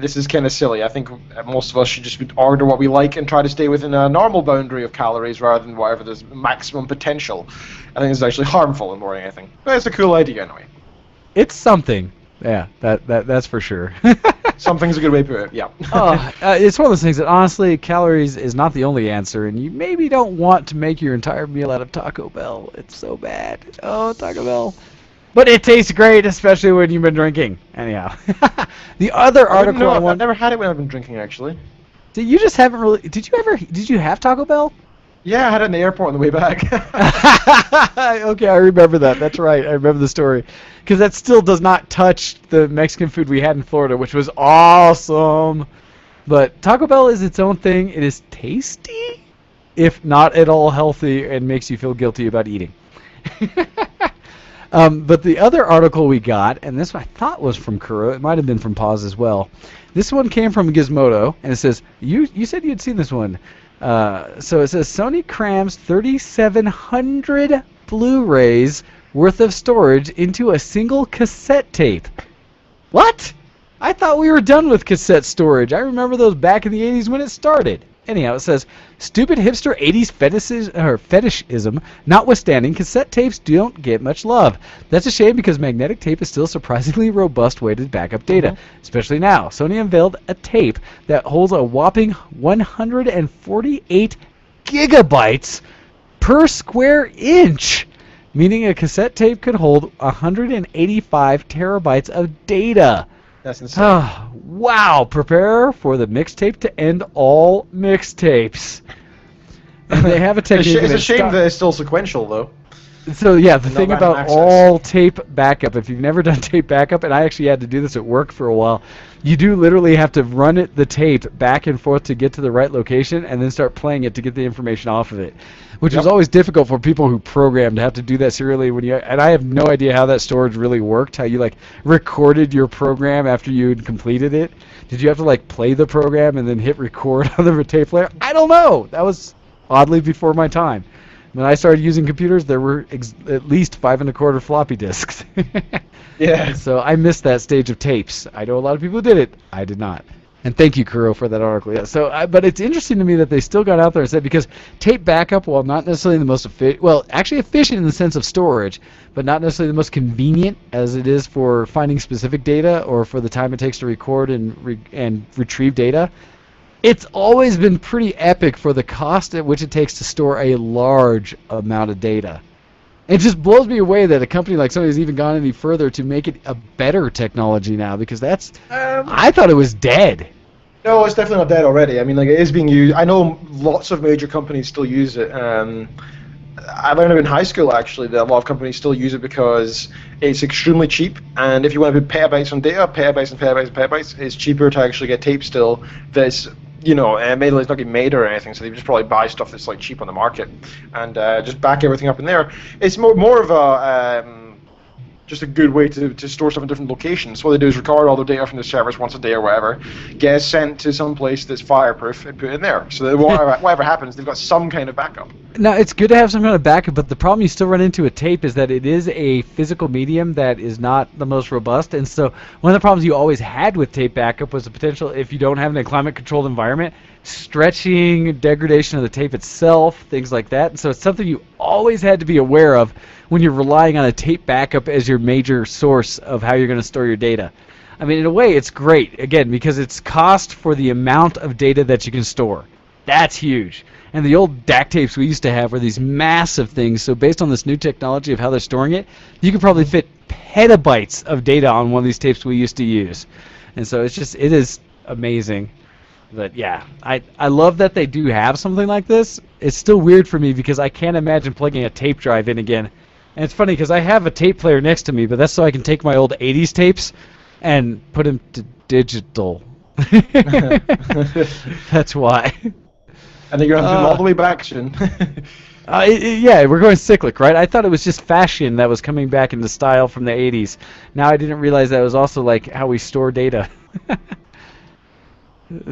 this is kind of silly. I think most of us should just order what we like and try to stay within a normal boundary of calories rather than whatever the maximum potential. I think it's actually harmful and boring, I think. But it's a cool idea anyway. It's something. Yeah, that's for sure. Something's a good way to put it, yeah. It's one of those things that honestly, calories is not the only answer, and you maybe don't want to make your entire meal out of Taco Bell. It's so bad. Oh, Taco Bell. But it tastes great, especially when you've been drinking. Anyhow, the other article I I've want. never had it when I've been drinking, actually. You just haven't really. Did you have Taco Bell? Yeah, I had it in the airport on the way back. Okay, I remember that. That's right. I remember the story. Because that still does not touch the Mexican food we had in Florida, which was awesome. But Taco Bell is its own thing. It is tasty, if not at all healthy, and makes you feel guilty about eating. But the other article we got, and this I thought was from Kuro, it might have been from Paz as well. This one came from Gizmodo, and it says, you said you had seen this one. So it says, Sony crams 3,700 Blu-rays worth of storage into a single cassette tape. What? I thought we were done with cassette storage. I remember those back in the 80s when it started. Anyhow, it says, stupid hipster 80s fetishism notwithstanding, cassette tapes don't get much love. That's a shame because magnetic tape is still a surprisingly robust way to back up data, especially now. Sony unveiled a tape that holds a whopping 148 gigabytes per square inch, meaning a cassette tape could hold 185 terabytes of data. That's insane. Wow, prepare for the mixtape to end all mixtapes. And they have a technique. It's a shame that it's still sequential, though. So yeah, the Not thing random about access. all tape backup, if you've never done tape backup, and I actually had to do this at work for a while, you do literally have to run the tape back and forth to get to the right location, and then start playing it to get the information off of it, which is always difficult for people who program to have to do that serially. And I have no idea how that storage really worked. How you like recorded your program after you had completed it? Did you have to like play the program and then hit record on the tape player? I don't know. That was oddly before my time. When I started using computers, there were at least 5 1/4 floppy disks. Yeah. So I missed that stage of tapes. I know a lot of people who did it. I did not. And thank you, Kuro, for that article. Yeah. So, but it's interesting to me that they still got out there and said, because tape backup, while not necessarily the most efficient in the sense of storage, but not necessarily the most convenient as it is for finding specific data or for the time it takes to record and retrieve data. It's always been pretty epic for the cost at which it takes to store a large amount of data. It just blows me away that a company like Sony has even gone any further to make it a better technology now, because I thought it was dead. No, it's definitely not dead already. I mean, like, it is being used. I know lots of major companies still use it. I learned in high school, actually, that a lot of companies still use it because it's extremely cheap, and if you want to put petabytes on data, petabytes and petabytes and petabytes, it's cheaper to actually get tape still that's, it's not getting made or anything, so they just probably buy stuff that's like cheap on the market and just back everything up in there. It's more of a just a good way to store stuff in different locations. So what they do is record all the data from the servers once a day or whatever, get it sent to some place that's fireproof and put it in there. So that whatever happens, they've got some kind of backup. Now, it's good to have some kind of backup, but the problem you still run into with tape is that it is a physical medium that is not the most robust. And so one of the problems you always had with tape backup was the potential, if you don't have it in a climate-controlled environment, stretching, degradation of the tape itself, things like that. And so it's something you always had to be aware of when you're relying on a tape backup as your major source of how you're going to store your data. I mean, in a way, it's great, again, because it's cost for the amount of data that you can store. That's huge. And the old DAC tapes we used to have were these massive things, so based on this new technology of how they're storing it, you could probably fit petabytes of data on one of these tapes we used to use. And so it is amazing. But yeah, I love that they do have something like this. It's still weird for me because I can't imagine plugging a tape drive in again. And it's funny because I have a tape player next to me, but that's so I can take my old 80s tapes and put them to digital. That's why. And then you're going to have to do all the way back soon. Yeah, we're going cyclic, right? I thought it was just fashion that was coming back into style from the 80s. Now I didn't realize that it was also like how we store data.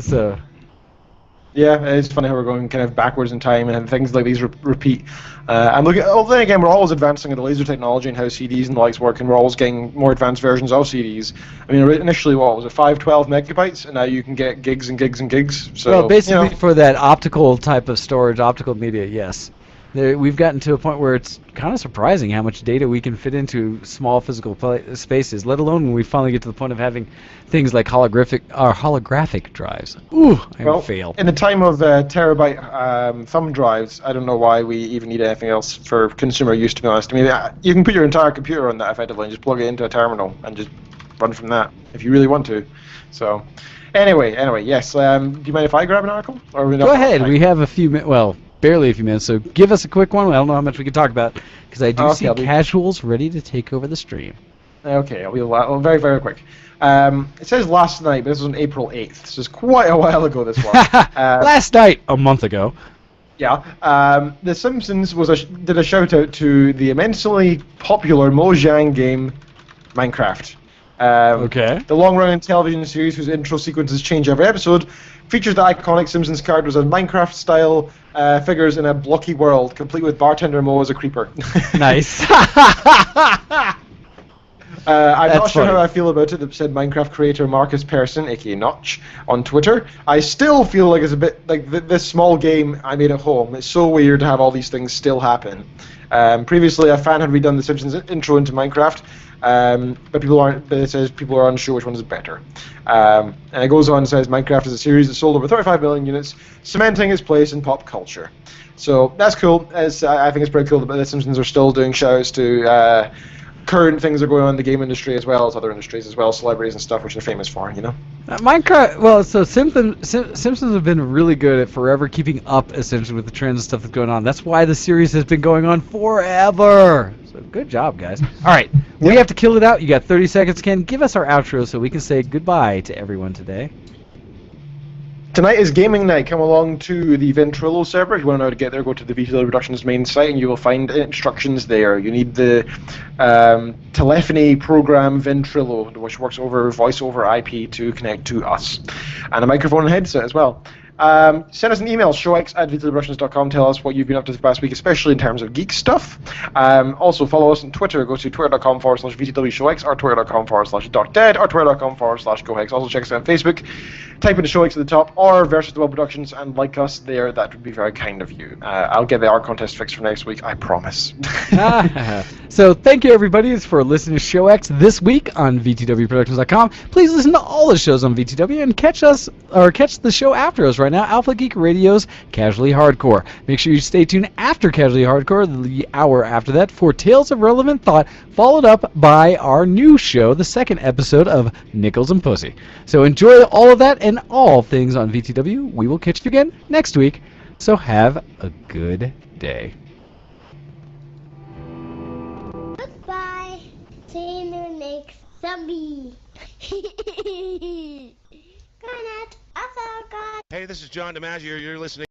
So... Yeah, it's funny how we're going kind of backwards in time and things like these repeat. And then again, we're always advancing in the laser technology and how CDs and the likes work, and we're always getting more advanced versions of CDs. I mean, initially, what was it, 512 megabytes, and now you can get gigs and gigs and gigs. So, well, basically for that optical type of storage, optical media, yes. We've gotten to a point where it's kind of surprising how much data we can fit into small physical spaces, let alone when we finally get to the point of having things like holographic drives. Ooh, I fail. In the time of terabyte thumb drives, I don't know why we even need anything else for consumer use, to be honest. I mean, you can put your entire computer on that effectively and just plug it into a terminal and just run from that if you really want to. So, anyway, yes. Do you mind if I grab an article? Or Go ahead. We have a few minutes. Well, barely a few minutes, so give us a quick one. I don't know how much we can talk about, because I do see casuals ready to take over the stream. Okay, I'll be very, very quick. It says last night, but this was on April 8th. This is quite a while ago, this one. Last night, a month ago. Yeah. The Simpsons did a shout-out to the immensely popular Mojang game, Minecraft. Okay. The long-running television series whose intro sequences change every episode features the iconic Simpsons characters as Minecraft-style figures in a blocky world, complete with Bartender Mo as a creeper. Nice. I'm not sure how I feel about it, said Minecraft creator Marcus Persson, aka Notch, on Twitter. I still feel like it's a bit like this small game I made at home. It's so weird to have all these things still happen. Previously, a fan had redone the Simpsons intro into Minecraft, but it says people are unsure which one is better. And it goes on and says Minecraft is a series that sold over 35 million units, cementing its place in pop culture. So that's cool. I think it's pretty cool that the Simpsons are still doing shows to current things that are going on in the game industry as well as other industries as well, celebrities and stuff which they're famous for, Minecraft, well, so Simpsons have been really good at forever keeping up, essentially, with the trends and stuff that's going on. That's why the series has been going on forever. So good job, guys. All right, we have to kill it out. You got 30 seconds, Ken. Give us our outro so we can say goodbye to everyone today. Tonight is gaming night. Come along to the Ventrilo server. If you want to know how to get there, go to the VTW Productions main site and you will find instructions there. You need the telephony program Ventrilo, which works over voice over IP to connect to us, and a microphone and headset as well. Send us an email, showx@vtlproductions.com. Tell us what you've been up to this past week, especially in terms of geek stuff. Also, follow us on Twitter. Go to twitter.com/VTWShowX or twitter.com/DocDead or twitter.com/GoHex. Also, check us out on Facebook. Type in the Showx at the top or Versus the Web Productions and like us there. That would be very kind of you. I'll get the art contest fixed for next week, I promise. So thank you, everybody, for listening to Showx this week on VTWProductions.com. Please listen to all the shows on VTW and catch the show after us right now, Alpha Geek Radio's Casually Hardcore. Make sure you stay tuned after Casually Hardcore, the hour after that, for Tales of Relevant Thought, followed up by our new show, the second episode of Nickels and Pussy. So enjoy all of that and all things on VTW. We will catch you again next week. So have a good day. Goodbye. See you next zombie. Good night. Also, God. Hey, this is John DiMaggio. You're listening